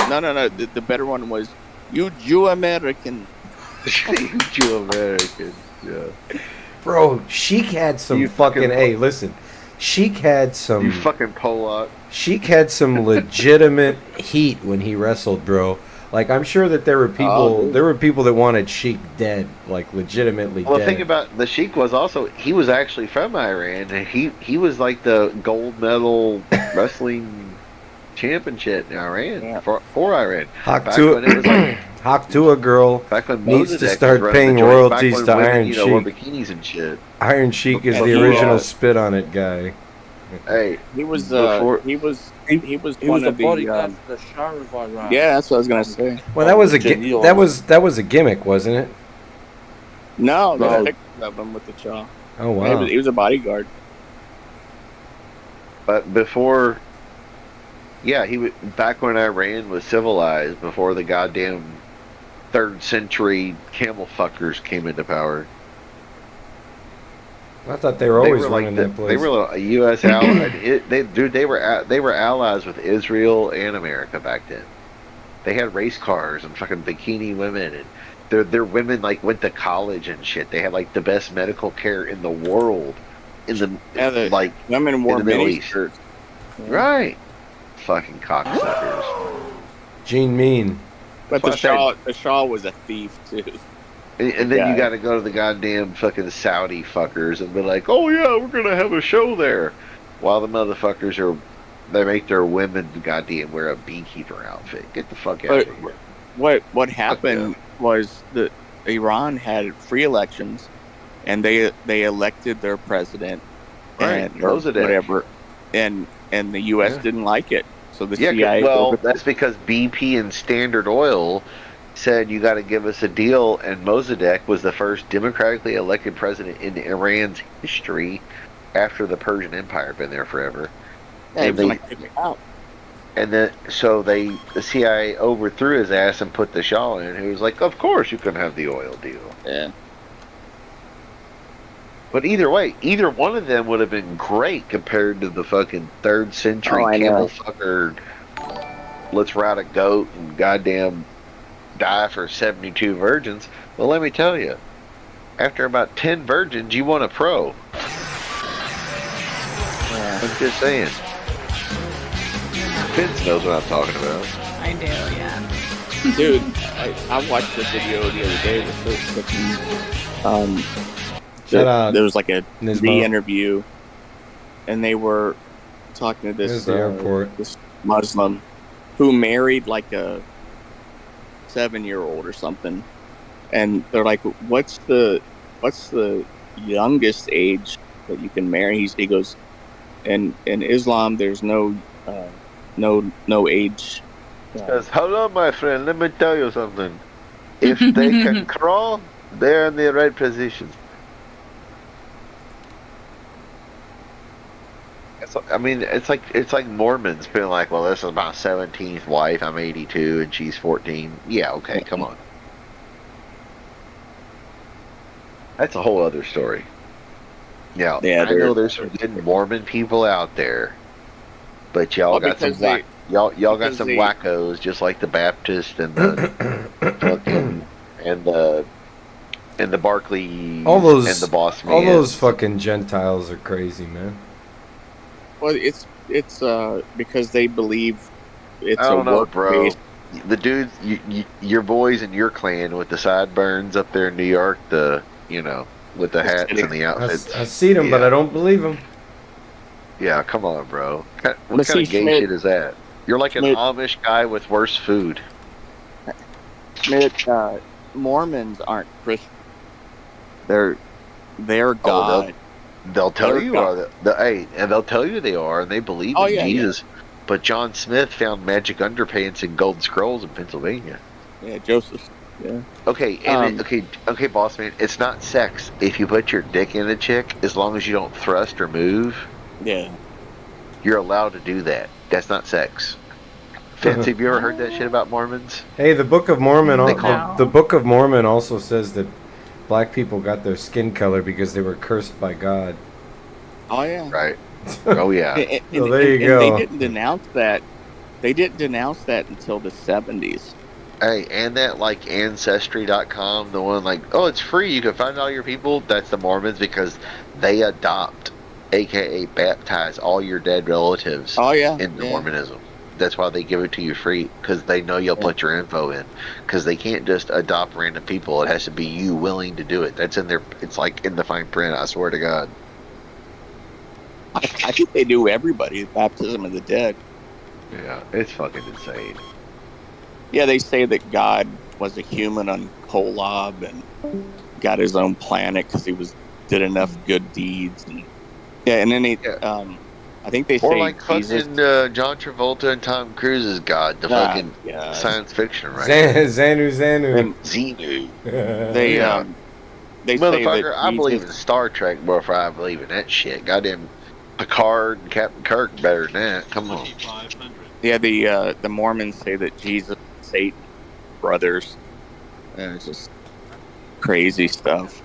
no. The better one was you Jew American. Jew American. Yeah. Bro, Sheik had some You fucking. fucking- Hey, listen, Sheik had some. You fucking Pollock. Sheik had some legitimate heat when he wrestled, bro. Like I'm sure that there were people. Oh, there were people that wanted Sheik dead, like legitimately Well, dead. the thing about the Sheik was also he was actually from Iran, and he was like the gold medal wrestling championship in Iran Yeah. for Iran. Hawk Back to when it was like Hawk to a girl. back when Needs to Mossadegh was start running paying the joint, back royalties when to women, Iron wore Sheik. bikinis and shit. Iron Sheik is And the he original was- spit on it guy. Hey, He was Before- he was He one was a of the bodyguard for the show, if I right. yeah, that's what I was gonna say. Well, that was a Genius. that was a gimmick, wasn't it? No, No. they picked up him with the chaw. Oh He, wow. was, he was a bodyguard. but before, yeah, back when Iran was civilized, before the goddamn 3rd century camel fuckers came into power. I thought they were always running that place. They were a U.S. ally. They were allies with Israel and America back then. They had race cars and fucking bikini women, and their women like went to college and shit. They had like the best medical care in the world. Like women wore in the Middle mini East. skirts. Right. Fucking cocksuckers. Gene Mean. But the Shah was a thief too. And then you got to go to the goddamn fucking Saudi fuckers and be like, oh yeah, we're gonna have a show there, while the motherfuckers they make their women goddamn wear a beekeeper outfit. Get the fuck out of here. What happened was that Iran had free elections, and they elected their president, Right, or Mossadegh. whatever, and the U.S. didn't like it, so the Yeah, CIA. well, that's because BP and Standard Oil said you got to give us a deal, and Mossadegh was the first democratically elected president in Iran's history after the Persian Empire. Been there forever. And they kicked me out. And then, so the CIA overthrew his ass and put the Shah in, who was like, of course you can have the oil deal. Yeah. But either way, either one of them would have been great compared to the fucking 3rd century camel fucker. Let's ride a goat and goddamn die for 72 virgins. Well, let me tell you, after about 10 virgins, you want a pro. I'm just saying. Vince knows what I'm talking about. I do, yeah. Dude, I watched the video the other day with there was like a re-interview, and they were talking to this Muslim who married like a 7-year-old or something, and they're like, what's the youngest age that you can marry? He goes, in Islam there's no age. Says, hello my friend, let me tell you something. If they can crawl, they're in the right position. I mean, it's like Mormons being like, well, this is my 17th wife, I'm 82 and she's 14. Yeah, okay, come on. That's a whole other story. Yeah, I know there's some good Mormon people out there, but y'all got some y'all got some wackos just like the Baptist and the and the Barclays all those and the Boss Man. All those fucking Gentiles are crazy, man. Well, it's because they believe it's I don't know, work bro. based. The dudes, your boys in your clan with the sideburns up there in New York, with the hats and the outfits. I see them, but I don't believe them. Yeah, come on, bro. What kind of gay shit is that? You're like an Amish guy with worse food. Mormons aren't Christian. They're God. They'll tell you and they'll tell you they are, and they believe in Jesus. Yeah. But John Smith found magic underpants and gold scrolls in Pennsylvania. Yeah, Joseph. Yeah. Okay, okay, boss man. It's not sex if you put your dick in a chick, as long as you don't thrust or move. Yeah. You're allowed to do that. That's not sex. Fitz, have you ever heard that shit about Mormons? Hey, the Book of Mormon. The Book of Mormon also says that black people got their skin color because they were cursed by God. Oh yeah. Right. Oh yeah. So there you go. They didn't denounce that. They didn't denounce that until the 70s. Hey, and that like Ancestry.com, the one like, oh, it's free, you can find all your people. That's the Mormons because they adopt, aka baptize all your dead relatives. Oh yeah. Into Mormonism. That's why they give it to you free, because they know you'll put your info in. Because they can't just adopt random people. It has to be you willing to do it. That's in their. It's like in the fine print. I swear to God. I think they do everybody. Baptism of the dead. Yeah, it's fucking insane. Yeah, they say that God was a human on Kolob and got his own planet because he did enough good deeds. And and then I think they say like fucking John Travolta and Tom Cruise's God, the fucking science fiction, right? Xanu. And Xenu. They motherfucker, say that I believe in Star Trek more before I believe in that shit. Goddamn Picard and Captain Kirk better than that. Come on. Yeah, the Mormons say that Jesus and Satan brothers. It's just crazy stuff.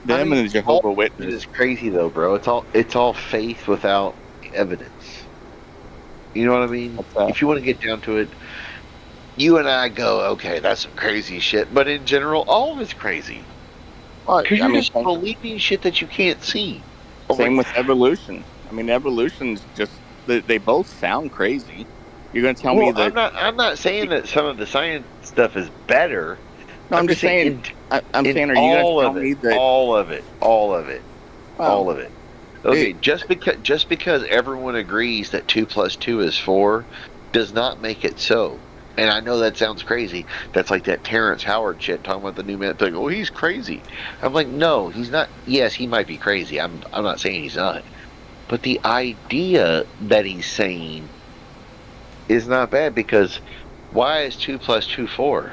Them mean, and the Jehovah It Witness. is crazy though, bro. It's all faith without evidence. You know what I mean? If you want to get down to it, you and I go, okay, that's some crazy shit. But in general, all of it's crazy. Because you're just believing shit that you can't see. Same with evolution. I mean, evolution's just they both sound crazy. You're going to tell me that I'm not saying that some of the science stuff is better. No, I'm just saying. I'm saying, are you going to tell me that all of it? Okay, just because everyone agrees that 2 + 2 is 4, does not make it so. And I know that sounds crazy. That's like that Terrence Howard shit talking about the new man. Like, oh, he's crazy. I'm like, no, he's not. Yes, he might be crazy. I'm not saying he's not. But the idea that he's saying is not bad, because why is 2 + 2 4?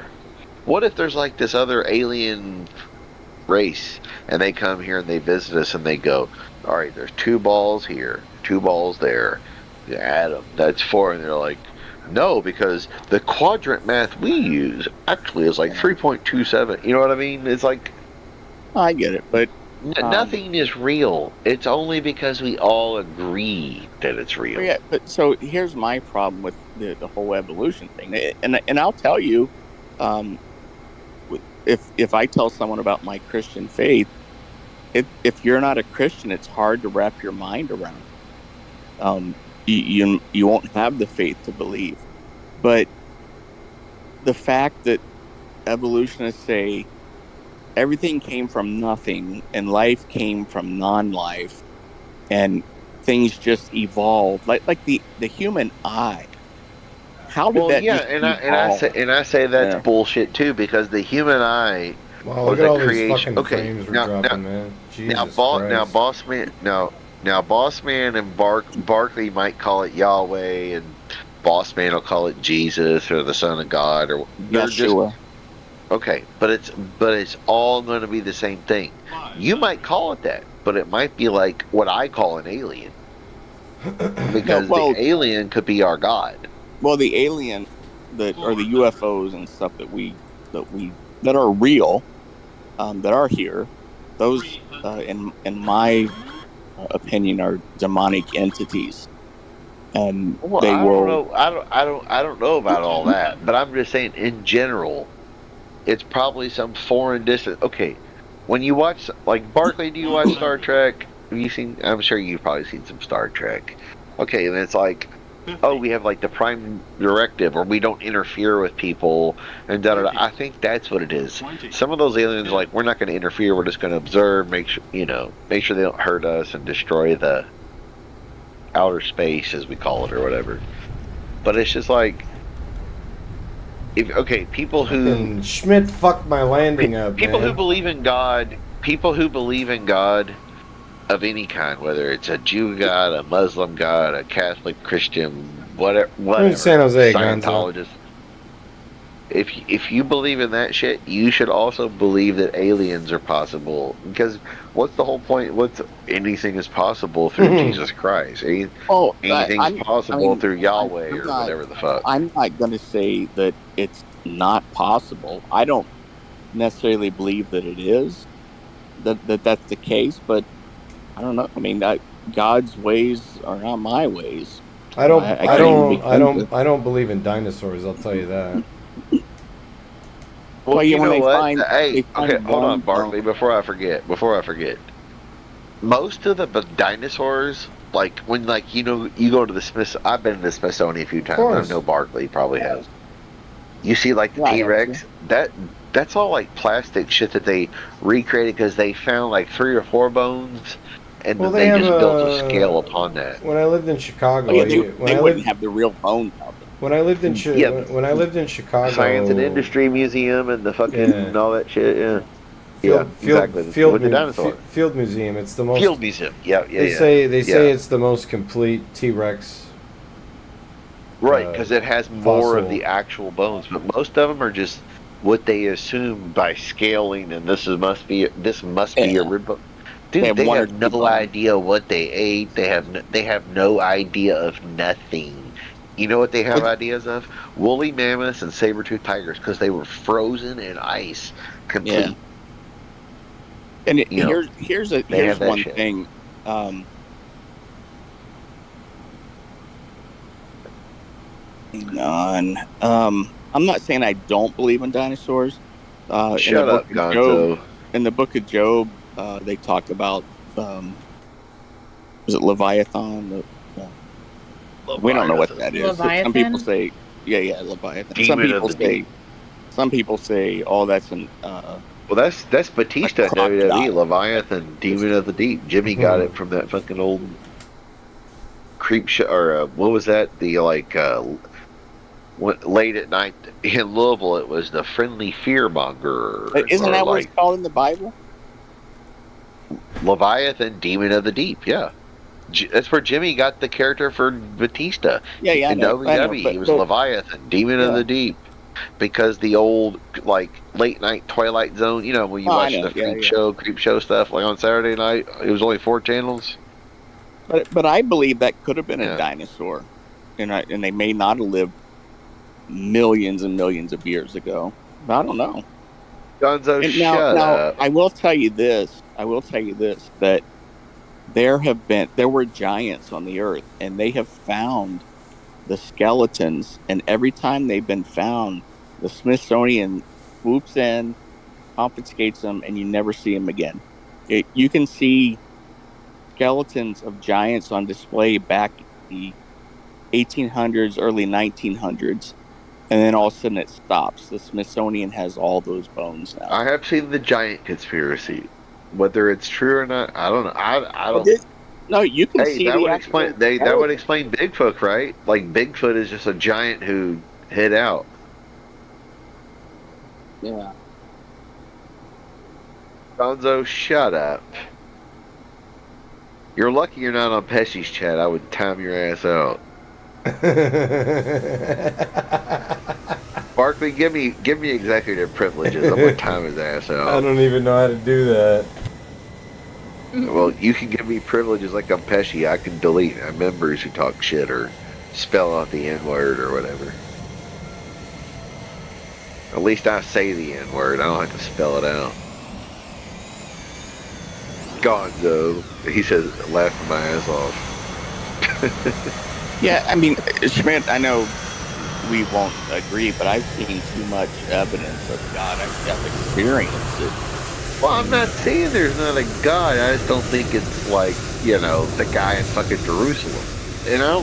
What if there's like this other alien race and they come here and they visit us and they go, all right, there's 2 balls here, 2 balls there, you add them, that's 4, and they're like, no, because the quadrant math we use actually is like 3.27. You know what I mean? It's like, I get it, but nothing is real. It's only because we all agree that it's real. Yeah, but so here's my problem with the whole evolution thing, and I'll tell you, if I tell someone about my Christian faith, if you're not a Christian, it's hard to wrap your mind around. You won't have the faith to believe, but the fact that evolutionists say everything came from nothing and life came from non-life, and things just evolved like the human eye. How did that? Yeah, and I say that's bullshit too, because the human eye. Wow, look at all these fucking frames we're dropping, man. Jesus Christ. Now, Boss Man and Barkley might call it Yahweh, and Boss Man will call it Jesus or the Son of God, or Yeshua. Okay, but it's all going to be the same thing. You might call it that, but it might be like what I call an alien, because the alien could be our God. Well, the alien or the UFOs and stuff that are real, that are here, those in my opinion are demonic entities, and I don't know about all that, but I'm just saying in general, it's probably some foreign distant. Okay, when you watch, like, Barkley, do you watch Star Trek? Have you seen? I'm sure you've probably seen some Star Trek. Okay, and it's like, oh, we have like the prime directive, or we don't interfere with people, and da da da. I think that's what it is. Some of those aliens are like, we're not going to interfere. We're just going to observe, make sure they don't hurt us and destroy the outer space, as we call it, or whatever. But it's just like, people who Schmidt fucked my landing up. People man. who believe in God. People who believe in God of any kind, whether it's a Jew God, a Muslim God, a Catholic, Christian, whatever, San Jose, Scientologist. If you believe in that shit, you should also believe that aliens are possible. Because what's the whole point? Anything is possible through Jesus Christ. Anything's possible through Yahweh or whatever the fuck. I'm not going to say that it's not possible. I don't necessarily believe that it is. That's the case, but I don't know. I mean, God's ways are not my ways. I don't believe in dinosaurs. I'll tell you that. Well, you know what? Okay, hold on, Barkley. Before I forget. Most of the dinosaurs, like when, like, you go to the Smith. I've been to the Smithsonian a few times. I know Barkley probably has. You see, like, the T-Rex. That's all like plastic shit that they recreated because they found like 3 or 4 bones, and then they just built a scale upon that. When I lived in Chicago, they wouldn't have the real bones out there. When I lived in Chicago, Science and Industry Museum and the fucking and all that shit. Exactly. With the dinosaur. Field Museum. It's the most Field Museum. They say it's the most complete T-Rex. Right, because it has more of the actual bones, but most of them are just what they assume by scaling, and this must be a rib bone. Dude, they have no idea what they ate. They have no idea of nothing. You know what they have ideas of? Woolly mammoths and saber-toothed tigers because they were frozen in ice, complete. Yeah. And You know, here's they have that one shit. thing. Hang on. I'm not saying I don't believe in dinosaurs. Shut up, Gonzo. In the book of Job, they talk about was it Leviathan? We don't know what that is. Some people Leviathan? say, yeah, Leviathan. Demon of the Deep. Some people say, oh, that's an Well, that's Batista in WWE, Leviathan, Demon of the Deep. Jimmy got it from that fucking old creep show, or what was that? The late at night in Louisville, it was the Friendly Fearmonger. Isn't that what it's called in the Bible? Leviathan, Demon of the Deep. Yeah, that's where Jimmy got the character for Batista. Yeah, in WWE, he was Leviathan, Demon of the Deep. Because the old, like, late night Twilight Zone, you know, when you watch the creep show stuff, like on Saturday night, it was only 4 channels. But I believe that could have been a dinosaur, and they may not have lived millions and millions of years ago. But I don't know. Gonzo, shut up. I will tell you this. That there were giants on the earth, and they have found the skeletons, and every time they've been found, the Smithsonian swoops in, confiscates them, and you never see them again. You can see skeletons of giants on display back in the 1800s, early 1900s, and then all of a sudden it stops. The Smithsonian has all those bones now. I have seen the giant conspiracy. Whether it's true or not, I don't know. I don't. No, you can see that would explain. That would explain Bigfoot, right? Like Bigfoot is just a giant who hid out. Yeah. Gonzo, shut up. You're lucky you're not on Pesci's chat. I would time your ass out. Barkley, give me executive privileges. I'm gonna time his ass out. I don't even know how to do that. Well, you can give me privileges like I'm Pesci. I can delete members who talk shit or spell out the N-word or whatever. At least I say the N-word. I don't have to spell it out. Gonzo. He says, laughing my ass off. Yeah, I mean, Schmidt, I know we won't agree, but I've seen too much evidence of God. I've experienced it. Well, I'm not saying there's not a God. I just don't think it's like, you know, the guy in fucking Jerusalem. And I don't